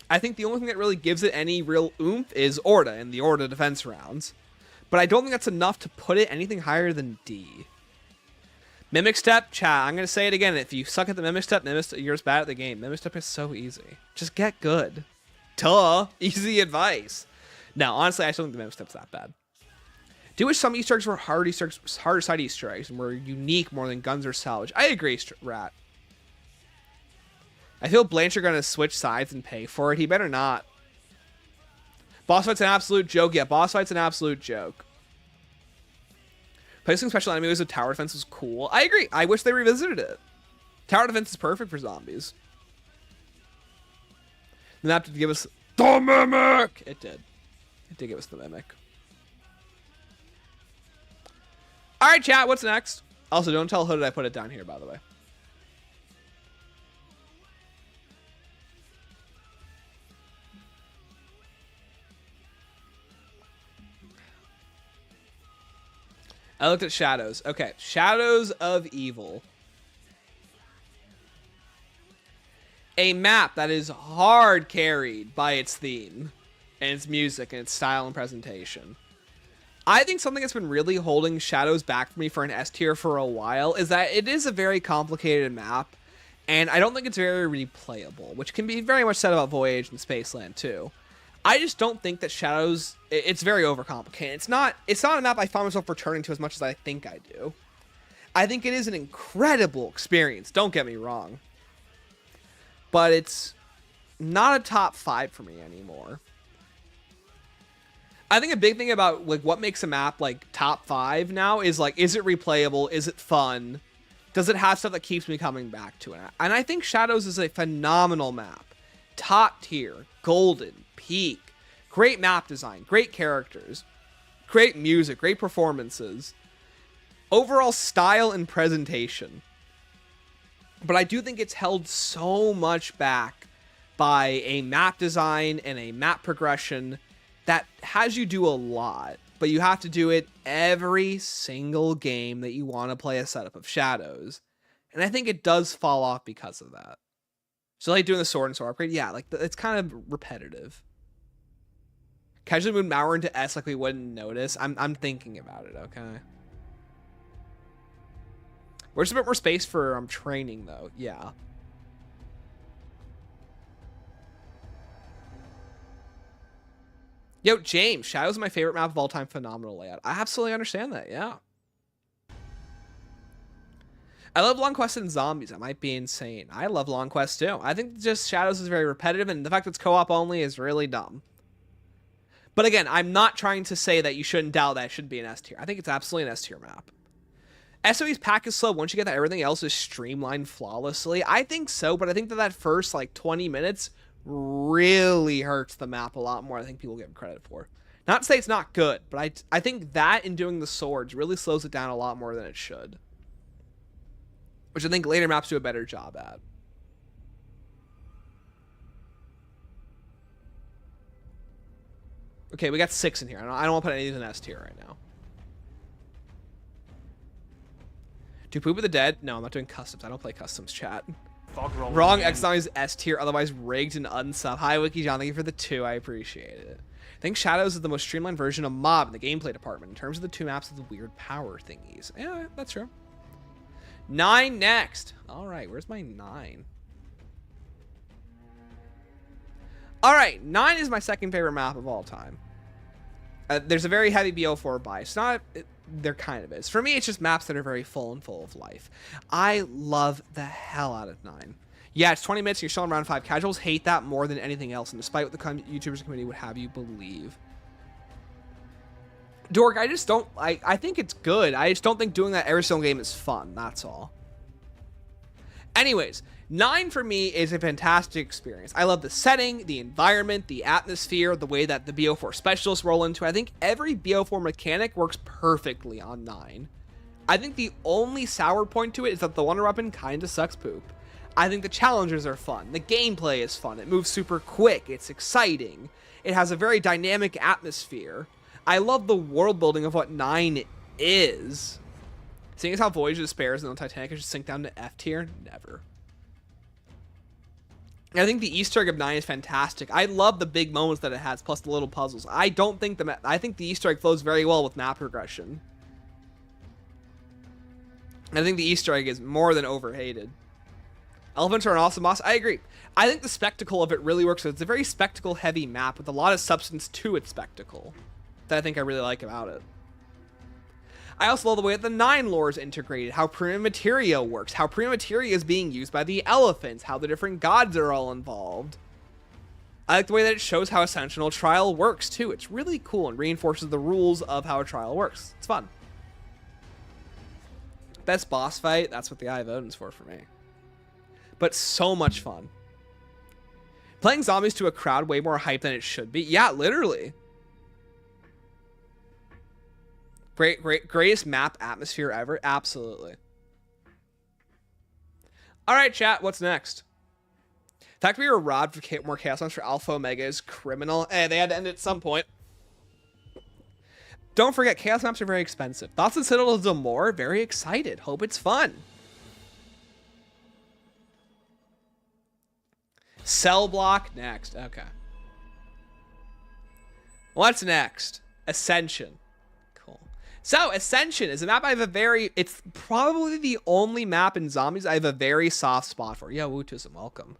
I think the only thing that really gives it any real oomph is Orda and the Orda defense rounds. But I don't think that's enough to put it anything higher than D. Mimic Step, chat, I'm going to say it again. If you suck at the Mimic Step, you're just bad at the game. Mimic Step is so easy. Just get good. Duh. Easy advice. No, honestly, I still think the Mimic Step's that bad. Do wish some Easter eggs were harder side Easter eggs and were unique more than guns or salvage. I agree, Rat. I feel Blanchard going to switch sides and pay for it. He better not. Boss fight's an absolute joke. Yeah, boss fight's an absolute joke. Placing special enemies with tower defense was cool. I agree. I wish they revisited it. Tower defense is perfect for zombies. The map did give us the Mimic. It did. It did give us the Mimic. All right, chat. What's next? Also, don't tell Hooded I put it down here, by the way. I looked at Shadows. Okay, Shadows of Evil. A map that is hard carried by its theme and its music and its style and presentation. I think something that's been really holding Shadows back for me for an S tier for a while is that it is a very complicated map, and I don't think it's very replayable, which can be very much said about Voyage and Spaceland too. I just don't think that Shadows, it's very overcomplicated. It's not a map I find myself returning to as much as I think I do. I think it is an incredible experience, don't get me wrong. But it's not a top 5 for me anymore. I think a big thing about like what makes a map like top 5 now is like, is it replayable? Is it fun? Does it have stuff that keeps me coming back to it? And I think Shadows is a phenomenal map. Top tier, golden, peak, great map design, great characters, great music, great performances, overall style and presentation. But I do think it's held so much back by a map design and a map progression that has you do a lot, but you have to do it every single game that you want to play a setup of Shadows. And I think it does fall off because of that. So like doing the sword and sword upgrade, yeah, like it's kind of repetitive. Casually move Mauer into S like we wouldn't notice. I'm thinking about it, okay? Where's a bit more space for training though? Yeah. Yo, James, Shadows is my favorite map of all time. Phenomenal layout. I absolutely understand that, yeah. I love Long Quest and Zombies. I might be insane. I love Long Quest too. I think just Shadows is very repetitive, and the fact that it's co-op only is really dumb. But again, I'm not trying to say that you shouldn't doubt that it should be an S tier. I think it's absolutely an S tier map. SOE's pack is slow once you get that everything else is streamlined flawlessly. I think so, but I think that first like 20 minutes really hurts the map a lot more than I think people give credit for. Not to say it's not good, but I think that in doing the swords really slows it down a lot more than it should. Which I think later maps do a better job at. Okay, we got 6 in here. I don't want to put anything in S tier right now. Do Poop of the Dead? No, I'm not doing customs. I don't play customs, chat. Wrong, Exxon is S tier, otherwise rigged and unsub. Hi, Wiki John. Thank you for the 2. I appreciate it. I think Shadows is the most streamlined version of Mob in the gameplay department in terms of the 2 maps with the weird power thingies. Yeah, that's true. 9 next. All right, where's my 9? All right, 9 is my second favorite map of all time. There's a very heavy BO4 bias. There kind of is. For me, it's just maps that are very full and full of life. I love the hell out of 9. Yeah, it's 20 minutes and you're still in round 5. Casuals hate that more than anything else, and despite what the YouTubers community would have you believe. Dork, I just don't... I think it's good. I just don't think doing that every single game is fun. That's all. Anyways, 9 for me is a fantastic experience. I love the setting, the environment, the atmosphere, the way that the BO4 specialists roll into it. I think every BO4 mechanic works perfectly on 9. I think the only sour point to it is that the one-weapon kind of sucks poop. I think the challenges are fun. The gameplay is fun. It moves super quick. It's exciting. It has a very dynamic atmosphere. I love the world building of what 9 is. Seeing as how Voyage of Despair is in the Titanic, I should sink down to F tier? Never. And I think the Easter egg of 9 is fantastic. I love the big moments that it has, plus the little puzzles. I think the Easter egg flows very well with map progression. I think the Easter egg is more than overhated. Elephants are an awesome boss. I agree. I think the spectacle of it really works. It's a very spectacle-heavy map with a lot of substance to its spectacle that I think I really like about it. I also love the way that the 9 lore is integrated, how prima materia works, how prima materia is being used by the elephants, how the different gods are all involved. I like the way that it shows how Ascensional Trial works, too. It's really cool and reinforces the rules of how a trial works. It's fun. Best boss fight, that's what the Eye of Odin's for me. But so much fun. Playing zombies to a crowd way more hype than it should be. Yeah, literally. Greatest map atmosphere ever. Absolutely. All right, chat. What's next? The fact we were robbed for more Chaos Maps for Alpha Omega is criminal. They had to end it at some point. Don't forget, Chaos Maps are very expensive. Thoughts of Citadel of more? Very excited. Hope it's fun. Cell block next. Okay. What's next? Ascension. Cool. So, Ascension is a map I have a very... It's probably the only map in Zombies I have a very soft spot for. Yeah, Wootism, welcome.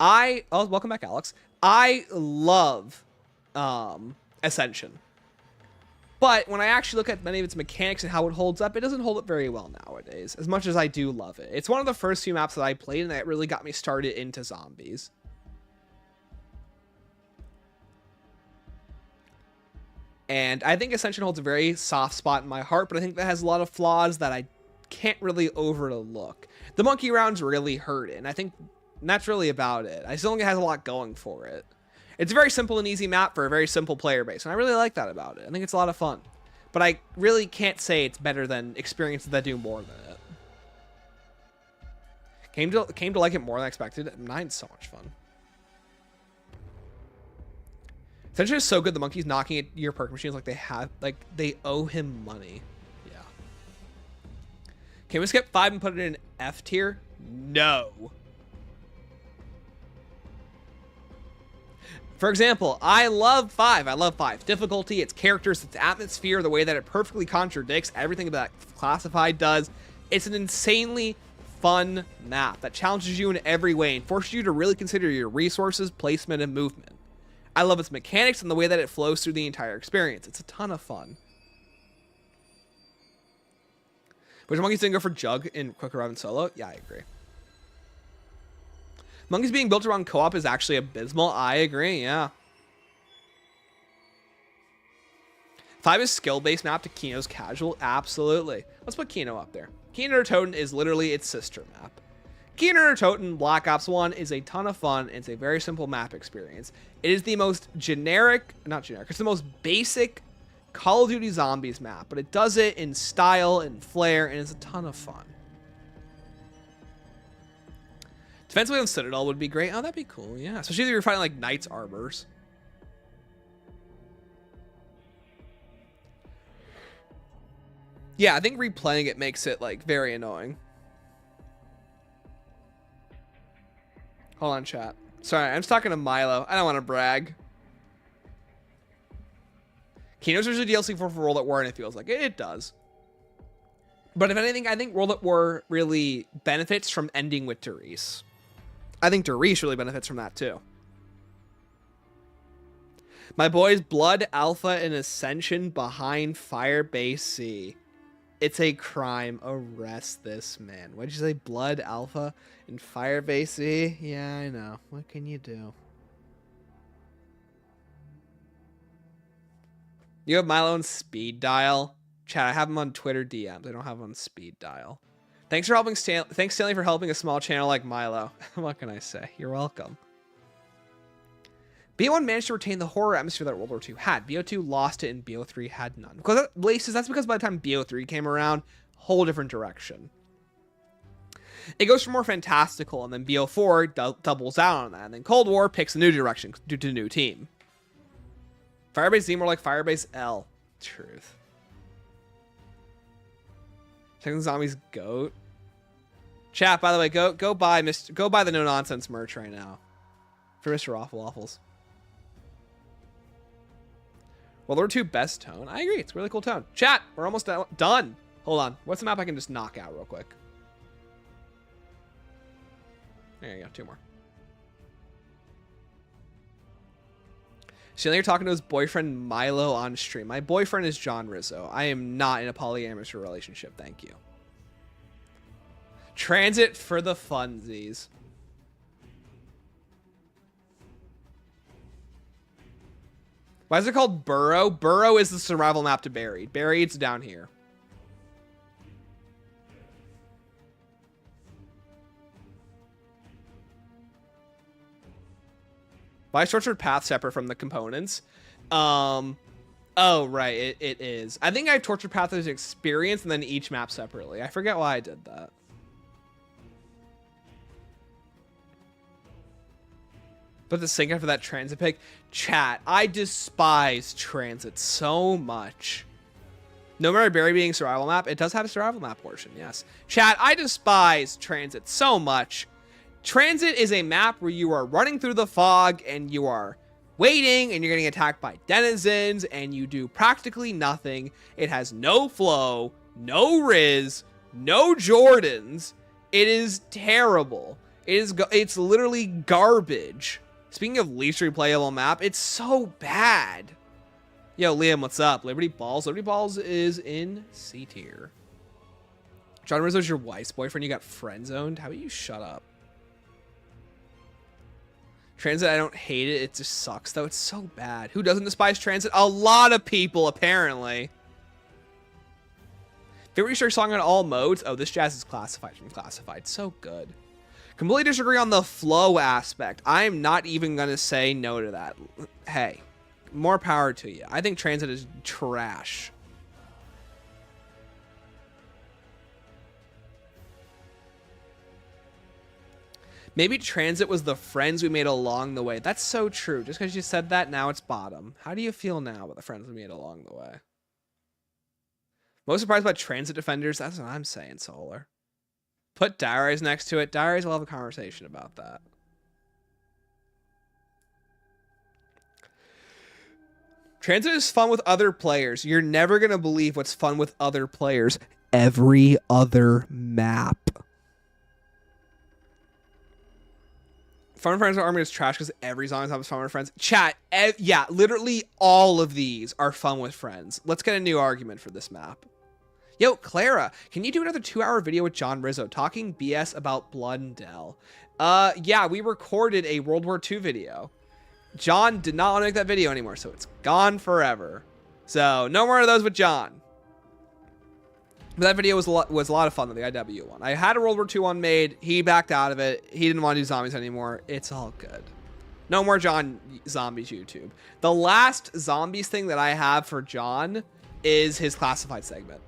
Oh, welcome back, Alex. I love Ascension. But when I actually look at many of its mechanics and how it holds up, it doesn't hold up very well nowadays, as much as I do love it. It's one of the first few maps that I played, and that really got me started into zombies. And I think Ascension holds a very soft spot in my heart, but I think that has a lot of flaws that I can't really overlook. The monkey rounds really hurt it, and I think that's really about it. I still think it has a lot going for it. It's a very simple and easy map for a very simple player base, and I really like that about it. I think it's a lot of fun. But I really can't say it's better than experiences that do more than it. Came to like it more than I expected. 9's so much fun. Essentially, it's so good. The monkey's knocking at your perk machines like they owe him money. Yeah. Can we skip 5 and put it in F tier? No. For example, I love 5. I love 5. Difficulty, its characters, its atmosphere, the way that it perfectly contradicts everything that Classified does. It's an insanely fun map that challenges you in every way and forces you to really consider your resources, placement, and movement. I love its mechanics and the way that it flows through the entire experience. It's a ton of fun. Which monkeys didn't go for Jug in Quicker Robin Solo? Yeah, I agree. Monkeys being built around co-op is actually abysmal. I agree, yeah. 5 is skill-based map to Kino's casual. Absolutely. Let's put Kino up there. Kino der Toten is literally its sister map. Kino der Toten Black Ops 1 is a ton of fun. It's a very simple map experience. It is the most it's the most basic Call of Duty Zombies map, but it does it in style and flair, and it's a ton of fun. Defensively on Citadel would be great. Oh, that'd be cool, yeah. Especially if you're fighting like Knights Arbors. Yeah, I think replaying it makes it like very annoying. Hold on, chat. Sorry, I'm just talking to Milo. I don't want to brag. Kino's usually DLC for World at War, and it feels like it. It does. But if anything, I think World at War really benefits from ending with Therese. I think Therese really benefits from that too. My boys, Blood, Alpha, and Ascension behind Firebase Z. It's a crime. Arrest this man. What'd you say? Blood Alpha and Firebase Z? Yeah, I know. What can you do? You have Milo on speed dial? Chat, I have him on Twitter DMs. I don't have him on speed dial. Thanks for helping Thanks, Stanley, for helping a small channel like Milo. What can I say? You're welcome. BO1 managed to retain the horror atmosphere that World War II had. BO2 lost it and BO3 had none. Because that's because by the time BO3 came around, whole different direction. It goes for more fantastical, and then BO4 doubles down on that. And then Cold War picks a new direction due to a new team. Firebase Z more like Firebase L. Truth. Checking Zombies GOAT. Chat, by the way, go buy the No Nonsense merch right now. For Mr. Awful Waffles. World War II best tone. I agree. It's a really cool tone. Chat, we're almost done. Hold on. What's the map I can just knock out real quick? There you go. 2 more. So you're talking to his boyfriend Milo on stream. My boyfriend is John Rizzo. I am not in a polyamorous relationship. Thank you. Transit for the funsies. Why is it called Burrow? Burrow is the survival map to Buried. Buried's down here. Why is Tortured Path separate from the components? Oh, right. It is. I think I have Tortured Path as an experience and then each map separately. I forget why I did that. But the sync after that transit pick. Chat, I despise transit so much. No matter Barry being survival map, it does have a survival map portion, yes. Chat, I despise transit so much. Transit is a map where you are running through the fog and you are waiting and you're getting attacked by denizens and you do practically nothing. It has no flow, no Riz, no Jordans. It is terrible. It's literally garbage. Speaking of least replayable map, it's so bad. Yo, Liam, what's up? Liberty Balls. Liberty Balls is in C tier. John Rizzo's your wife's boyfriend. You got friend zoned. How about you shut up? Transit, I don't hate it. It just sucks, though. It's so bad. Who doesn't despise transit? A lot of people, apparently. Favorite Easter egg song on all modes? Oh, this jazz is classified from classified. So good. Completely disagree on the flow aspect. I'm not even going to say no to that. Hey, more power to you. I think transit is trash. Maybe transit was the friends we made along the way. That's so true. Just because you said that, now it's bottom. How do you feel now about the friends we made along the way? Most surprised about transit defenders? That's what I'm saying, Solar. Put Diaries next to it. Diaries will have a conversation about that. Transit is fun with other players. You're never going to believe what's fun with other players. Every other map. Fun with Friends with Army is trash because every zombie has fun with friends. Chat, yeah, literally all of these are fun with friends. Let's get a new argument for this map. Yo, Clara, can you do another 2-hour video with John Rizzo talking BS about Blood and Dell? Yeah, we recorded a World War II video. John did not want to make that video anymore, so it's gone forever. So, no more of those with John. But that video was a lot of fun, though, the IW one. I had a World War II one made. He backed out of it. He didn't want to do zombies anymore. It's all good. No more John Zombies YouTube. The last zombies thing that I have for John is his classified segment.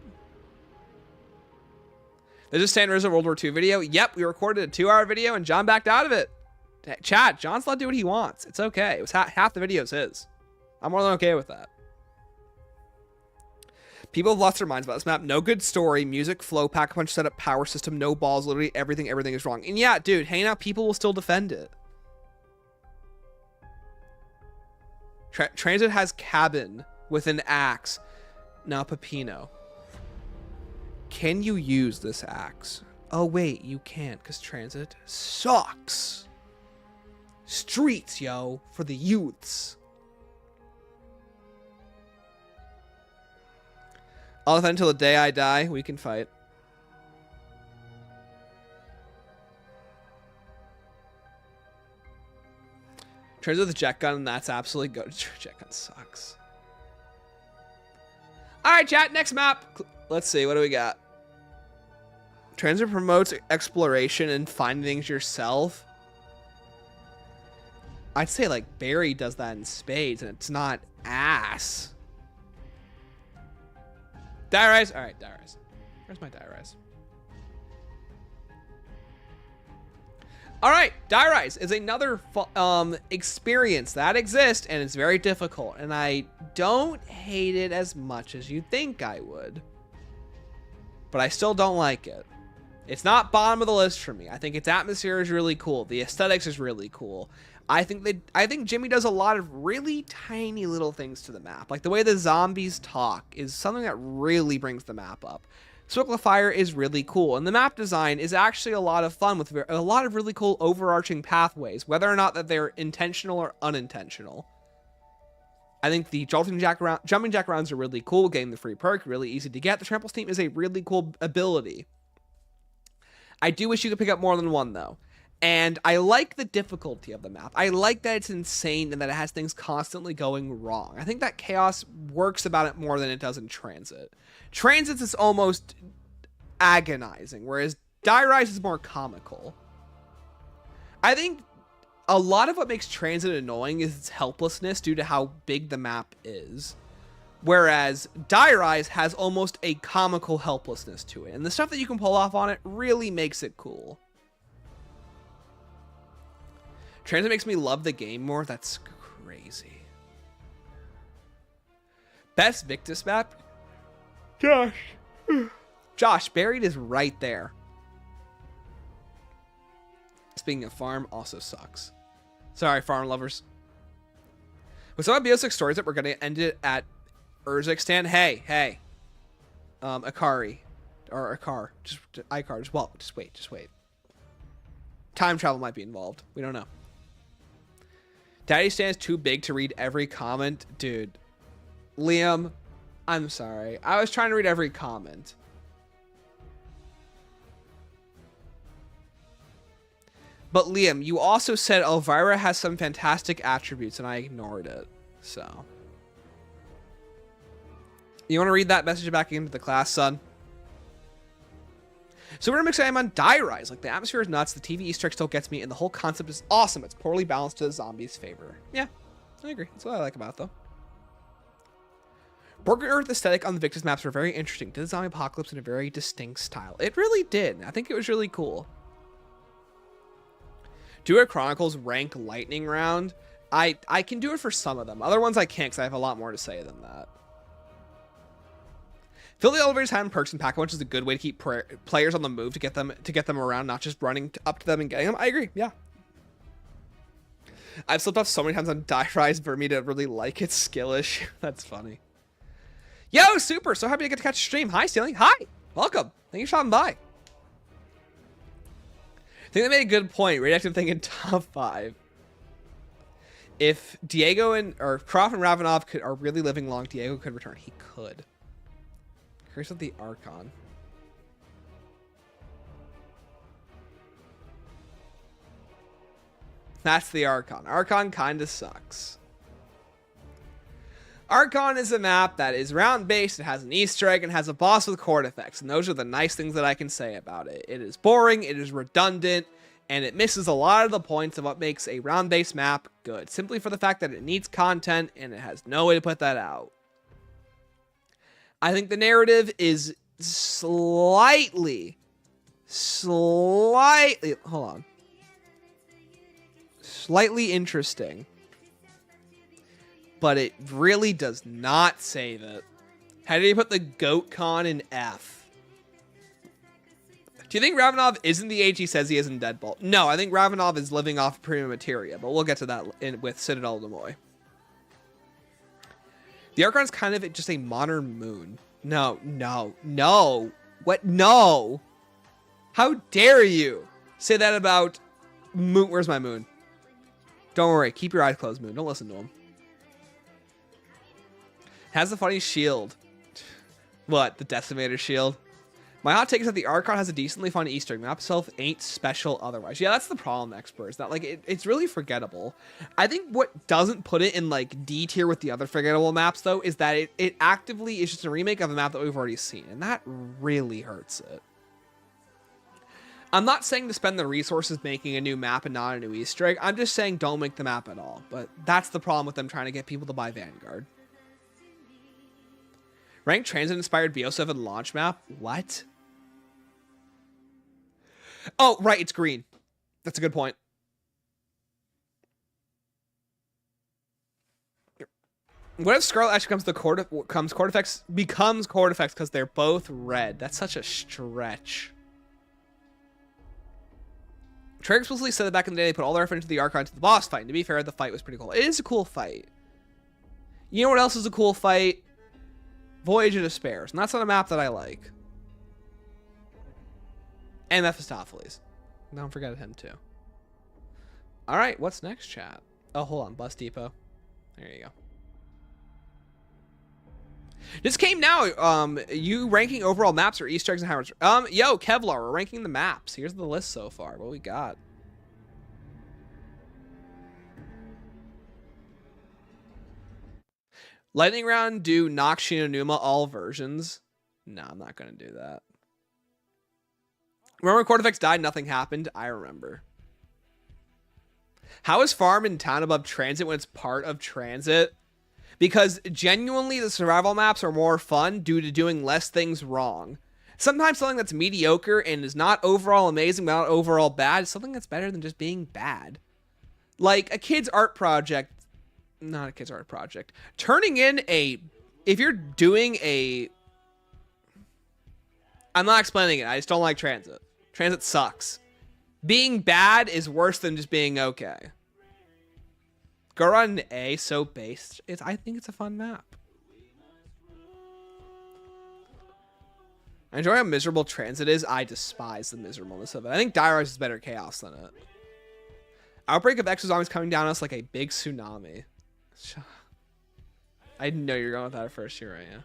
There's a Stan Rizzo World War II video. Yep, we recorded a 2-hour video and John backed out of it. Chat, John's allowed to do what he wants. It's okay. It was half the video's his. I'm more than okay with that. People have lost their minds about this map. No good story, music, flow, pack-a-punch setup, power system, no balls, literally everything is wrong. And yeah, dude, hanging out, people will still defend it. Transit has cabin with an axe. Now Pepino. Can you use this axe? Oh, wait, you can't because transit sucks. Streets, yo, for the youths. I'll defend until the day I die. We can fight. Turns out the jet gun, and that's absolutely good. Jet gun sucks. All right, chat. Next map. Let's see. What do we got? Transit promotes exploration and finding things yourself. I'd say like Barry does that in spades, and it's not ass. Die Rise. All right, Die Rise. Where's my Die Rise? All right, Die Rise is another experience that exists, and it's very difficult, and I don't hate it as much as you'd think I would, but I still don't like it. It's not bottom of the list for me. I think its atmosphere is really cool. The aesthetics is really cool. I think Jimmy does a lot of really tiny little things to the map, like the way the zombies talk is something that really brings the map up. Smoke of Fire is really cool, and the map design is actually a lot of fun with a lot of really cool overarching pathways, whether or not that they're intentional or unintentional. I think the jumping jack rounds are really cool, getting the free perk, really easy to get. The trample steam is a really cool ability. I do wish you could pick up more than one, though. And I like the difficulty of the map. I like that it's insane and that it has things constantly going wrong. I think that chaos works about it more than it does in Transit. Transit is almost agonizing, whereas Die Rise is more comical. I think a lot of what makes Transit annoying is its helplessness due to how big the map is. Whereas Die Rise has almost a comical helplessness to it. And the stuff that you can pull off on it really makes it cool. Transit makes me love the game more. That's crazy. Best Victus map? Josh, Buried is right there. Speaking of farm, also sucks. Sorry, farm lovers. With some of BO6 stories that we're going to end it at Urzikstan. Hey. Akari. Or Akar. Just wait. Time travel might be involved. We don't know. Daddy Stan's too big to read every comment. Dude. Liam, I'm sorry. I was trying to read every comment. But Liam, you also said Elvira has some fantastic attributes, and I ignored it. So. You want to read that message back into the class, son? So we're excited on Die Rise. Like, the atmosphere is nuts, the TV Easter egg still gets me, and the whole concept is awesome. It's poorly balanced to the zombies' favor. Yeah, I agree. That's what I like about it, though. Broken Earth aesthetic on the Victus maps were very interesting. Did the zombie apocalypse in a very distinct style. It really did. I think it was really cool. Do a Chronicles rank lightning round. I can do it for some of them. Other ones I can't because I have a lot more to say than that. Fill the elevators having perks and pack a bunch is a good way to keep players on the move to get them around, not just running up to them and getting them. I agree. Yeah. I've slipped off so many times on Die Rise for me to really like its skill issue. That's funny. Yo, super. So happy to get to catch a stream. Hi, Stanley. Hi. Welcome. Thank you for stopping by. I think they made a good point. Radioactive Thing in top 5. If Diego or Croft and Ravenov are really living long, Diego could return. He could. Curse of the Archon. That's the Archon. Archon kind of sucks. Archon is a map that is round-based, it has an Easter egg, and has a boss with chord effects, and those are the nice things that I can say about it. It is boring, it is redundant, and it misses a lot of the points of what makes a round-based map good, simply for the fact that it needs content, and it has no way to put that out. I think the narrative is slightly, hold on. Slightly interesting. But it really does not save it. How did he put the Goat Con in F? Do you think Ravenov isn't the age he says he is in Deadbolt? No, I think Ravenov is living off premium materia, but we'll get to that with Citadel Lemoy. The Archon's kind of just a modern moon. No. What? No. How dare you say that about moon? Where's my moon? Don't worry. Keep your eyes closed, moon. Don't listen to him. Has the funny shield. What? The Decimator Shield? My hot take is that the Archon has a decently fun Easter egg. The map itself ain't special otherwise. Yeah, that's the problem, experts. That like it's really forgettable. I think what doesn't put it in like D tier with the other forgettable maps though is that it actively is just a remake of a map that we've already seen, and that really hurts it. I'm not saying to spend the resources making a new map and not a new Easter egg. I'm just saying don't make the map at all. But that's the problem with them trying to get people to buy Vanguard. Ranked transit-inspired BO7 launch map? What? Oh, right, it's green. That's a good point. What if Scarlet actually becomes Court Effects because they're both red? That's such a stretch. Treyarch explicitly said that back in the day they put all their effort into the Archon to the boss fight. And to be fair, the fight was pretty cool. It is a cool fight. You know what else is a cool fight? Voyage of Despair. And that's not a map that I like. And Mephistopheles. Don't forget him too. Alright, what's next, chat? Oh, hold on. Bus Depot. There you go. This came now. You ranking overall maps or Easter eggs and how much? Yo, Kevlar, we're ranking the maps. Here's the list so far. What we got? Lightning round, do Nox, Shinonuma, all versions. No, I'm not gonna do that. Remember when Court Effects died, nothing happened? I remember. How is farm in town above transit when it's part of transit? Because genuinely, the survival maps are more fun due to doing less things wrong. Sometimes something that's mediocre and is not overall amazing, but not overall bad, is something that's better than just being bad. Like a kid's art project. Not a kid's art project. Turning in a... If you're doing a... I'm not explaining it. I just don't like transit. Transit sucks. Being bad is worse than just being okay. Gorod A, so based. I think it's a fun map. I enjoy how miserable transit is. I despise the miserableness of it. I think Dire is better chaos than it. Outbreak of exozombie coming down on us like a big tsunami. I didn't know you were going with that at first. You're right, yeah.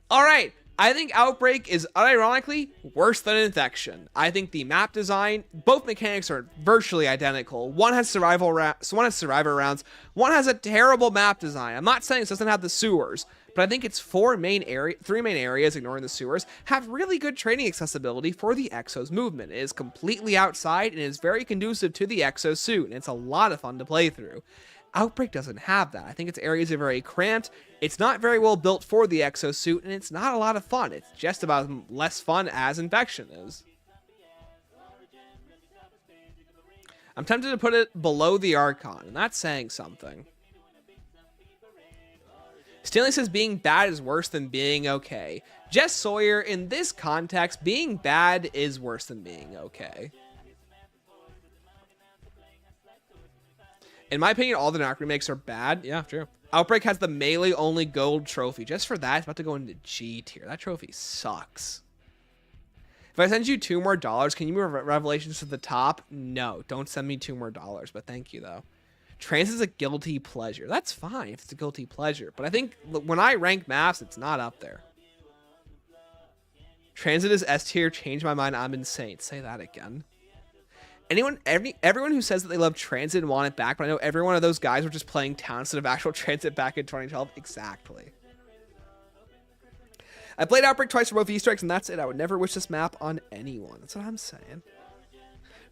All right. I think Outbreak is unironically worse than Infection. I think the map design, both mechanics are virtually identical. One has survival rounds, one has survivor rounds, one has a terrible map design. I'm not saying it doesn't have the sewers, but I think its three main areas, ignoring the sewers, have really good training accessibility for the Exo's movement. It is completely outside and is very conducive to the Exo suit, and it's a lot of fun to play through. Outbreak doesn't have that. I think its areas are very cramped. It's not very well built for the exosuit, and it's not a lot of fun. It's just about less fun as Infection is. I'm tempted to put it below the Archon, and that's saying something. Stanley says being bad is worse than being okay. Jess Sawyer, in this context, being bad is worse than being okay. In my opinion, all the Knock remakes are bad. Yeah, true. Outbreak has the melee-only gold trophy. Just for that, it's about to go into G tier. That trophy sucks. If I send you $2 more, can you move Revelations to the top? No, don't send me $2 more, but thank you, though. Transit is a guilty pleasure. That's fine if it's a guilty pleasure, but I think when I rank maps, it's not up there. Transit is S tier. Change my mind. I'm insane. Say that again. Everyone who says that they love transit and want it back, but I know every one of those guys were just playing town instead of actual transit back in 2012. Exactly. I played Outbreak twice for both Easter eggs, and that's it. I would never wish this map on anyone. That's what I'm saying.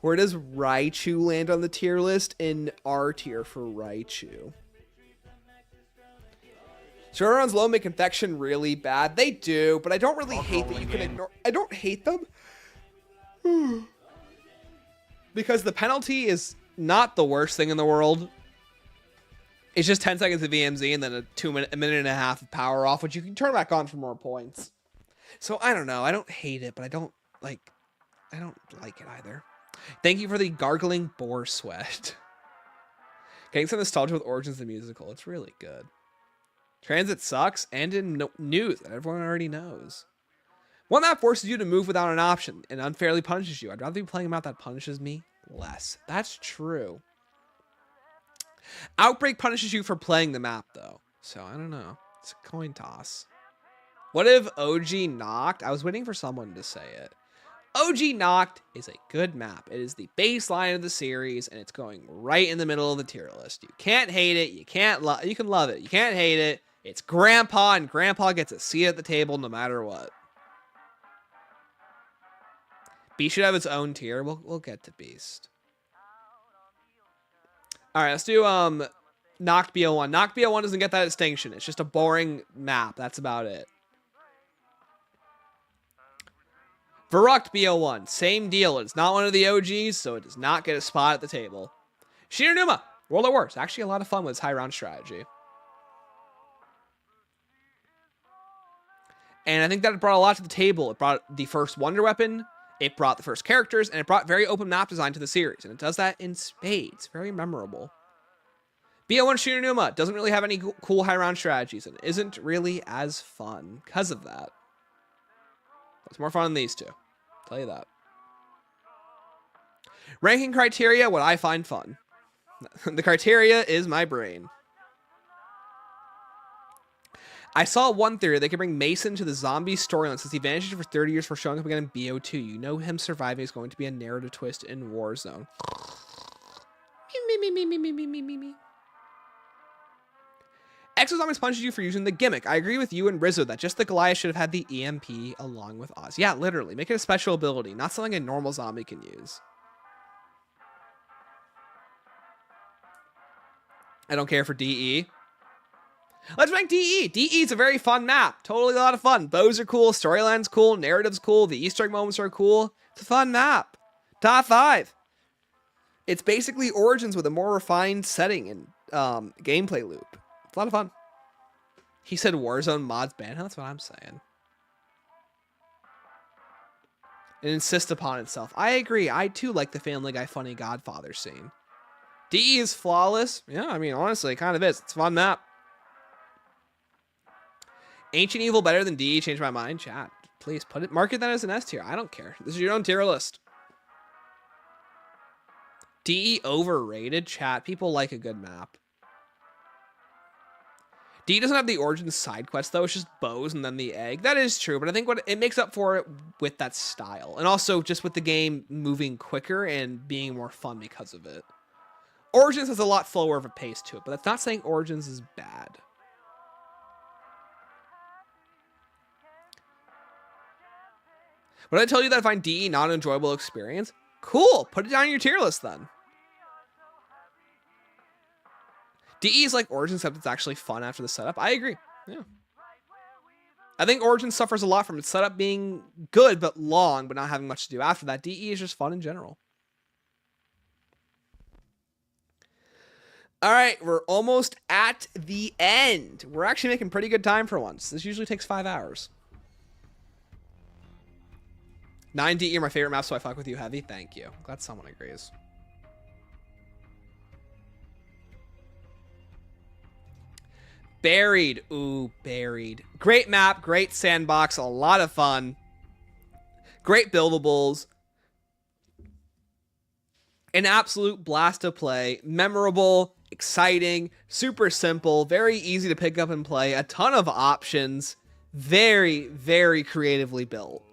Where does Raichu land on the tier list? In R tier for Raichu. Showruns low make Infection really bad. They do, but I don't really hate that you can ignore. I don't hate them. Because the penalty is not the worst thing in the world. It's just 10 seconds of VMZ and then a minute and a half of power off, which you can turn back on for more points. So I don't know. I don't hate it, but I don't like it either. Thank you for the gargling boar sweat. Getting some nostalgia with Origins the musical. It's really good. Transit sucks, and in news that everyone already knows. One map forces you to move without an option and unfairly punishes you. I'd rather be playing a map that punishes me less. That's true. Outbreak punishes you for playing the map, though. So, I don't know. It's a coin toss. What if OG Nacht? I was waiting for someone to say it. OG Nacht is a good map. It is the baseline of the series, and it's going right in the middle of the tier list. You can't hate it. You can love it. You can't hate it. It's Grandpa, and Grandpa gets a seat at the table no matter what. Beast should have its own tier. We'll get to Beast. All right, let's do Nacht BO1. Nacht BO1 doesn't get that distinction. It's just a boring map. That's about it. Verrucht BO1, same deal. It's not one of the OGs, so it does not get a spot at the table. Shinonuma, World at War. It's actually a lot of fun with its high round strategy. And I think that it brought a lot to the table. It brought the first wonder weapon, it brought the first characters, and it brought very open map design to the series. And it does that in spades. Very memorable. BO1 Shinonuma doesn't really have any cool high round strategies and isn't really as fun because of that. It's more fun than these two. I'll tell you that. Ranking criteria, what I find fun. The criteria is my brain. I saw one theory they could bring Mason to the zombie storyline since he vanished for 30 years for showing up again in BO2. You know him surviving is going to be a narrative twist in Warzone. Me. Exozombies punches you for using the gimmick. I agree with you and Rizzo that just the Goliath should have had the EMP along with Oz. Yeah, literally. Make it a special ability, not something a normal zombie can use. I don't care for DE. Let's rank DE. DE is a very fun map. Totally a lot of fun. Bows are cool. Storyline's cool. Narrative's cool. The Easter egg moments are cool. It's a fun map. Top 5. It's basically Origins with a more refined setting and gameplay loop. It's a lot of fun. He said Warzone mods ban. That's what I'm saying. And insist upon itself. I agree. I too like the Family Guy funny Godfather scene. DE is flawless. Yeah, I mean, honestly, it kind of is. It's a fun map. Ancient Evil better than DE. Change my mind. Chat, please put it. Mark it then as an S tier. I don't care. This is your own tier list. DE overrated. Chat, people like a good map. DE doesn't have the Origins side quest though. It's just bows and then the egg. That is true, but I think what it makes up for it with that style, and also just with the game moving quicker and being more fun because of it. Origins has a lot slower of a pace to it, but that's not saying Origins is bad. Would I tell you that I find DE not an enjoyable experience? Cool, put it down on your tier list then. DE is like Origins, except it's actually fun after the setup. I agree. Yeah. I think Origins suffers a lot from its setup being good, but long, but not having much to do after that. DE is just fun in general. All right, we're almost at the end. We're actually making pretty good time for once. This usually takes 5 hours. 9 DE are my favorite maps, so I fuck with you heavy. Thank you. Glad someone agrees. Buried. Ooh, Buried. Great map, great sandbox, a lot of fun. Great buildables. An absolute blast to play. Memorable, exciting, super simple, very easy to pick up and play. A ton of options. Very, very creatively built.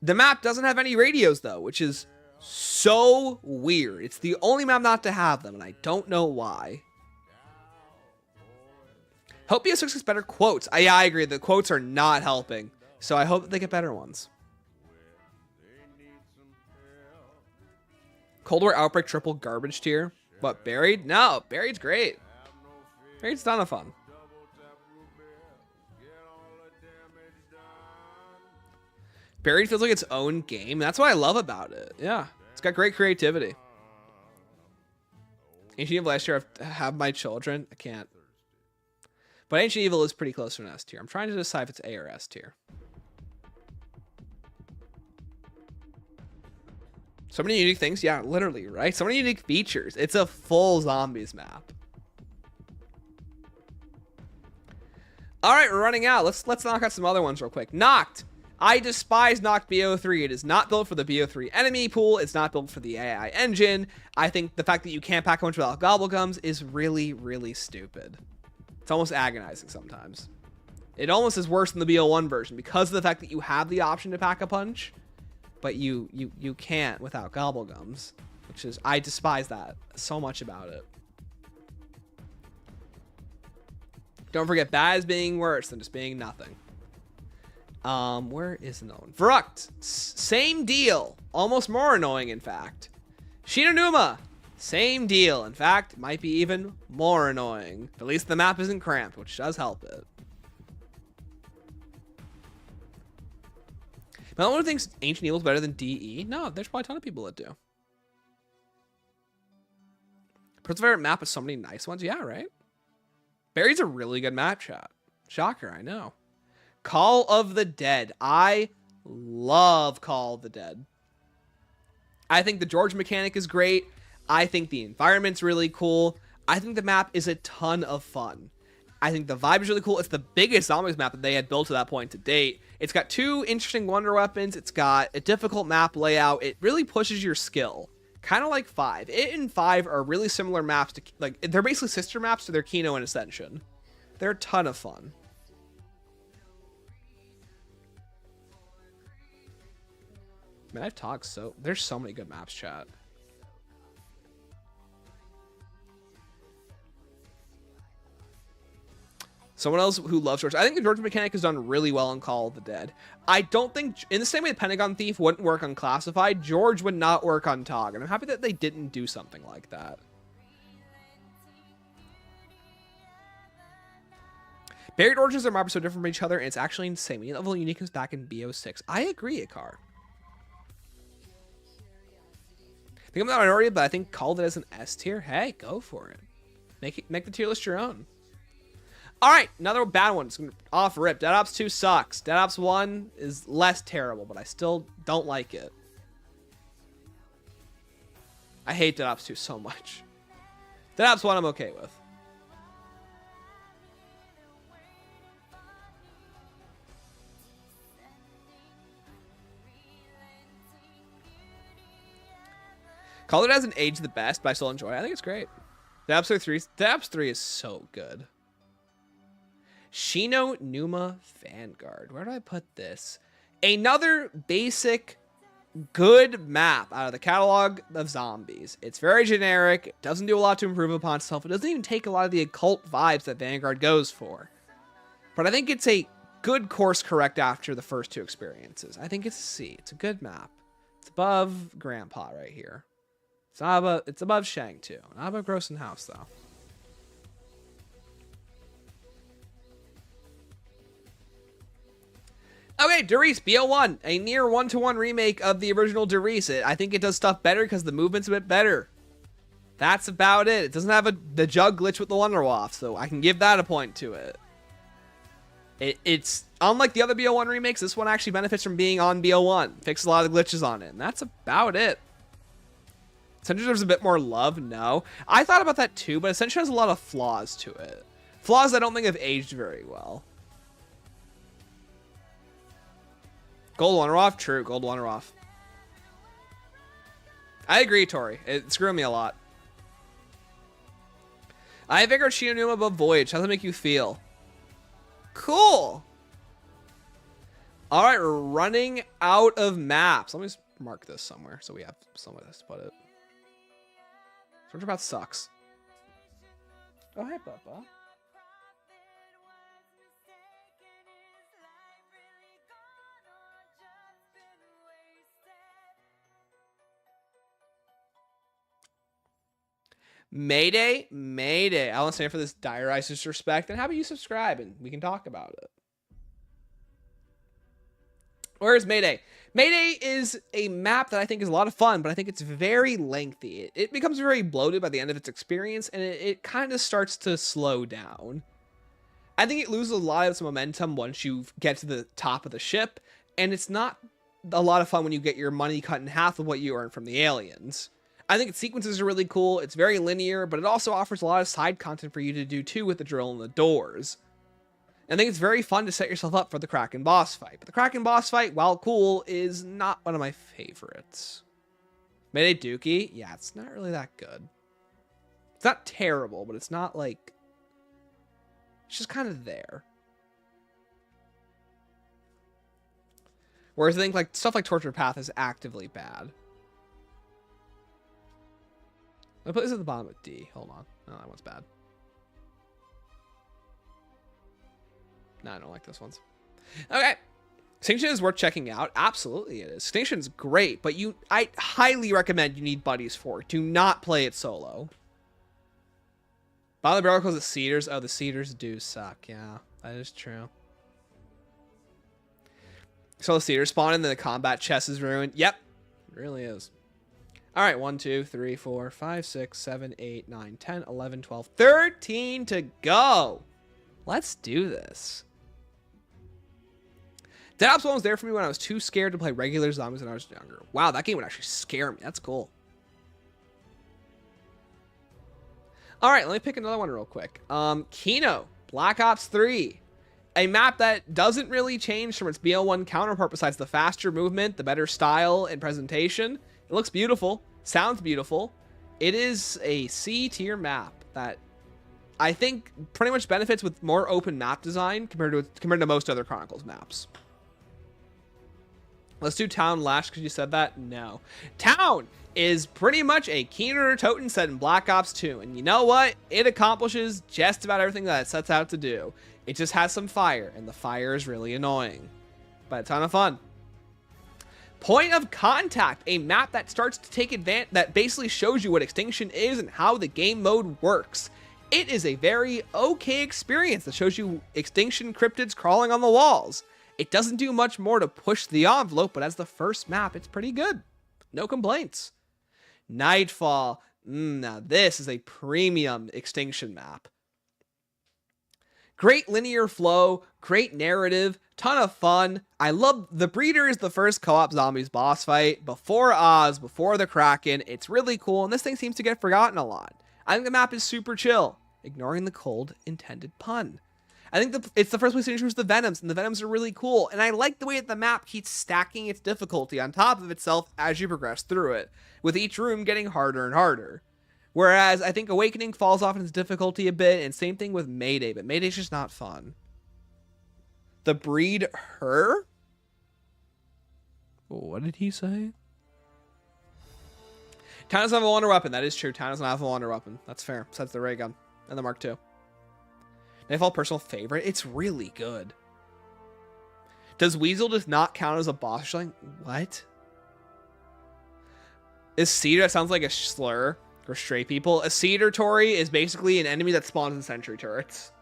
The map doesn't have any radios though, which is so weird. It's the only map not to have them, and I don't know why. Hope BO6 gets better quotes. Yeah, I agree. The quotes are not helping, so I hope that they get better ones. Cold War Outbreak triple garbage tier. What, Buried? No, Buried's great. Buried's a ton of fun. Buried feels like its own game. That's what I love about it. Yeah, it's got great creativity. Ancient Evil last year, Have My Children. I can't. But Ancient Evil is pretty close to an S tier. I'm trying to decide if it's A or S tier. So many unique things. Yeah, literally, right? So many unique features. It's a full zombies map. All right, we're running out. Let's knock out some other ones real quick. Nacht. I despise Nacht BO3. It is not built for the BO3 enemy pool. It's not built for the AI engine. I think the fact that you can't pack a bunch without gobblegums is really, really stupid. It's almost agonizing sometimes. It almost is worse than the BO1 version because of the fact that you have the option to pack a punch, but you can't without Gobblegums, which is, I despise that so much about it. Don't forget, bad is being worse than just being nothing. Where is another one? Verrucht, same deal. Almost more annoying, in fact. Shinonuma, same deal. In fact, might be even more annoying. At least the map isn't cramped, which does help it. But no one thinks Ancient Evil is better than DE. No, there's probably a ton of people that do. Personal favorite map with so many nice ones. Yeah, right? Barry's a really good map, chat. Shocker, I know. Call of the Dead. I love Call of the Dead. I think the George mechanic is great. I think the environment's really cool. I think the map is a ton of fun. I think the vibe is really cool. It's the biggest zombies map that they had built to that point to date. It's got 2 interesting wonder weapons. It's got a difficult map layout. It really pushes your skill. Kind of like 5. It and 5 are really similar maps to, like, they're basically sister maps to their Kino and Ascension. They're a ton of fun. Man, I've talked so... There's so many good maps, chat. Someone else who loves George. I think the George mechanic is done really well in Call of the Dead. I don't think... In the same way Pentagon Thief wouldn't work on Classified, George would not work on TOG. And I'm happy that they didn't do something like that. Buried Origins and Mob are so different from each other, and it's actually insane. We need level uniqueness back in BO6. I agree, Akar. I think I'm not minority, but I think called it as an S tier. Hey, go for it. Make the tier list your own. All right, another bad one. It's off rip. Dead Ops 2 sucks. Dead Ops 1 is less terrible, but I still don't like it. I hate Dead Ops 2 so much. Dead Ops 1 I'm okay with. Call it hasn't aged the best, but I still enjoy it. I think it's great. Dead Ops 3 is so good. Shino Numa Vanguard. Where do I put this? Another basic good map out of the catalog of zombies. It's very generic. It doesn't do a lot to improve upon itself. It doesn't even take a lot of the occult vibes that Vanguard goes for. But I think it's a good course correct after the first 2 experiences. I think it's a C. It's a good map. It's above Grandpa right here. It's not above, it's above Shang too. Not above Groesten Haus though. Okay, Der Riese, BO1, a near 1-to-1 remake of the original Der Riese. I think it does stuff better because the movement's a bit better. That's about it. It doesn't have the jug glitch with the Wonderwaff, so I can give that a point to it. It's unlike the other BO1 remakes, this one actually benefits from being on BO1. Fixes a lot of the glitches on it, and that's about it. Ascension deserves a bit more love, no. I thought about that too, but Ascension has a lot of flaws to it. Flaws I don't think have aged very well. Gold Wonderwaff? True, Gold Wonderwaff. I agree, Tori. It screwed me a lot. I figured Shinonuma above Voyage. How does that make you feel? Cool. Alright, we're running out of maps. Let me just mark this somewhere so we have somewhere to put it. Search about sucks. Oh, hey, Papa. Mayday, Mayday. I want to stand for this diarized disrespect. And how about you subscribe and we can talk about it. Where's Mayday? Mayday is a map that I think is a lot of fun, but I think it's very lengthy. It becomes very bloated by the end of its experience, and it kind of starts to slow down. I think it loses a lot of its momentum once you get to the top of the ship, and it's not a lot of fun when you get your money cut in half of what you earn from the aliens. I think its sequences are really cool. It's very linear, but it also offers a lot of side content for you to do too with the drill and the doors. I think it's very fun to set yourself up for the Kraken boss fight. But the Kraken boss fight, while cool, is not one of my favorites. Mayday Dookie? Yeah, it's not really that good. It's not terrible, but it's not like... It's just kind of there. Whereas I think like stuff like Torture Path is actively bad. I'll put this at the bottom of D. Hold on. No, that one's bad. No, I don't like this one's. Okay. Extinction is worth checking out. Absolutely it is. Extinction's great, but I highly recommend you need buddies for it. Do not play it solo. Bottom of the barrel calls it Cedars. Oh, the Cedars do suck. Yeah, that is true. So the Cedars spawn and then the combat chest is ruined. Yep, it really is. All right, 1, 2, 3, 4, 5, 6, 7, 8, 9, 10, 11, 12, 13 to go. Let's do this. Dead Ops 1 was there for me when I was too scared to play regular zombies when I was younger. Wow, that game would actually scare me. That's cool. All right, let me pick another one real quick. Kino, Black Ops 3. A map that doesn't really change from its BL1 counterpart besides the faster movement, the better style and presentation. It looks beautiful, sounds beautiful. It is a C tier map that I think pretty much benefits with more open map design compared to most other Chronicles maps. Let's do Town last because you said that. No. Town is pretty much a Kino der Toten set in Black Ops 2. And you know what? It accomplishes just about everything that it sets out to do. It just has some fire, and the fire is really annoying. But a ton of fun. Point of Contact, a map that starts to take advantage, that basically shows you what Extinction is and how the game mode works. It is a very okay experience that shows you Extinction cryptids crawling on the walls. It doesn't do much more to push the envelope, but as the first map, it's pretty good. No complaints. Nightfall. Now this is a premium Extinction map. Great linear flow, great narrative, ton of fun. I love the Breeder is the first co-op zombies boss fight before Oz, before the Kraken. It's really cool, and this thing seems to get forgotten a lot. I think the map is super chill, ignoring the cold intended pun. I think it's the first place to introduce the Venoms, and the Venoms are really cool, and I like the way that the map keeps stacking its difficulty on top of itself as you progress through it, with each room getting harder and harder. Whereas I think Awakening falls off in its difficulty a bit, and same thing with Mayday, but Mayday's just not fun. The Breed Her? What did he say? Town doesn't have a wonder weapon. That is true. Town doesn't have a wonder weapon. That's fair. Besides the ray gun and the Mark II. Nightfall personal favorite. It's really good. Does Weasel just not count as a boss? Like, what? Is Cedar? That sounds like a slur. For stray people. A Cedar Tory is basically an enemy that spawns in sentry turrets.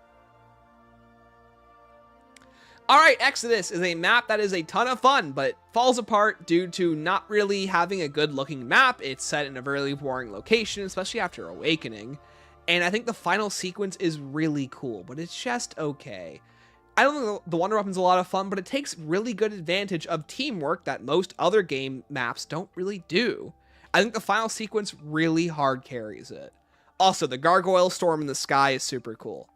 Alright, Exodus is a map that is a ton of fun, but it falls apart due to not really having a good looking map. It's set in a very boring location, especially after Awakening. And I think the final sequence is really cool, but it's just okay. I don't think the Wonder Weapon's a lot of fun, but it takes really good advantage of teamwork that most other game maps don't really do. I think the final sequence really hard carries it. Also, the Gargoyle Storm in the sky is super cool.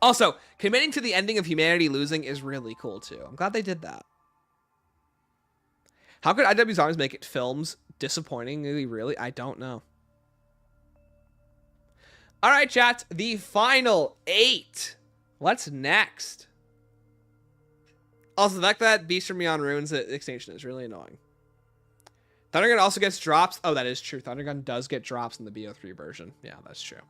Also, committing to the ending of humanity losing is really cool too. I'm glad they did that. How could IW Zombies make it films disappointingly really? I don't know. Alright, chat. The final 8. What's next? Also, the fact that Beast from Beyond Ruins at Extinction is really annoying. Thundergun also gets drops. Oh, that is true. Thundergun does get drops in the BO3 version. Yeah, that's true.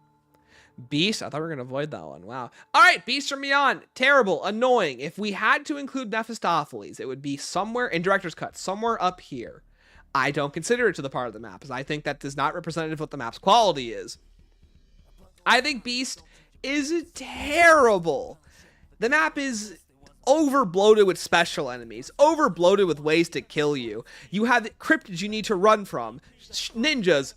Beast. I thought we were going to avoid that one. Wow. All right. Beast from Beyond. Terrible. Annoying. If we had to include Mephistopheles, it would be somewhere in Director's Cut, somewhere up here. I don't consider it to the part of the map, as I think that is not representative of what the map's quality is. I think Beast is terrible. The map is over-bloated with special enemies, over-bloated with ways to kill you. You have cryptids you need to run from, ninjas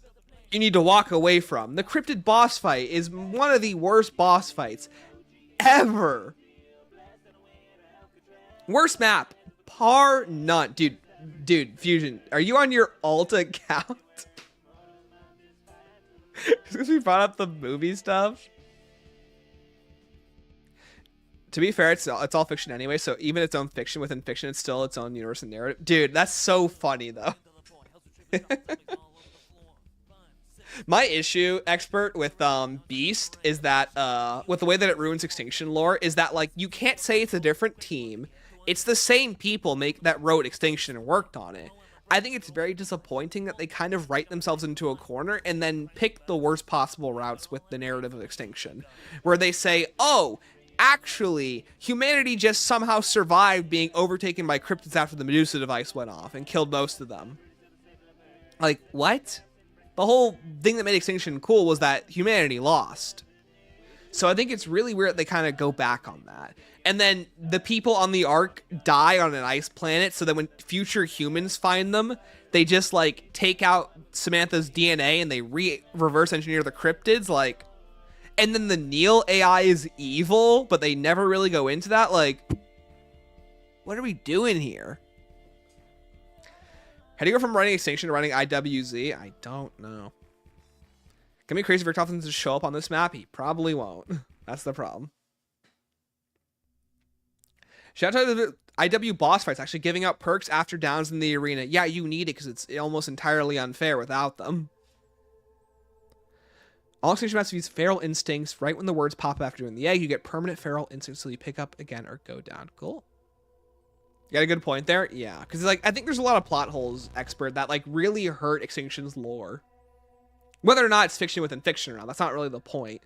you need to walk away from. The cryptid boss fight is one of the worst boss fights ever. Worst map, par none. Dude, Fusion, are you on your alt account? Because we brought up the movie stuff. To be fair, it's all fiction anyway, so even its own fiction within fiction, it's still its own universe and narrative. Dude, that's so funny, though. My issue, Expert, with Beast is that, with the way that it ruins Extinction lore, is that, like, you can't say it's a different team. It's the same people that wrote Extinction and worked on it. I think it's very disappointing that they kind of write themselves into a corner and then pick the worst possible routes with the narrative of Extinction, where they say, oh, actually, humanity just somehow survived being overtaken by cryptids after the Medusa device went off and killed most of them. Like, what? The whole thing that made Extinction cool was that humanity lost. So I think it's really weird that they kind of go back on that. And then the people on the Ark die on an ice planet, so that when future humans find them, they just, like, take out Samantha's DNA and they reverse engineer the cryptids, like... And then the Neil AI is evil, but they never really go into that, like... What are we doing here? How do you go from running Extinction to running IWZ? I don't know. Can be crazy if Richtofen doesn't show up on this map. He probably won't. That's the problem. Shout out to the IW boss fights, actually giving out perks after downs in the arena. Yeah, you need it because it's almost entirely unfair without them. All Extinction Maps use feral instincts. Right when the words pop up after doing the egg, you get permanent feral instincts so you pick up again or go down. Cool. You got a good point there? Yeah, because like I think there's a lot of plot holes, expert, that like really hurt Extinction's lore. Whether or not it's fiction within fiction or not, that's not really the point.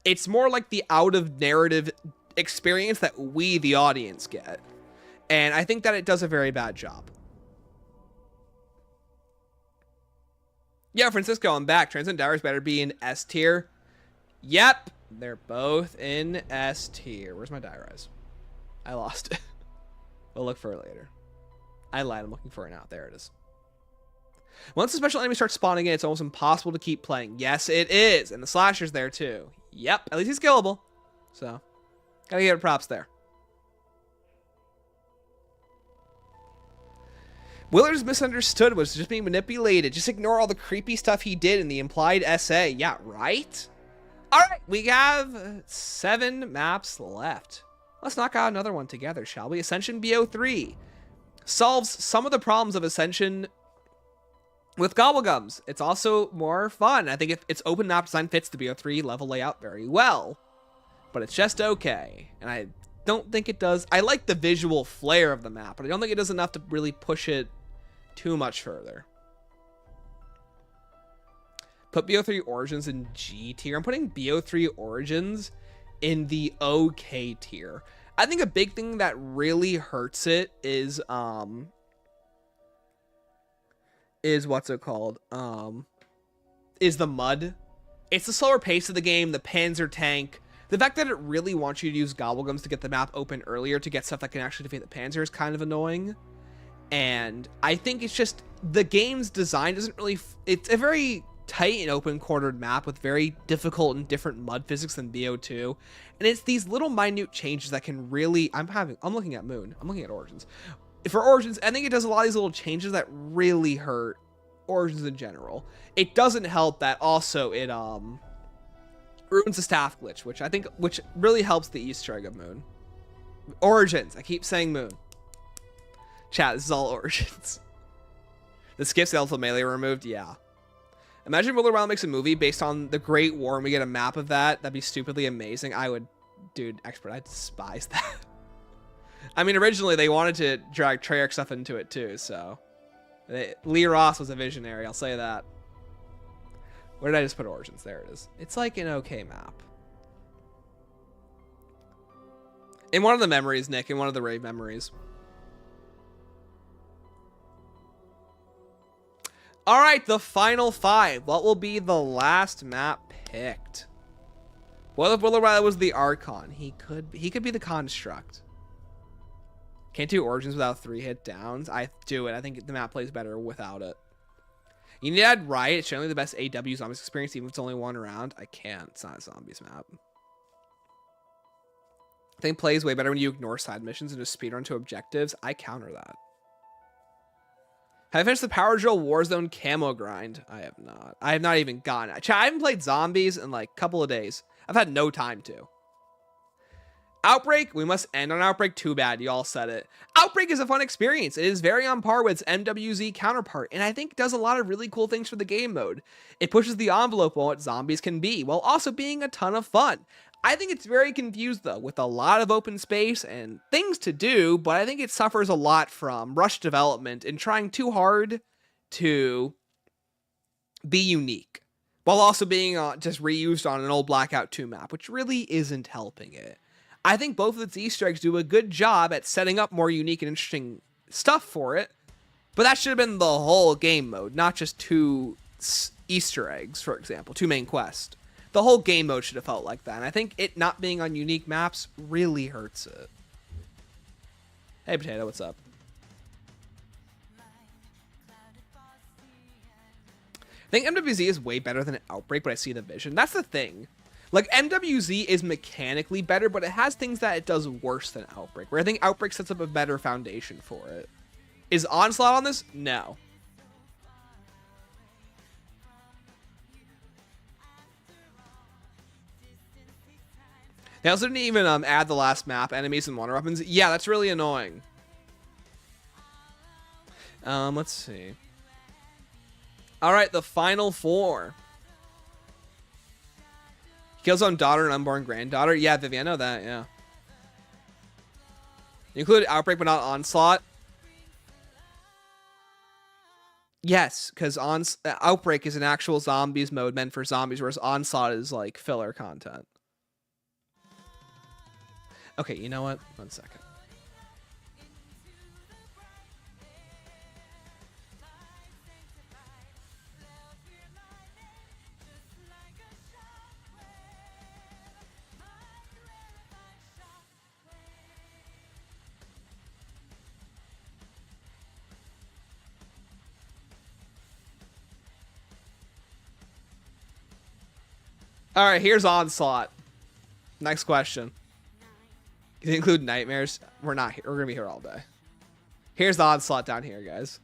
It's more like the out-of-narrative experience that we, the audience, get. And I think that it does a very bad job. Yeah, Francisco, I'm back. Transcend Dowers better be in S tier. Yep, they're both in S tier. Where's my die rise? I lost it. We'll look for it later. I lied, I'm looking for it now. There it is. Once the special enemy starts spawning in, it's almost impossible to keep playing. Yes, it is. And the slasher's there too. Yep, at least he's killable. So, gotta give it props there. Willard's misunderstood, was just being manipulated. Just ignore all the creepy stuff he did in the implied essay. Yeah, right? Alright, we have 7 maps left. Let's knock out another one together, shall we? Ascension BO3 solves some of the problems of Ascension with Gobblegums. It's also more fun. I think if its open map design fits the BO3 level layout very well. But it's just okay. And I don't think it does. I like the visual flair of the map, but I don't think it does enough to really push it too much further. Put BO3 Origins in G tier. I'm putting BO3 Origins in the OK tier. I think a big thing that really hurts it is what's it called? Is the mud. It's the slower pace of the game, the Panzer tank. The fact that it really wants you to use Gobblegums to get the map open earlier to get stuff that can actually defeat the Panzer is kind of annoying. And I think it's just the game's design doesn't really... It's a very tight and open-cornered map with very difficult and different mud physics than BO2. And it's these little minute changes that can really... I'm looking at Moon. I'm looking at Origins. For Origins, I think it does a lot of these little changes that really hurt Origins in general. It doesn't help that also it ruins the staff glitch, which really helps the Easter egg of Moon. Origins. I keep saying Moon. Chat, this is all Origins. The skips the Alpha Melee removed? Yeah. Imagine Willard Wild makes a movie based on the Great War and we get a map of that. That'd be stupidly amazing. I would... Dude, expert, I despise that. I mean, originally they wanted to drag Treyarch stuff into it too, so... Lee Ross was a visionary, I'll say that. Where did I just put Origins? There it is. It's like an okay map. In one of the memories, Nick, in one of the Rave memories. All right, the final 5. What will be the last map picked? What if Willard Riley was the Archon? He could be the Construct. Can't do Origins without 3-hit downs. I do it. I think the map plays better without it. You need to add Riot. It's generally the best AW Zombies experience, even if it's only one round. I can't. It's not a Zombies map. I think plays way better when you ignore side missions and just speedrun to objectives. I counter that. Have I finished the Power Drill Warzone camo grind? I have not. I have not even gone. I haven't played Zombies in like a couple of days. I've had no time to. Outbreak? We must end on Outbreak. Too bad. You all said it. Outbreak is a fun experience. It is very on par with its MWZ counterpart, and I think does a lot of really cool things for the game mode. It pushes the envelope on what zombies can be, while also being a ton of fun. I think it's very confused, though, with a lot of open space and things to do, but I think it suffers a lot from rush development and trying too hard to be unique, while also being just reused on an old Blackout 2 map, which really isn't helping it. I think both of its Easter eggs do a good job at setting up more unique and interesting stuff for it, but that should have been the whole game mode, not just 2 Easter eggs, for example, 2 main quests. The whole game mode should have felt like that, and I think it not being on unique maps really hurts it. Hey, Potato, what's up? I think MWZ is way better than Outbreak, but I see the vision. That's the thing. Like, MWZ is mechanically better, but it has things that it does worse than Outbreak, where I think Outbreak sets up a better foundation for it. Is Onslaught on this? No. They also didn't even add the last map, enemies and wonder weapons. Yeah, that's really annoying. Let's see. All right, the final 4. Kills on daughter and unborn granddaughter. Yeah, Vivian, I know that, yeah. You included Outbreak, but not Onslaught. Yes, because Outbreak is an actual zombies mode meant for zombies, whereas Onslaught is like filler content. Okay, you know what? 1 second. All right, here's Onslaught. Next question. Can you include nightmares? We're not here. We're gonna be here all day. Here's the Onslaught down here, guys.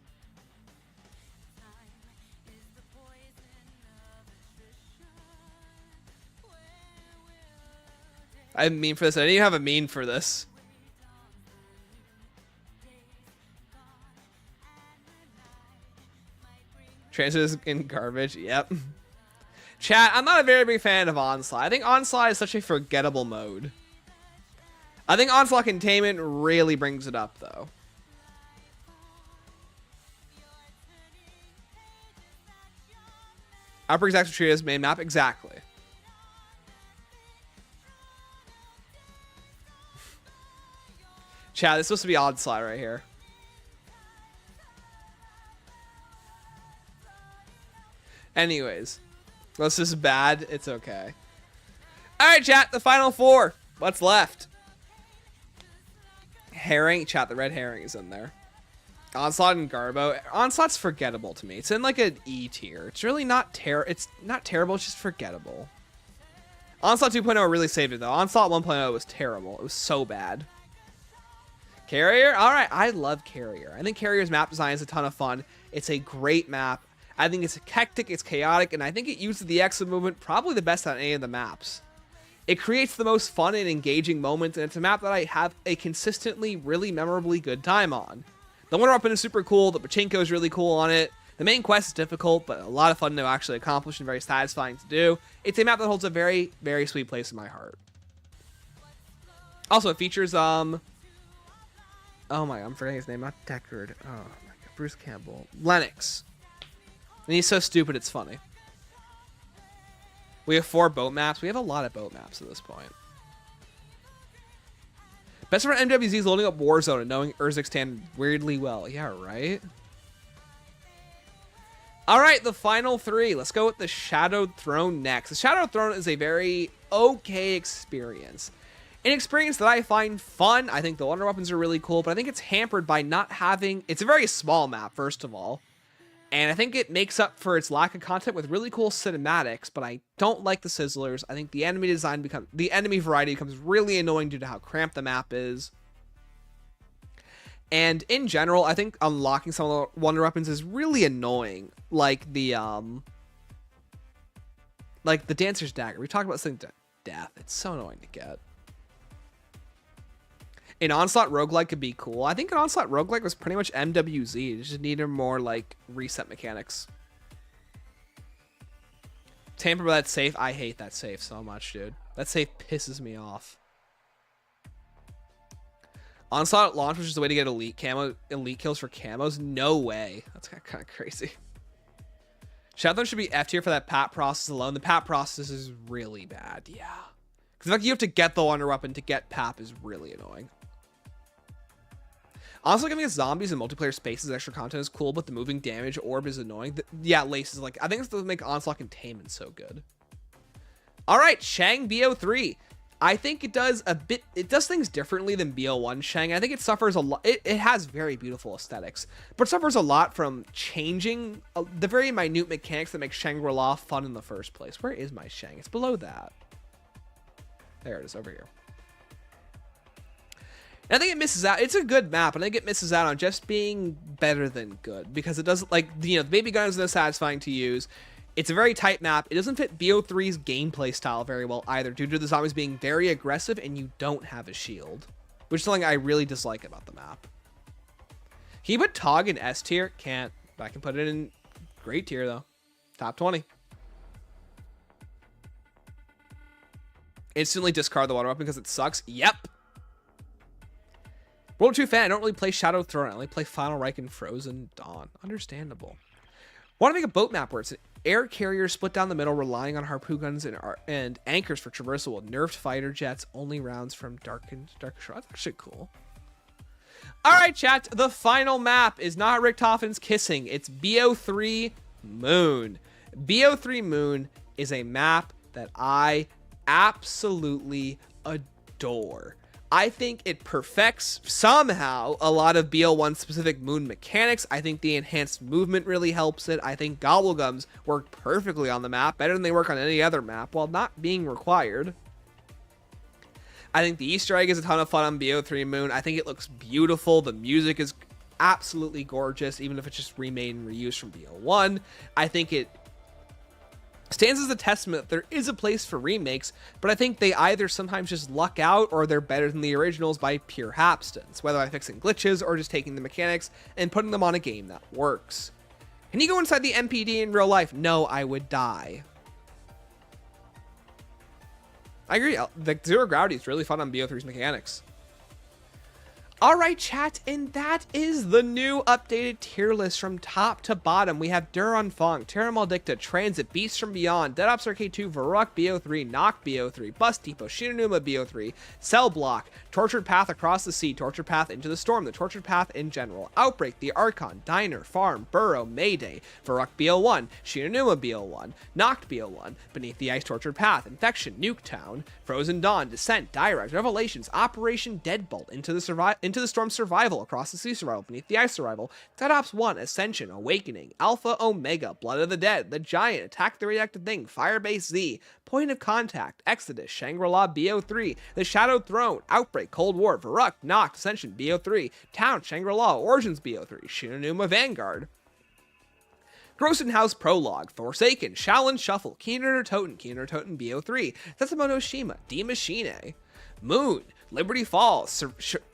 I have a meme for this. I didn't even have a meme for this. Transfers in garbage. Yep. Chat, I'm not a very big fan of Onslaught. I think Onslaught is such a forgettable mode. I think Onslaught Containment really brings it up, though. Outbreak's Extra Trio's main map? Exactly. Chat, this is supposed to be Onslaught right here. Anyways. This is bad. It's okay. Alright, chat. The final 4. What's left? Herring. Chat, the red herring is in there. Onslaught and Garbo. Onslaught's forgettable to me. It's in like an E tier. It's really not it's not terrible. It's just forgettable. Onslaught 2.0 really saved it, though. Onslaught 1.0 was terrible. It was so bad. Carrier? Alright. I love Carrier. I think Carrier's map design is a ton of fun. It's a great map. I think it's hectic, it's chaotic, and I think it uses the exit movement probably the best on any of the maps. It creates the most fun and engaging moments, and it's a map that I have a consistently, really memorably good time on. The Wonder Weapon is super cool, the Pachinko is really cool on it, the main quest is difficult, but a lot of fun to actually accomplish and very satisfying to do. It's a map that holds a very, very sweet place in my heart. Also, it features, oh my, I'm forgetting his name, not Deckard, oh my god, Bruce Campbell. Lennox. And he's so stupid, it's funny. We have 4 boat maps. We have a lot of boat maps at this point. Best friend MWZ is loading up Warzone and knowing Urzikstan weirdly well. Yeah, right? Alright, the final 3. Let's go with the Shadowed Throne next. The Shadowed Throne is a very okay experience. An experience that I find fun. I think the wonder weapons are really cool, but I think it's hampered by not having... It's a very small map, first of all. And I think it makes up for its lack of content with really cool cinematics, but I don't like the sizzlers. I think the enemy design the enemy variety becomes really annoying due to how cramped the map is. And in general, I think unlocking some of the wonder weapons is really annoying. Like the Dancer's Dagger. We talked about this thing to death. It's so annoying to get. An Onslaught roguelike could be cool. I think an Onslaught roguelike was pretty much MWZ. It just needed more, like, reset mechanics. Tamper by that safe. I hate that safe so much, dude. That safe pisses me off. Onslaught at launch, which is the way to get elite kills for camos. No way. That's kind of crazy. Shadowthorn should be F tier for that pat process alone. The pat process is really bad. Yeah. Because like you have to get the wonder weapon to get pap is really annoying. Honestly, giving us zombies and multiplayer spaces extra content is cool, but the moving damage orb is annoying. Yeah, Lace is like, I think it's to make Onslaught Containment so good. All right, Shang BO3. I think it does things differently than BO1 Shang. I think it suffers a lot. It has very beautiful aesthetics, but suffers a lot from changing the very minute mechanics that make Shangri-La fun in the first place. Where is my Shang? It's below that. There it is, over here. And I think it misses out. It's a good map, and I think it misses out on just being better than good, because it doesn't, like, you know, the baby gun isn't satisfying to use. It's a very tight map. It doesn't fit BO3's gameplay style very well either, due to the zombies being very aggressive and you don't have a shield, which is something I really dislike about the map. Can you put Tog in S tier? Can't. But I can put it in great tier, though. Top 20. Instantly discard the water weapon because it sucks. Yep. World 2 fan. I don't really play Shadow Throne. I only play Final Reich and Frozen Dawn. Understandable. Want to make a boat map where it's an air carrier split down the middle, relying on harpoon guns and anchors for traversal with nerfed fighter jets, only rounds from darkened shore. That's actually cool. All right, chat. The final map is not Richtofen's Kissing. It's BO3 Moon. BO3 Moon is a map that I absolutely adore. I think it perfects somehow a lot of BO1 specific Moon mechanics. I think the enhanced movement really helps it. I think Gobblegums work perfectly on the map, better than they work on any other map, while not being required. I think the Easter egg is a ton of fun on BO3 Moon. I think it looks beautiful. The music is absolutely gorgeous, even if it's just remade and reused from BO1. I think it stands as a testament that there is a place for remakes, but I think they either sometimes just luck out or they're better than the originals by pure hapstance, whether by fixing glitches or just taking the mechanics and putting them on a game that works. Can you go inside the MPD in real life? No, I would die. I agree. The Zero Gravity is really fun on BO3's mechanics. All right, chat, and that is the new updated tier list from top to bottom. We have Duran Fong, Terra Maledicta, Transit, Beasts from Beyond, Dead Ops Arcade 2, Varrock BO3, Nacht BO3, Bus Depot, Shinonuma BO3, Cell Block, Tortured Path Across the Sea, Tortured Path Into the Storm, the Tortured Path in general, Outbreak, The Archon, Diner, Farm, Burrow, Mayday, Varrock BO1, Shinonuma BO1, Nacht BO1, Beneath the Ice Tortured Path, Infection, Nuketown, Frozen Dawn, Descent, Direx, Revelations, Operation Deadbolt, Into the Storm Survival, Across the Sea Survival, Beneath the Ice Survival, Dead Ops 1, Ascension, Awakening, Alpha Omega, Blood of the Dead, The Giant, Attack the Radioactive Thing, Firebase Z, Point of Contact, Exodus, Shangri-La BO3, The Shadowed Throne, Outbreak, Cold War, Varrock, Noct, Ascension BO3, Town, Shangri-La, Origins BO3, Shinonuma Vanguard, Groesten Haus Prologue, Forsaken, Shaolin Shuffle, Kino der Toten, Kino der Toten BO3, Zetsubou No Shima, Maschine, Moon, Liberty Falls,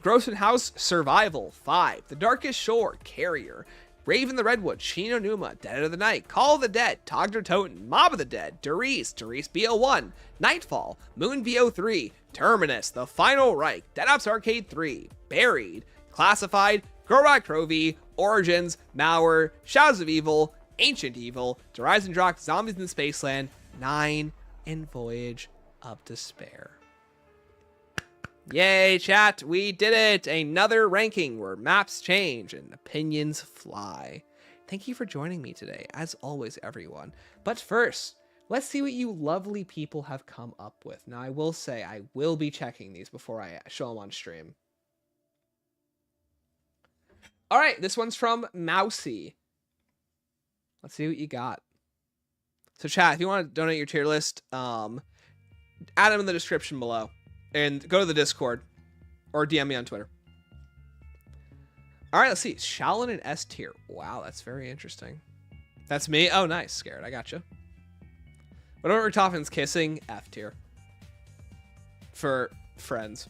Groesten Haus Survival 5, The Darkest Shore, Carrier, Rave in the Redwoods, Shinonuma, Dead of the Night, Call of the Dead, Nacht Der Toten, Mob of the Dead, Reise BO1, Nightfall, Moon BO3, Terminus, The Final Reich, Dead Ops Arcade 3, Buried, Classified, Gorod Krovi, Origins, Malware, Shadows of Evil, Ancient Evil, To Rise and Drock, Zombies in Spaceland, 9, and Voyage of Despair. Yay, chat, we did it! Another ranking where maps change and opinions fly. Thank you for joining me today, as always, everyone. But first, let's see what you lovely people have come up with. Now, I will say, I will be checking these before I show them on stream. Alright, this one's from Mousy. Let's see what you got. So, chat, if you want to donate your tier list, add them in the description below. And go to the Discord or DM me on Twitter. All right, let's see. Shaolin in S tier. Wow, that's very interesting. That's me. Oh, nice. Scared. I gotcha. What about Richtofen's Kissing? F tier. For friends.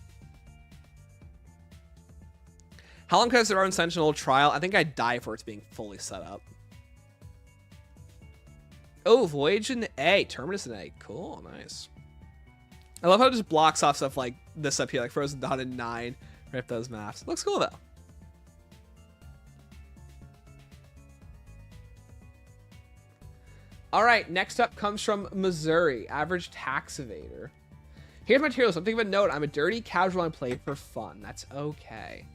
How long has their own Sentinel trial? I think I'd die for it's being fully set up. Oh, Voyage in A. Terminus in A. Cool, nice. I love how it just blocks off stuff like this up here, like Frozen Dawn and 9. Rip those maps. Looks cool, though. All right, next up comes from Missouri. Average Tax Evader. Here's my tier list. I'm thinking of a note. I'm a dirty casual and played for fun. That's okay.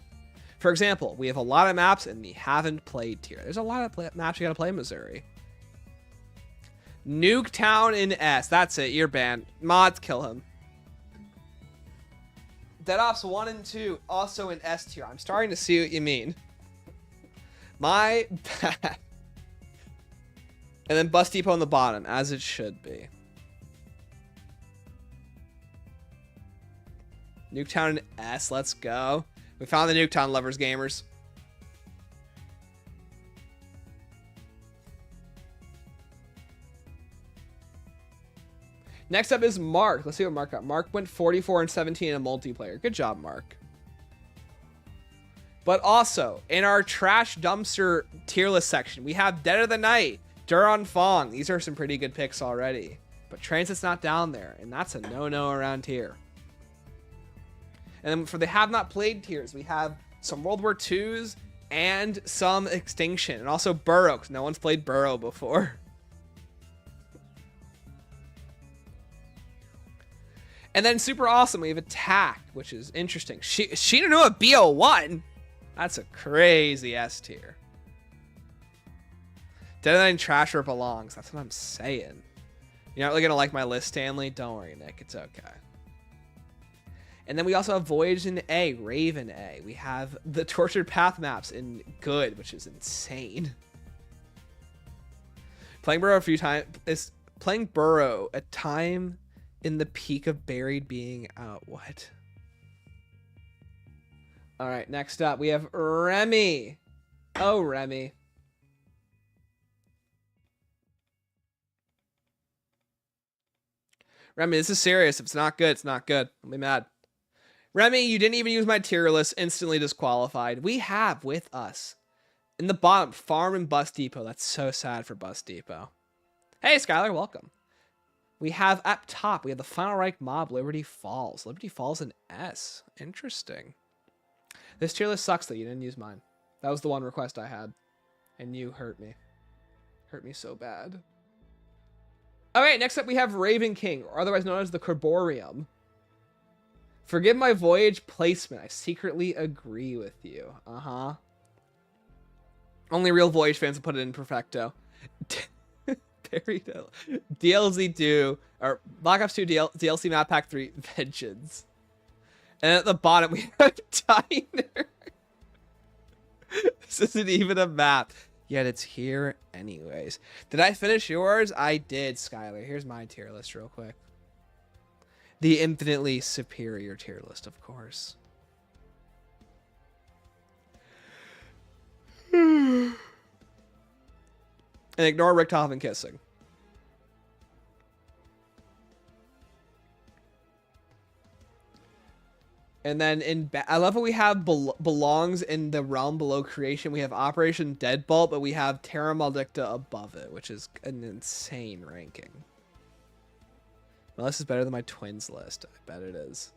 For example, we have a lot of maps in the haven't played tier. There's a lot of maps you gotta play in Missouri. Nuketown in S. That's it. You're banned. Mods, kill him. Dead Ops 1 and 2 also in S tier. I'm starting to see what you mean. My bad. And then Bus Depot on the bottom, as it should be. Nuketown in S. Let's go. We found the Nuketown lovers, gamers. Next up is Mark. Let's see what Mark got. Mark went 44 and 17 in a multiplayer. Good job, Mark. But also, in our trash dumpster tier list section, we have Dead of the Night, Duran Fong. These are some pretty good picks already. But Transit's not down there, and that's a no-no around here. And then for the have not played tiers, we have some World War IIs and some Extinction. And also Burrow, because no one's played Burrow before. And then super awesome, we have Attack, which is interesting. Shinonua BO1? That's a crazy S tier. Dead End Trash where it belongs. That's what I'm saying. You're not really going to like my list, Stanley? Don't worry, Nick. It's okay. And then we also have Voyage in A, Rave in A. We have the Tortured Path maps in Good, which is insane. Playing Burrow a few times is playing Burrow a time in the peak of Buried being out. What? All right, next up we have Remy. Oh, Remy. Remy, this is serious. If it's not good, it's not good. I'll be mad. Remy, you didn't even use my tier list. Instantly disqualified. We have with us in the bottom, Farm and Bus Depot. That's so sad for Bus Depot. Hey, Skylar, welcome. We have up top, we have the Final Reich mob, Liberty Falls. Liberty Falls in S. Interesting. This tier list sucks that you didn't use mine. That was the one request I had. And you hurt me. Hurt me so bad. Okay, next up we have Raven King, or otherwise known as the Corborium. Forgive my voyage placement. I secretly agree with you. Uh-huh. Only real Voyage fans will put it in Perfecto. DLZ 2, or Black Ops 2 DLC Map Pack 3, Vengeance. And at the bottom we have Diner. This isn't even a map. Yet it's here anyways. Did I finish yours? I did, Skylar. Here's my tier list real quick. The infinitely superior tier list, of course. And ignore Richthofen kissing. And then I love how we have belongs in the realm below creation. We have Operation Deadbolt, but we have Terra Maledicta above it, which is an insane ranking. My list is better than my twins list. I bet it is.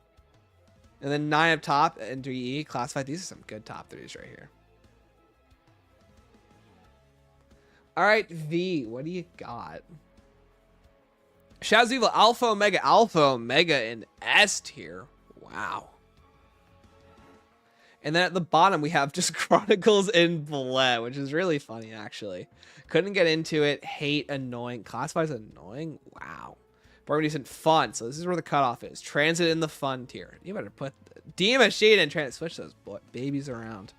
And then 9 up top and 3E classified. These are some good top 3s right here. All right, V, what do you got? Shadows Evil Alpha Omega in S tier. Wow. And then at the bottom, we have just Chronicles in Bleh, which is really funny, actually. Couldn't get into it. Hate, annoying. Classifies annoying? Wow. Barber Decent, fun. So this is where the cutoff is. Transit in the fun tier. You better put D Machine and Transit. Switch those babies around.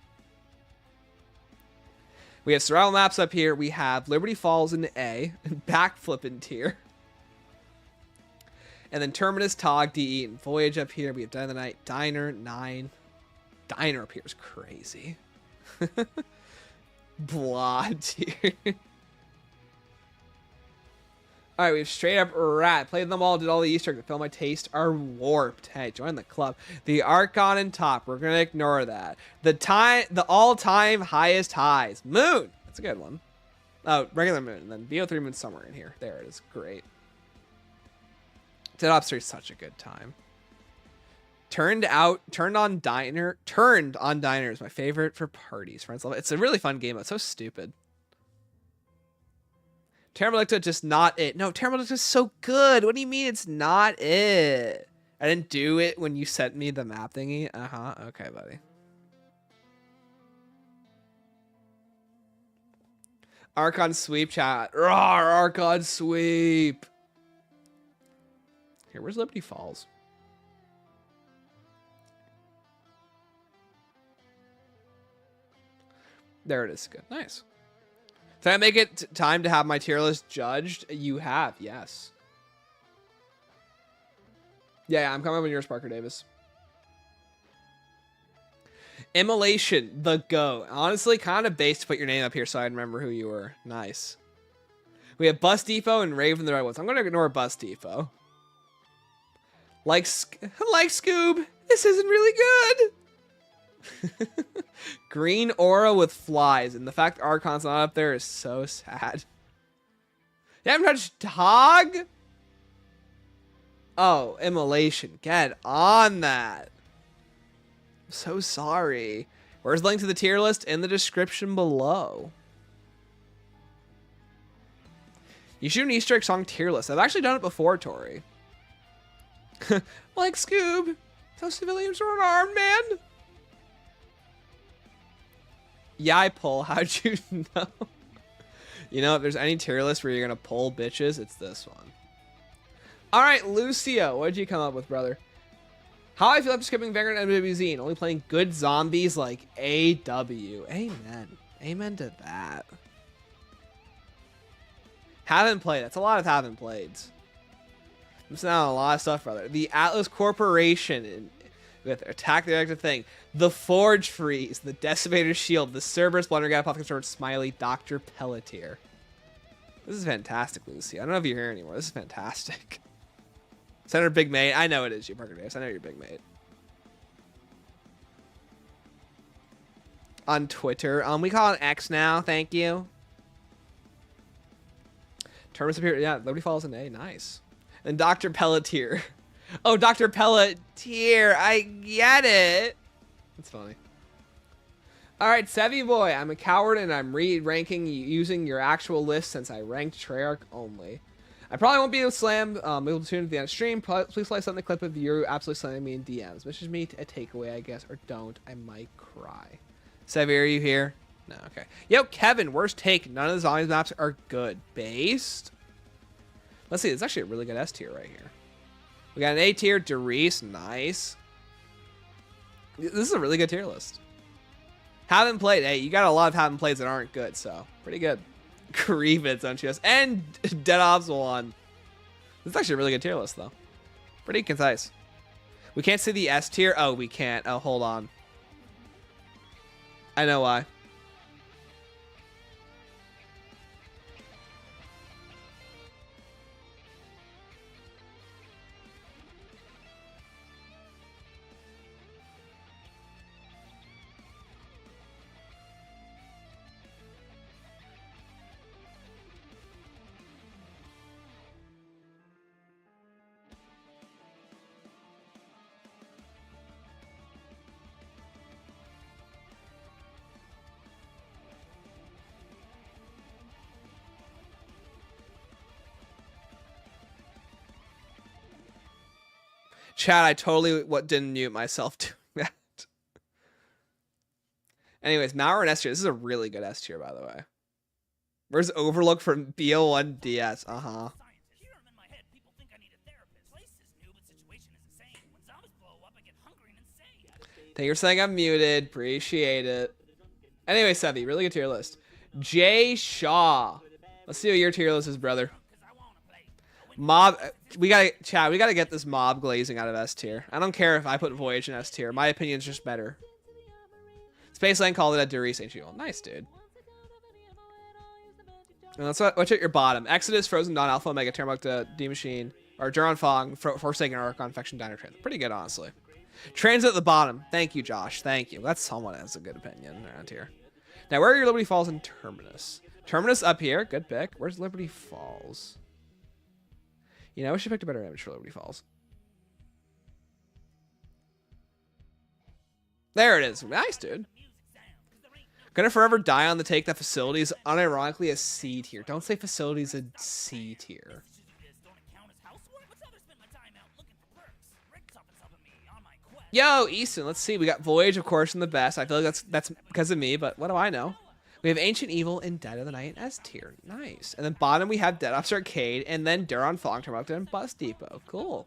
We have survival maps up here. We have Liberty Falls in A. And Backflip in tier. And then Terminus, Tog, DE, and Voyage up here. We have Dead of the Night, Diner, 9. Diner up here is crazy. Blah tier. Alright, we have Straight Up Rat. Played them all, did all the Easter eggs that fill my taste are warped. Hey, join the club. The Archon in top. We're gonna ignore that. The all-time highest highs. Moon. That's a good one. Oh, regular moon, and then BO3 moon somewhere in here. There it is. Great. Dead Ops 3 is such a good time. Turned on Diner is my favorite for parties. Friends love it. It's a really fun game. It's so stupid. Terra Maledicta just not it. No, Terra Maledicta is so good. What do you mean it's not it? I didn't do it when you sent me the map thingy. Okay, buddy. Archon sweep chat. Rawr, Archon sweep. Here, where's Liberty Falls? There it is. Good. Nice. Did I make it time to have my tier list judged? You have, yes. Yeah, I'm coming up with yours, Parker Davis. Immolation, the GOAT. Honestly, kind of base to put your name up here so I remember who you were. Nice. We have Bus Depot and Rave in the Redwoods. I'm going to ignore Bus Depot. Like Scoob, this isn't really good. Green aura with flies, and the fact that Archon's not up there is so sad. You haven't touched Hog? Oh, Immolation. Get on that. I'm so sorry. Where's the link to the tier list? In the description below. You should do an Easter egg song tier list. I've actually done it before, Tori. Like Scoob. Those civilians are unarmed, man. Yeah, I pull. How'd you know? You know, if there's any tier list where you're going to pull bitches, it's this one. All right, Lucio. What did you come up with, brother? How I feel after skipping Vanguard and MWZ and only playing good zombies like AW. Amen. Amen to that. Haven't played. That's a lot of haven't played. I'm missing out on a lot of stuff, brother. The Atlas Corporation with Attack the Radioactive Thing, the Forge Freeze, the Decimator's Shield, the Cerberus, Blundergat, Apothecary, Smiley, Dr. Pelletier. This is fantastic, Lucy. I don't know if you're here anymore. This is fantastic. Senator Big Mate. I know it is you, Parker Davis. I know you're Big Mate. On Twitter. We call it X now. Thank you. Terminus appear. Yeah, Liberty Falls in A. Nice. And Dr. Pelletier. Oh, Dr. Pelletier. I get it. That's funny. All right, Sevy Boy. I'm a coward and I'm re-ranking using your actual list since I ranked Treyarch only. I probably won't be able to slam able to tune at the end of stream. Please slice on the clip of you absolutely slamming me in DMs. Message me a takeaway, I guess, or don't. I might cry. Sevy, are you here? No, okay. Yo, Kevin, worst take. None of the zombies maps are good. Based? Let's see. It's actually a really good S tier right here. We got an A tier. Derice. Nice. This is a really good tier list. Haven't played. Hey, you got a lot of haven't plays that aren't good, so pretty good. Grievance on chest and Dead Ops 1. This is actually a really good tier list, though. Pretty concise. We can't see the S tier. Oh, we can't. Oh, hold on. I know why. Chat, I totally didn't mute myself doing that. Anyways, Mauer and S tier. This is a really good S tier, by the way. Where's Overlook from BO1 DS? Uh-huh. Thank you for saying I'm muted. Appreciate it. Anyway, Sevy, really good tier list. Jay Shaw. Let's see what your tier list is, brother. Mob, we gotta get this mob glazing out of S tier. I don't care if I put Voyage in S tier. My opinion's just better. Spaceland called it a Derice HU. Nice, dude. And let's watch at your bottom. Exodus, Frozen Dawn, Alpha, Omega, Terra Maledicta, D Machine, or Duron Fong, Forsaken Archon, Infection, Diner Trans. Pretty good, honestly. Trans at the bottom. Thank you, Josh. Thank you. That's someone that has a good opinion around here. Now, where are your Liberty Falls and Terminus? Terminus up here. Good pick. Where's Liberty Falls? You know, I wish I picked a better image for Liberty Falls. There it is. Nice, dude. Gonna forever die on the take that facilities unironically a C tier. Don't say facilities a C tier. Yo, Easton, let's see. We got Voyage, of course, in the best. I feel like that's because of me, but what do I know? We have Ancient Evil and Dead of the Night S tier. Nice. And then bottom we have Dead Officer Arcade and then Duron Falling Terminal and Bus Depot. Cool.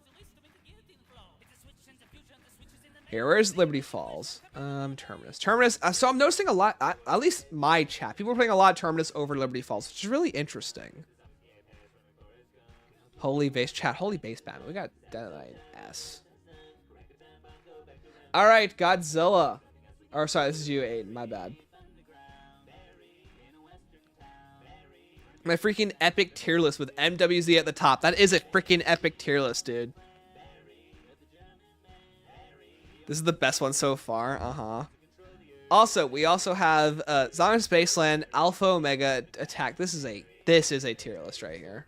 Here, where's Liberty Falls? Terminus. Terminus. So I'm noticing a lot, at least my chat, people are playing a lot of Terminus over Liberty Falls, which is really interesting. Holy base chat. Holy base Batman. We got Dead of the Night S. All right, Godzilla. Or sorry, this is you, Aiden. My bad. My freaking epic tier list with MWZ at the top. That is a freaking epic tier list, dude. This is the best one so far. Also, we also have Zombie Spaceland, Alpha Omega Attack. This is a tier list right here.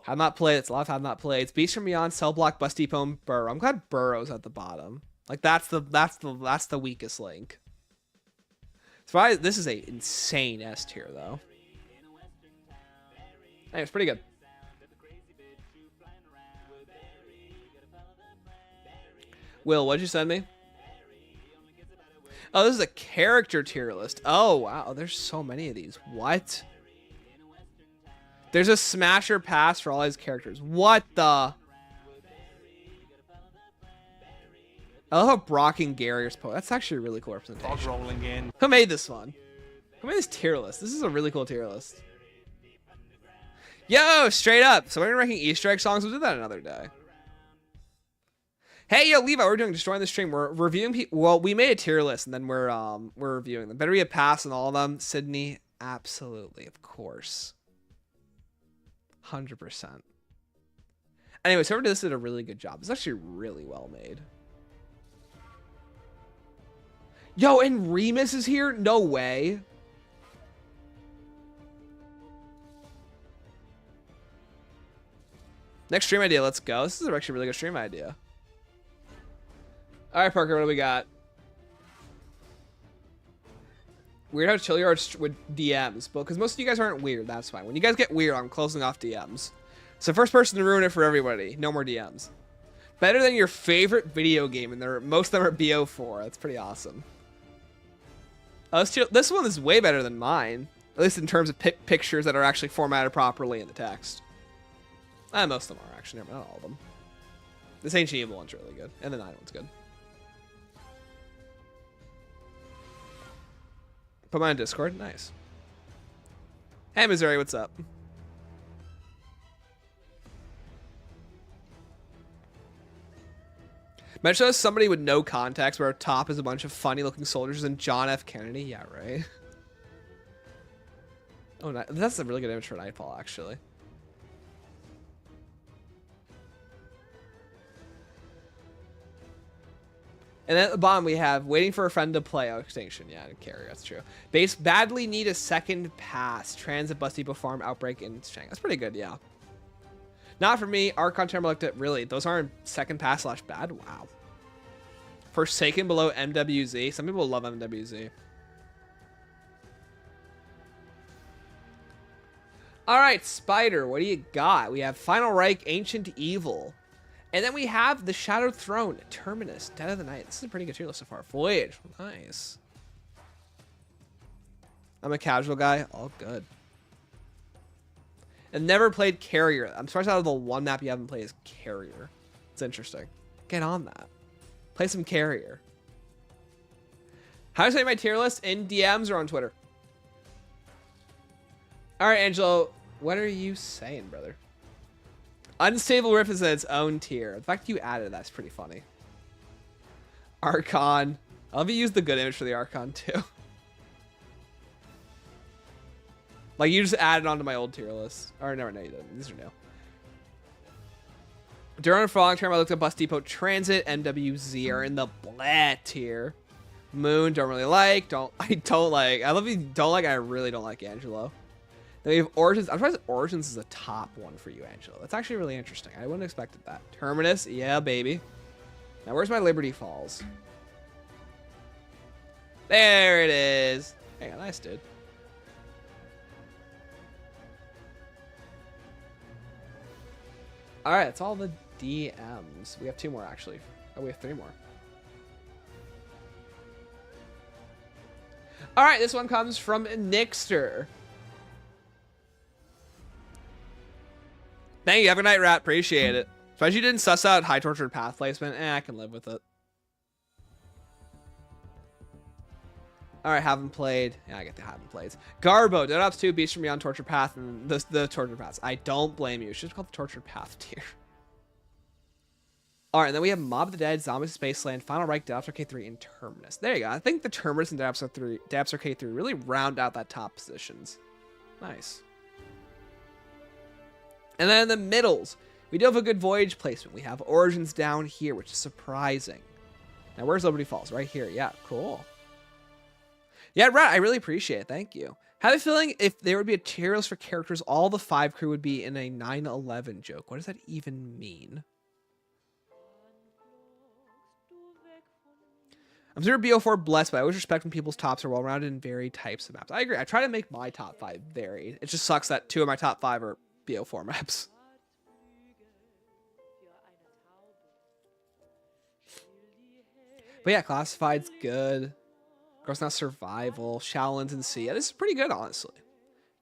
Have not played. It's a lot of have not played. It's Beast from Beyond, Cell Block, Bus Depot, and Burrow. I'm glad Burrow's at the bottom. Like that's the weakest link. So this is a insane S tier though. Hey, it's pretty good. Will, what'd you send me? Oh, this is a character tier list. Oh wow, there's so many of these. What? There's a smasher pass for all his characters. What the? I love how Brock and Gary are supposed. That's actually a really cool representation. Rolling in. Who made this one? Who made this tier list? This is a really cool tier list. Yo, straight up. So we're ranking Easter egg songs. We'll do that another day. Hey, yo, Levi, we're doing Destroying the Stream. We're reviewing people. Well, we made a tier list, and then we're reviewing them. Better be a pass on all of them. Sydney, absolutely, of course. 100%. Anyways, whoever did this did a really good job. It's actually really well made. Yo, and Remus is here? No way. Next stream idea, let's go. This is actually a really good stream idea. All right, Parker, what do we got? Weird how chill you are with DMs, but because most of you guys aren't weird, that's fine. When you guys get weird, I'm closing off DMs. So first person to ruin it for everybody. No more DMs. Better than your favorite video game, and most of them are BO4. That's pretty awesome. This one is way better than mine, at least in terms of pictures that are actually formatted properly in the text. Most of them are actually, not all of them. This Ancient Evil one's really good, and the 9 one's good. Put mine in Discord. Nice. Hey, Missouri, what's up? Imagine somebody with no context where our top is a bunch of funny-looking soldiers and John F. Kennedy. Yeah, right. Oh, that's a really good image for Nightfall, actually. And then at the bottom we have waiting for a friend to play. Oh, Extinction. Yeah, carry. That's true. Base badly need a second pass. Transit Bus Depot Farm Outbreak in Shang. That's pretty good. Yeah. Not for me. Archon Terra Maledicta. Really, those aren't second pass / bad. Wow. Forsaken below MWZ. Some people love MWZ. All right, Spider. What do you got? We have Final Reich, Ancient Evil. And then we have the Shadowed Throne, Terminus, Dead of the Night. This is a pretty good tier list so far. Voyage, nice. I'm a casual guy, all good. And never played Carrier. I'm surprised out of the one map you haven't played is Carrier. It's interesting. Get on that. Play some Carrier. How do I say my tier list? In DMs or on Twitter? All right, Angelo, what are you saying, brother? Unstable Rift is in its own tier. The fact you added that's pretty funny. Archon. I'll have you use the good image for the Archon too. Like you just added onto my old tier list. Or no, you didn't. These are new. During for a long term, I looked at Bus Depot Transit, MWZ are in the blah tier. Moon, don't really like. I don't like. I love you. Don't like. I really don't like Angelo. Then we have Origins. I'm surprised Origins is a top one for you, Angelo. That's actually really interesting. I wouldn't have expected that. Terminus, yeah, baby. Now, where's my Liberty Falls? There it is. Hang on, nice, dude. All right, that's all the DMs. We have 2 more, actually. Oh, we have 3 more. All right, this one comes from Nixter. Thank you. Have a good night, Rat. Appreciate it. Especially you didn't suss out high tortured path placement. I can live with it. All right, haven't played. Yeah, I get the haven't played. Garbo, Dead Ops 2, Beast from Beyond, Tortured Path, and the Tortured Paths. I don't blame you. It's just called the Tortured Path tier. All right, and then we have Mob of the Dead, Zombies Spaceland, Final Reich, Dead Ops Arcade 3, and Terminus. There you go. I think the Terminus and Dead Ops Arcade 3 really round out that top positions. Nice. And then in the middles, we do have a good Voyage placement. We have Origins down here, which is surprising. Now, where's Liberty Falls? Right here. Yeah, cool. Yeah, Rat, I really appreciate it. Thank you. I have a feeling if there would be a tier list for characters, all the 5 crew would be in a 9/11 joke. What does that even mean? I'm super BO4 blessed, but I always respect when people's tops are well-rounded in varied types of maps. I agree. I try to make my top 5 varied. It just sucks that 2 of my top 5 are BO4 maps. But yeah, Classified's good. Groesten Haus Survival, Shaolin and Sea. Yeah, this is pretty good, honestly.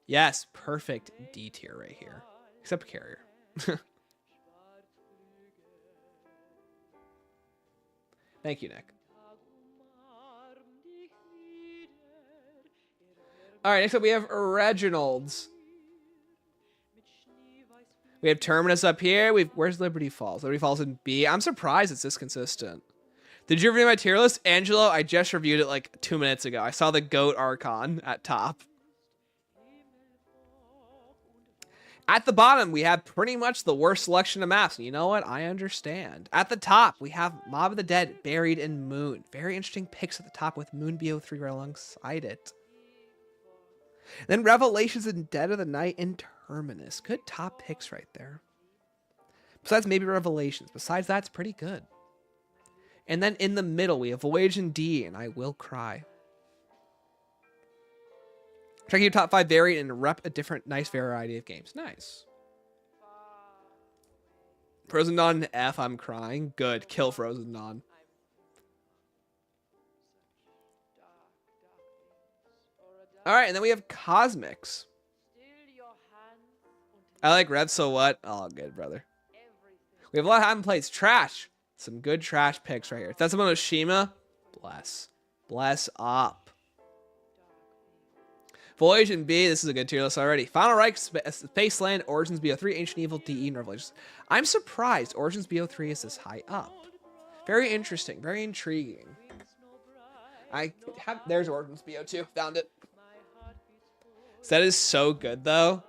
Yes, perfect D tier right here. Except Carrier. Thank you, Nick. All right, next up we have Reginald's. We have Terminus up here. Where's Liberty Falls? Liberty Falls in B. I'm surprised it's this consistent. Did you review my tier list? Angelo, I just reviewed it like 2 minutes ago. I saw the GOAT Archon at top. At the bottom, we have pretty much the worst selection of maps. And you know what? I understand. At the top, we have Mob of the Dead, Buried in Moon. Very interesting picks at the top with Moon BO3 right alongside it. Then Revelations and Dead of the Night and Terminus. Good top picks right there. Besides maybe Revelations. Besides that, it's pretty good. And then in the middle, we have Voyage in D and I Will Cry. Check your top 5 varied and rep a different nice variety of games. Nice. Frozen Dawn and F, I'm crying. Good. Kill Frozen Dawn. All right, and then we have Cosmics. I like Rev, so what? Oh, good, brother. We have a lot of haven't plays. Trash. Some good trash picks right here. Zetsubou No Shima. Bless. Bless up. Voyage in B. This is a good tier list already. Final Reich, Spaceland, Origins BO3, Ancient Evil, DE, and Revelations. I'm surprised Origins BO3 is this high up. Very interesting. Very intriguing. There's Origins BO2. Found it. That is so good, though.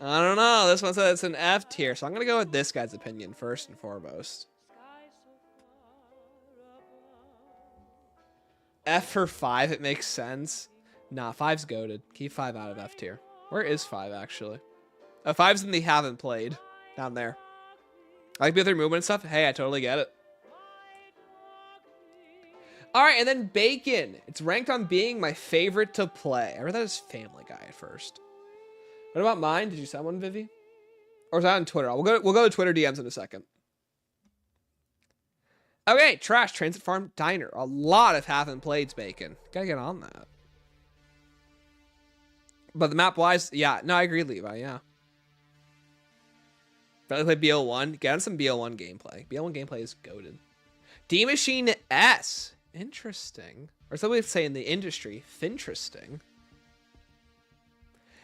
I don't know. This one says it's an F tier, so I'm going to go with this guy's opinion first and foremost. F for 5, it makes sense. Nah, 5's goated. Keep 5 out of F tier. Where is 5, actually? 5's in the haven't played. Down there. I like the other movement and stuff. Hey, I totally get it. Alright, and then Bacon. It's ranked on being my favorite to play. I read that as Family Guy at first. What about mine? Did you send one, Vivi? Or is that on Twitter? We'll go to Twitter DMs in a second. Okay, Trash, Transit Farm, Diner. A lot of haven't played Bacon. Gotta get on that. But the map-wise, yeah. No, I agree, Levi, yeah. Better play BO1. Get on some BO1 gameplay. BO1 gameplay is goated. D-Machine S. Interesting. Or something we say in the industry. Finteresting.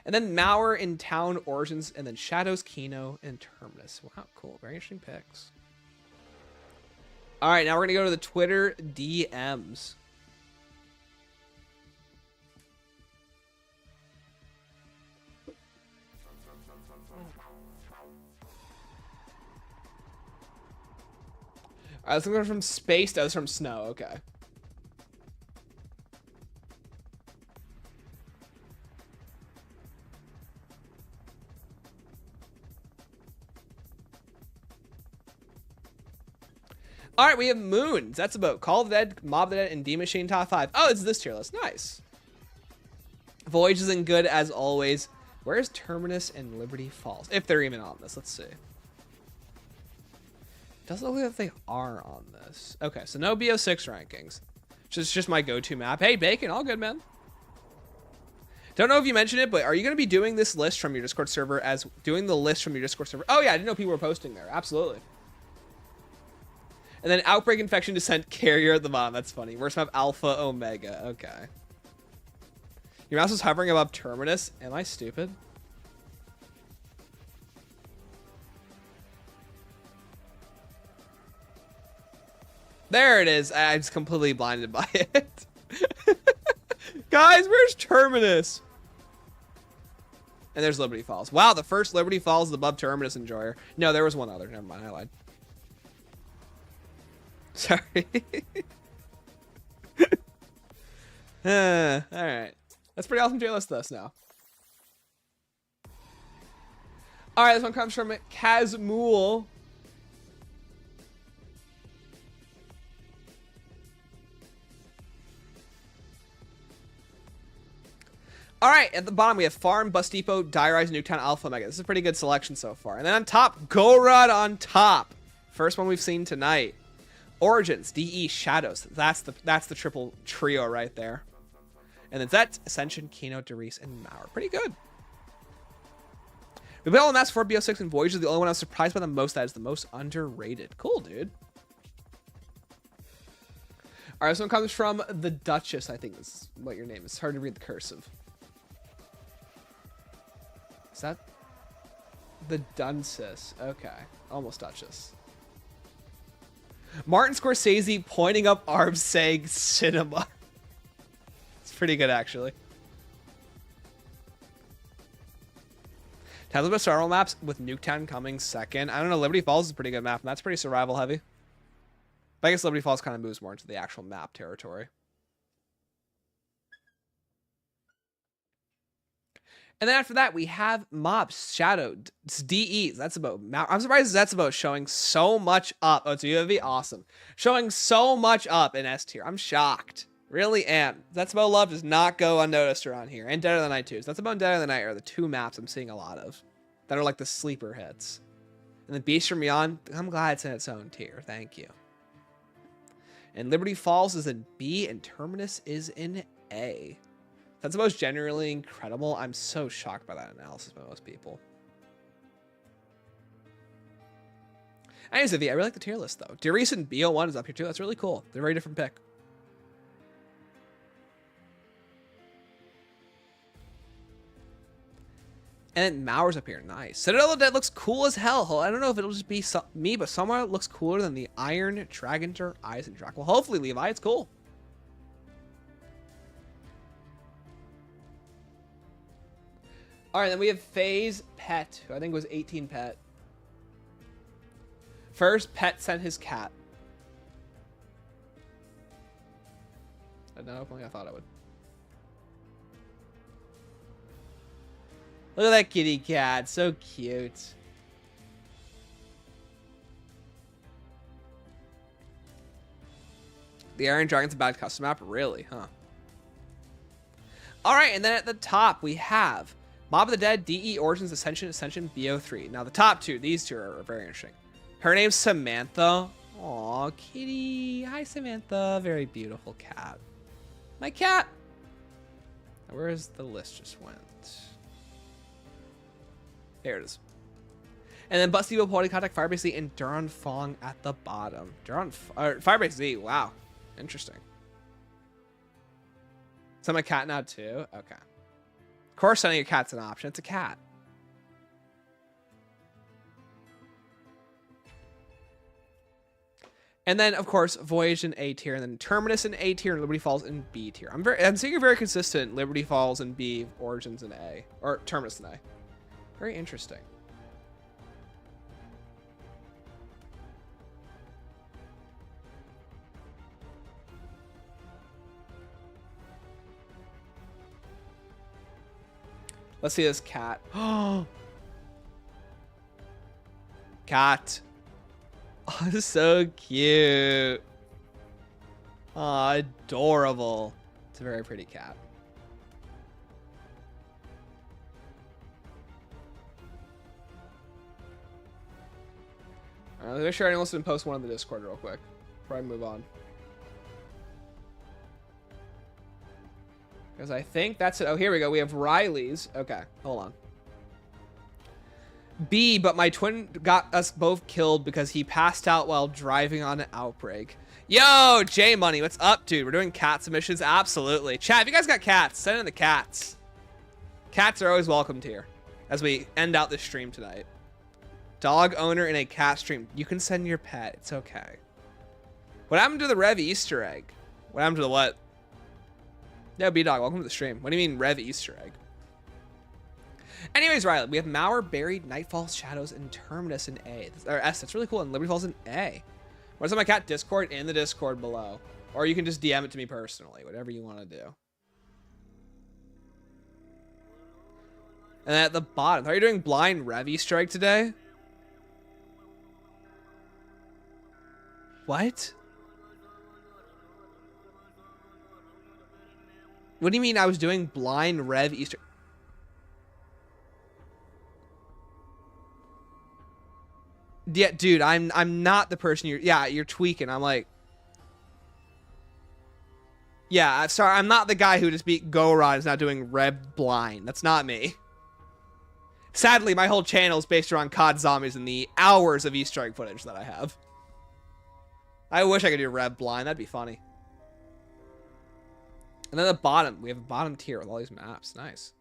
And then Mauer in Town, Origins, and then Shadows, Kino, and Terminus. Wow, cool. Very interesting picks. All right, now we're going to go to the Twitter DMs. All right, this one's from Space, that was from Snow. Okay. All right, we have Moon, Zetsubou, Call of the Dead, Mob the Dead, and D Machine top 5. Oh, it's this tier list. Nice. Voyage isn't good as always. Where's Terminus and Liberty Falls? If they're even on this, let's see. Doesn't look like they are on this. Okay, so no BO6 rankings. Just my go-to map. Hey, Bacon, all good, man. Don't know if you mentioned it, but are you going to be doing this list from your Discord server as doing the list from your Discord server? Oh, yeah, I didn't know people were posting there. Absolutely. And then Outbreak, Infection, Descent, Carrier at the bottom. That's funny. Worst map, Alpha, Omega. Okay. Your mouse was hovering above Terminus. Am I stupid? There it is. I'm just completely blinded by it. Guys, where's Terminus? And there's Liberty Falls. Wow, the first Liberty Falls is above Terminus Enjoyer. No, there was one other. Never mind, I lied. Sorry. All right. That's pretty awesome tier list this now. All right, this one comes from Kazmool. All right, at the bottom we have Farm, Bus Depot, Die Rise, Nuketown, Alpha, Omega. This is a pretty good selection so far. And then on top, Gorod on top. First one we've seen tonight. Origins, DE, Shadows. That's the triple trio right there. And then Zet, Ascension, Kino, Derice, and Mauer. Pretty good. We played all the maps for BO6 and Voyage is the only one I was surprised by the most. That is the most underrated. Cool, dude. All right, this one comes from the Duchess, I think is what your name is. It's hard to read the cursive. Is that the Dunces? Okay, almost Duchess. Martin Scorsese pointing up arms saying cinema. It's pretty good, actually. Have the best survival maps with Nuketown coming second. I don't know, Liberty Falls is a pretty good map, and that's pretty survival heavy. But I guess Liberty Falls kind of moves more into the actual map territory. And then after that, we have Mobs, Shadow, DEs. That's about. I'm surprised Zetsubou showing so much up. Oh, it's UAV, awesome. Showing so much up in S tier. I'm shocked. Really am. Zetsubou Love does not go unnoticed around here. And Dead of the Night too. Zetsubou and Dead of the Night are the two maps I'm seeing a lot of. That are like the sleeper hits. And then Beast from Beyond, I'm glad it's in its own tier. Thank you. And Liberty Falls is in B and Terminus is in A. That's the most generally incredible. I'm so shocked by that analysis by most people. Anyways, I really like the tier list, though. Derice and BO1 is up here, too. That's really cool. They're a very different pick. And then Mauer's up here. Nice. Citadel of the Dead looks cool as hell. I don't know if it'll just be me, but somewhere it looks cooler than the Iron Dragonter Eyes and Drac. Well, hopefully, Levi, it's cool. All right, then we have FaZe Pet, who I think was 18 Pet. First, Pet sent his cat. I don't know, I thought I would. Look at that kitty cat, so cute. The Iron Dragon's a bad custom map? Really, huh? All right, and then at the top, we have Mob of the Dead, DE, Origins, Ascension, BO3. Now, the top two, these two are very interesting. Her name's Samantha. Aw, kitty. Hi, Samantha. Very beautiful cat. My cat. Where's the list just went? There it is. And then Busty Bill, Quality Contact, Firebase Z, and Duran Fong at the bottom. Firebase Z, wow. Interesting. Is that my cat now, too? Okay. Of course, sending a cat's an option. It's a cat. And then, of course, Voyage in A tier, and then Terminus in A tier, and Liberty Falls in B tier. I'm seeing a very consistent Liberty Falls in B, Origins in A, or Terminus in A. Very interesting. Let's see this cat. Oh, cat. Oh, so cute. Aw, adorable. It's a very pretty cat. Let's make sure anyone wants to post one on the Discord real quick before I move on. Because I think that's it. Oh, here we go. We have Riley's. Okay, hold on. B, but my twin got us both killed because he passed out while driving on an outbreak. Yo, J Money, what's up, dude? We're doing cat submissions? Absolutely. Chat, if you guys got cats, send in the cats. Cats are always welcomed here as we end out this stream tonight. Dog owner in a cat stream. You can send your pet. It's okay. What happened to the Rev Easter egg? What happened to the what? Yo, B-Dog, welcome to the stream. What do you mean Rev Easter egg? Anyways, Riley, we have Mauer, Buried, Nightfall, Shadows, and Terminus in A. Or S, that's really cool. And Liberty Falls in A. What's on my cat Discord? In the Discord below. Or you can just DM it to me personally. Whatever you want to do. And at the bottom, are you doing blind Rev Easter egg today? What? What do you mean I was doing blind Rev Easter? Yeah, dude, I'm not the person you're tweaking. I'm like, yeah, sorry, I'm not the guy who just beat Gorod is not doing Rev blind. That's not me. Sadly, my whole channel is based around COD zombies and the hours of Easter egg footage that I have. I wish I could do Rev blind. That'd be funny. And then the bottom, we have a bottom tier with all these maps. Nice.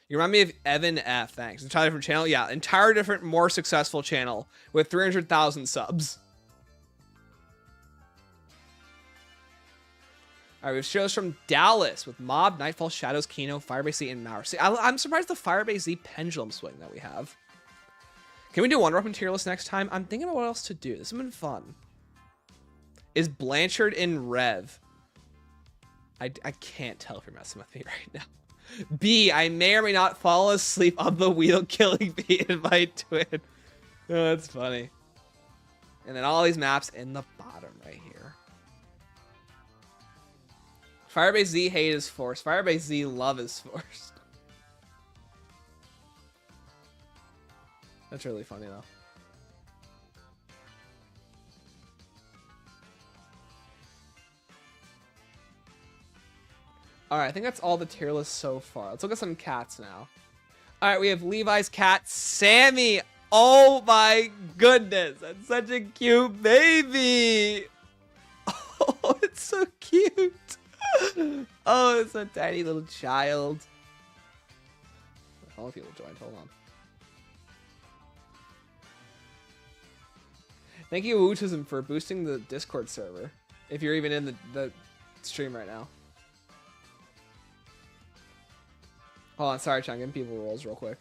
You remind me of Evan F. Thanks. Entirely different channel. Yeah, entire different, more successful channel with 300,000 subs. All right, we have shows from Dallas with Mob, Nightfall, Shadows, Kino, Firebase Z, and Mauer. See, I'm surprised the Firebase Z pendulum swing that we have. Can we do one up in tier list next time? I'm thinking about what else to do. This has been fun. Is Blanchard in Rev? I can't tell if you're messing with me right now. B, I may or may not fall asleep on the wheel killing me in my twin. Oh, that's funny. And then all these maps in the bottom right here. Firebase Z hate is forced. Firebase Z love is forced. That's really funny though. All right, I think that's all the tier list so far. Let's look at some cats now. All right, we have Levi's cat, Sammy. Oh my goodness, that's such a cute baby. Oh, it's so cute. Oh, it's a tiny little child. All people joined, hold on. Thank you, Wootism, for boosting the Discord server. If you're even in the stream right now. Hold on, sorry, Chang, getting people rolls real quick.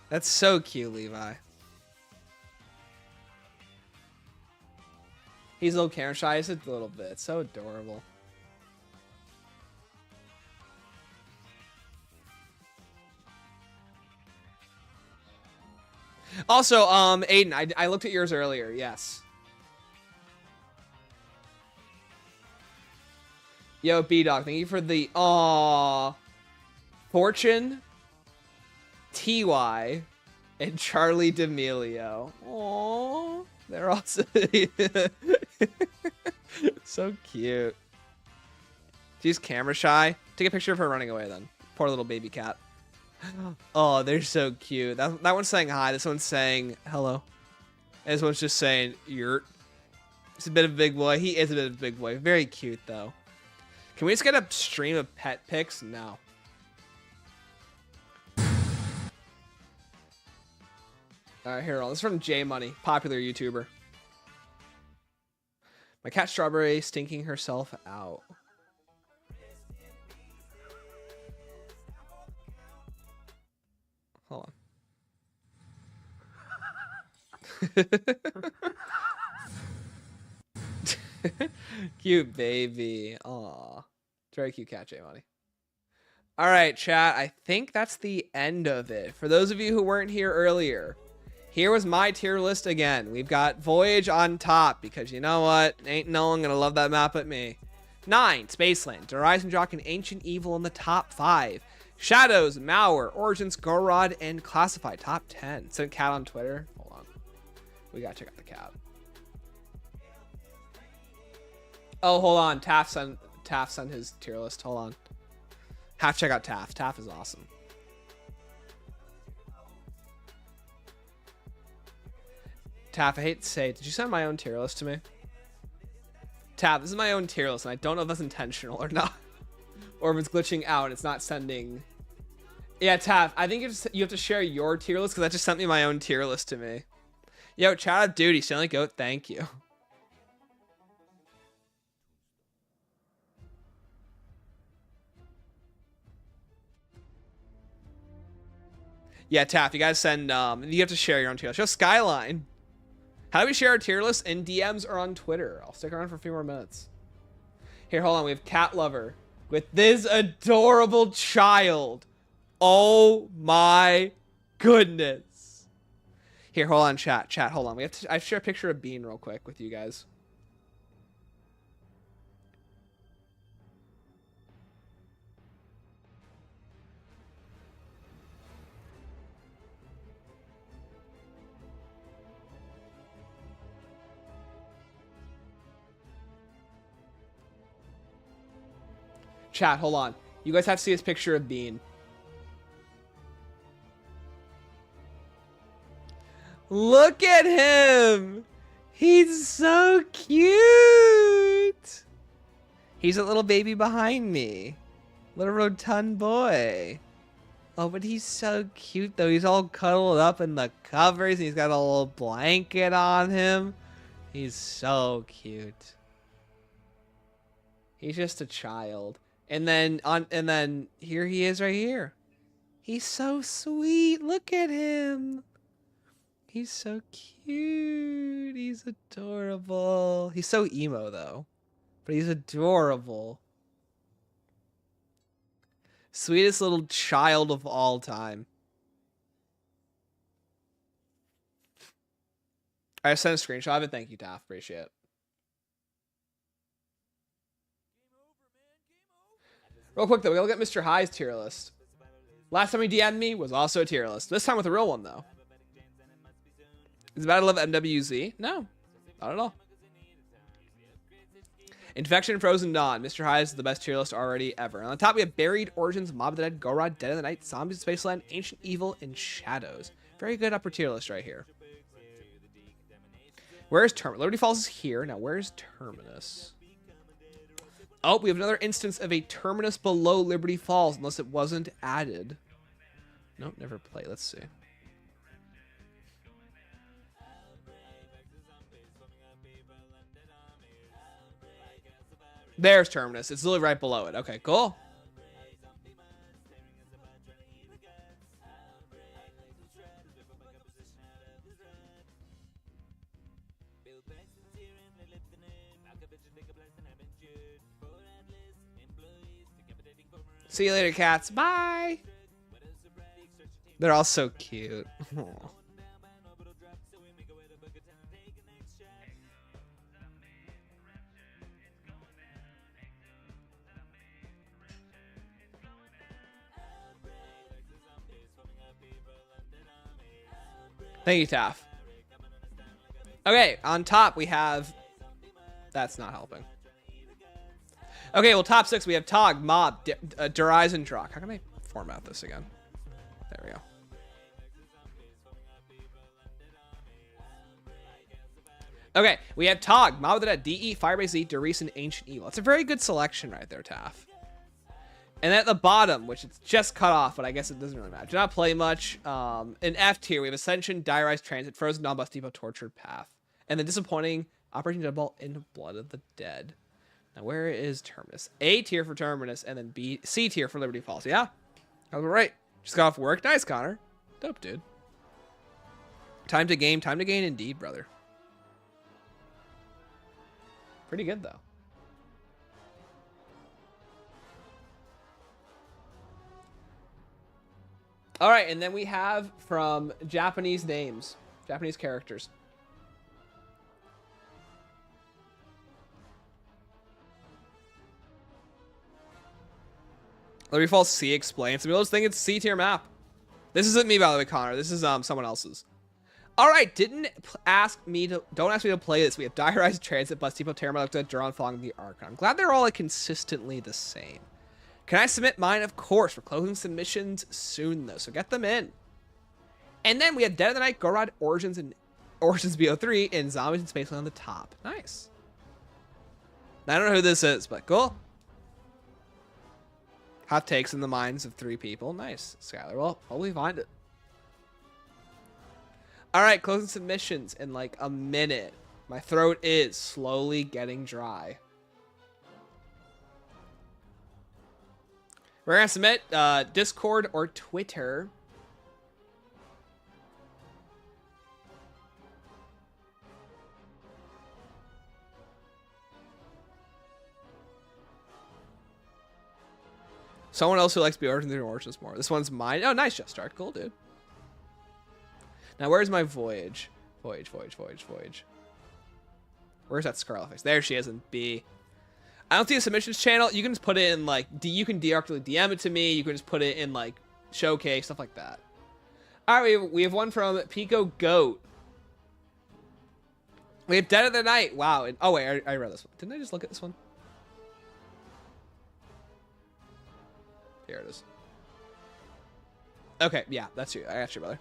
That's so cute, Levi. He's a little camera shy, just a little bit. So adorable. Also, Aiden, I looked at yours earlier. Yes. Yo, B-Dog, thank you for the Fortune, TY, and Charlie D'Amelio. Aww. They're also so cute. She's camera shy. Take a picture of her running away then. Poor little baby cat. Oh, they're so cute. That one's saying hi. This one's saying hello. And this one's just saying yurt. He's a bit of a big boy. He is a bit of a big boy. Very cute though. Can we just get a stream of pet pics? No. Alright, here. This is from J Money, popular YouTuber. My cat Strawberry stinking herself out. Hold on. Cute baby. Aw. Very cute catJAM money. All right, chat. I think that's the end of it. For those of you who weren't here earlier, here was my tier list again. We've got Voyage on top because you know what? Ain't no one gonna love that map but me. 9, Spaceland, Horizon Jock, and Ancient Evil in the top 5. Shadows, Malware, Origins, Gorod, and Classified, top 10. Sent Cat on Twitter. Hold on. We gotta check out the Cat. Oh, hold on. Taff sent his tier list. Hold on. Have to check out Taff. Taff is awesome. Taff, I hate to say, did you send my own tier list to me? Taff, this is my own tier list, and I don't know if that's intentional or not. Or if it's glitching out and it's not sending. Yeah, Taff, I think you have to share your tier list because that just sent me my own tier list to me. Yo, chat out duty, Stanley Goat, thank you. Yeah, Taff, you guys send, you have to share your own tier list. Show Skyline. How do we share our tier list? In DMs or on Twitter? I'll stick around for a few more minutes. Here, hold on. We have Cat Lover with this adorable child. Oh my goodness. Here, hold on, chat. Chat, hold on. I have to share a picture of Bean real quick with you guys. Chat, hold on. You guys have to see this picture of Bean. Look at him! He's so cute! He's a little baby behind me. Little rotund boy. Oh, but he's so cute though. He's all cuddled up in the covers. And he's got a little blanket on him. He's so cute. He's just a child. And then here he is right here. He's so sweet. Look at him. He's so cute. He's adorable. He's so emo though. But he's adorable. Sweetest little child of all time. I sent a screenshot of it. Thank you, Taff. Appreciate it. Real quick, though, we gotta look at Mr. High's tier list. Last time he DM'd me was also a tier list. This time with a real one, though. Is it bad to love MWZ? No. Not at all. Infection, Frozen Dawn. Mr. High is the best tier list already ever. On the top, we have Buried, Origins, Mob of the Dead, Gorod, Dead of the Night, Zombies, Spaceland, Ancient Evil, and Shadows. Very good upper tier list right here. Where's Terminus? Liberty Falls is here. Now, where's Terminus? Oh, we have another instance of a Terminus below Liberty Falls, unless it wasn't added. Nope, never play. Let's see. There's Terminus. It's literally right below it. Okay, cool. See you later, cats. Bye. They're all so cute. Aww. Thank you, Taff. Okay, on top we have... That's not helping. Okay, well, top 6, we have Tog, Mob, Derize, and Drock. How can I format this again? There we go. Okay, we have Tog, Mob of the Dead, DE, Firebase Z, Reese, and Ancient Evil. It's a very good selection right there, Taff. And at the bottom, which it's just cut off, but I guess it doesn't really matter. Do not play much. In F tier, we have Ascension, Diarize, Transit, Frozen Dawn, Bus Depot, Tortured Path. And the disappointing Operation Deadbolt in Blood of the Dead. Now, where is Terminus? A tier for Terminus, and then C tier for Liberty Falls. Yeah, all right. Just got off work. Nice, Connor. Dope, dude. Time to gain indeed, brother. Pretty good, though. All right, and then we have from Japanese names, Japanese characters. Liberty Falls C explains. Some people just think it's C tier map. This isn't me, by the way, Connor. This is someone else's. All right, don't ask me to play this. We have Diarized Transit, Bus Depot, Terra Maledicta, Duron, following the Archon. I'm glad they're all like consistently the same. Can I submit mine? Of course. We're closing submissions soon, though, so get them in. And then we have Dead of the Night, Gorod, Origins, and Origins BO3, and Zombies in Spaceland on the top. Nice. I don't know who this is, but cool. Hot takes in the minds of 3 people. Nice, Skylar. Well, hopefully find it. All right, closing submissions in like a minute. My throat is slowly getting dry. We're gonna submit Discord or Twitter. Someone else who likes the Origins and Origins more. This one's mine. Oh, nice, Just Start. Cool, dude. Now, where's my Voyage? Voyage. Where's that Scarlet face? There she is in B. I don't see a submissions channel. You can just put it in, like, you can directly DM it to me. You can just put it in, like, Showcase, stuff like that. All right, we have one from Pico Goat. We have Dead of the Night. Wow. And, oh, wait, I read this one. Didn't I just look at this one? Here it is. Okay, yeah, that's you. I got you, brother.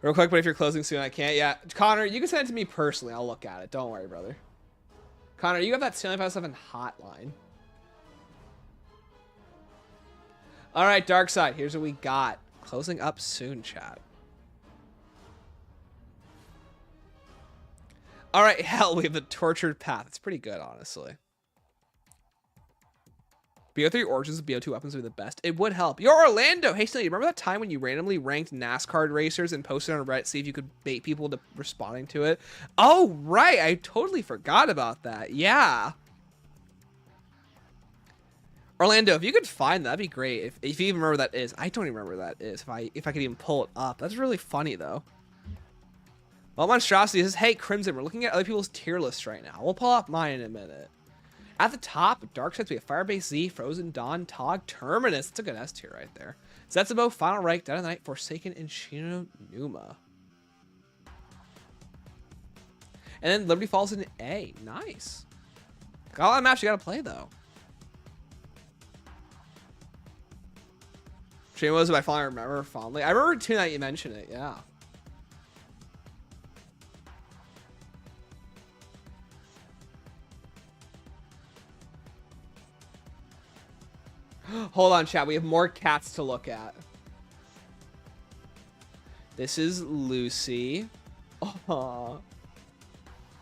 Real quick, but if you're closing soon, I can't. Yeah, Connor, you can send it to me personally. I'll look at it. Don't worry, brother. Connor, you have that Stanley 57 hotline. All right, Dark Side. Here's what we got. Closing up soon, chat. All right, hell, we have the Tortured Path. It's pretty good, honestly. BO3 Origins and BO2 weapons would be the best. It would help. Yo, Orlando! Hey, Stanley, remember that time when you randomly ranked NASCAR racers and posted on Reddit to see if you could bait people to responding to it? Oh, right. I totally forgot about that. Yeah. Orlando, if you could find that, that'd be great. If you even remember what that is. I don't even remember what that is. If I could even pull it up. That's really funny, though. Well, Monstrosity says, hey, Crimson, we're looking at other people's tier lists right now. We'll pull up mine in a minute. At the top, Dark Sides, we have Firebase Z, Frozen Dawn, Tog, Terminus. That's a good S tier right there. Zetsubou, Final Reich, Dead of the Night, Forsaken, and Shino Numa. And then Liberty Falls in A. Nice. Got a lot of maps you gotta play, though. Shame was if I finally remember fondly. I remember too that you mentioned it, yeah. Hold on, chat. We have more cats to look at. This is Lucy. Aww.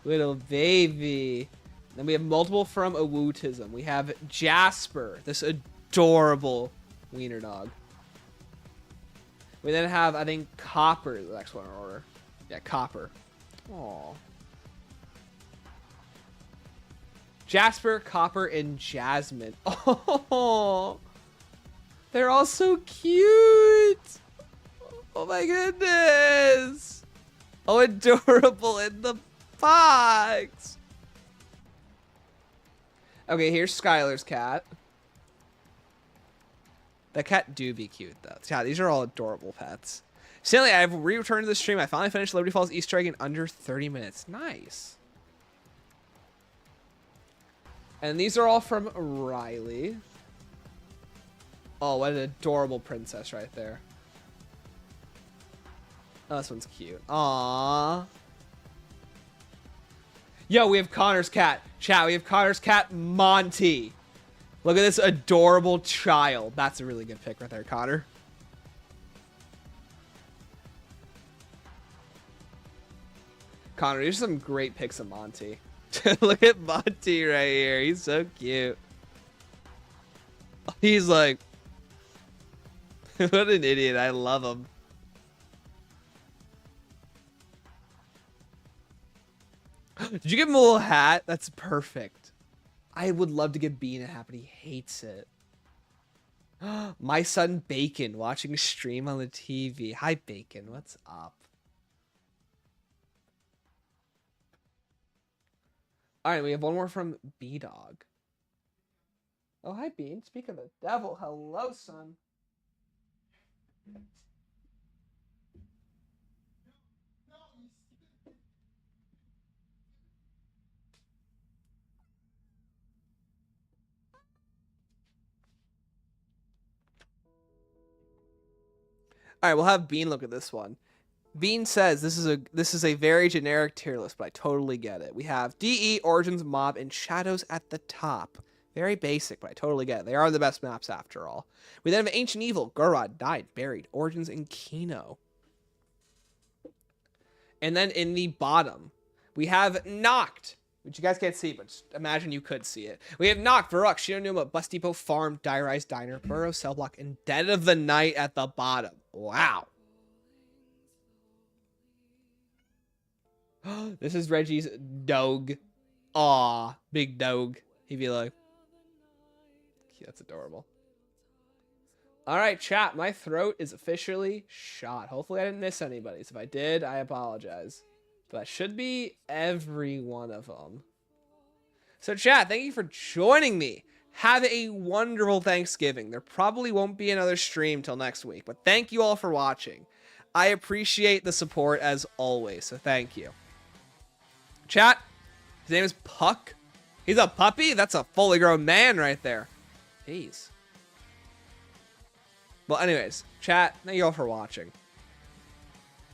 Little baby. Then we have multiple from Awootism. We have Jasper. This adorable wiener dog. We then have, I think, Copper, the next one in order. Yeah, Copper. Aww. Jasper, Copper, and Jasmine. Oh, they're all so cute. Oh my goodness. Oh, adorable in the box. Okay, here's Skylar's cat. That cat do be cute, though. Yeah, these are all adorable pets. Stanley, I've returned to the stream. I finally finished Liberty Falls Easter egg in under 30 minutes. Nice. And these are all from Riley. Oh, what an adorable princess right there. Oh, this one's cute. Aww. Yo, we have Connor's cat. Chat, we have Connor's cat, Monty. Look at this adorable child. That's a really good pick right there, Connor. Connor, these are some great picks of Monty. Look at Monty right here. He's so cute. He's like... what an idiot. I love him. Did you give him a little hat? That's perfect. I would love to give Bean a hat, but he hates it. My son Bacon watching a stream on the TV. Hi, Bacon. What's up? All right, we have one more from B-Dog. Oh, hi, Bean. Speak of the devil. Hello, son. All right, we'll have Bean look at this one. Bean says this is a very generic tier list, but I totally get it. We have DE, Origins, Mob, and Shadows at the top. Very basic, but I totally get it. They are the best maps after all. We then have Ancient Evil, Gorod, Died, Buried, Origins, and Kino. And then in the bottom, we have Nacht, which you guys can't see, but just imagine you could see it. We have Nacht, Varrock, Shinonuma, Bus Depot, Farm, Diarize, Diner, Burrow, Cell Block, and Dead of the Night at the bottom. Wow. This is Reggie's dog. Aw, big dog. He'd be like, yeah, that's adorable. All right, chat. My throat is officially shot. Hopefully I didn't miss anybody. So if I did, I apologize. But that should be every one of them. So chat, thank you for joining me. Have a wonderful Thanksgiving. There probably won't be another stream till next week. But thank you all for watching. I appreciate the support as always. So thank you. Chat, his name is Puck. He's a puppy? That's a fully grown man right there. Jeez. Well, anyways, chat, thank you all for watching.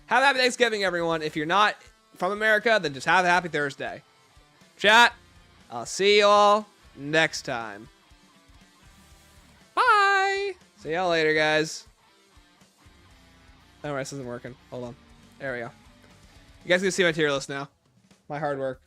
Have a happy Thanksgiving, everyone. If you're not from America, then just have a happy Thursday. Chat, I'll see you all next time. Bye. See y'all later, guys. Oh, this isn't working. Hold on. There we go. You guys can see my tier list now. My hard work.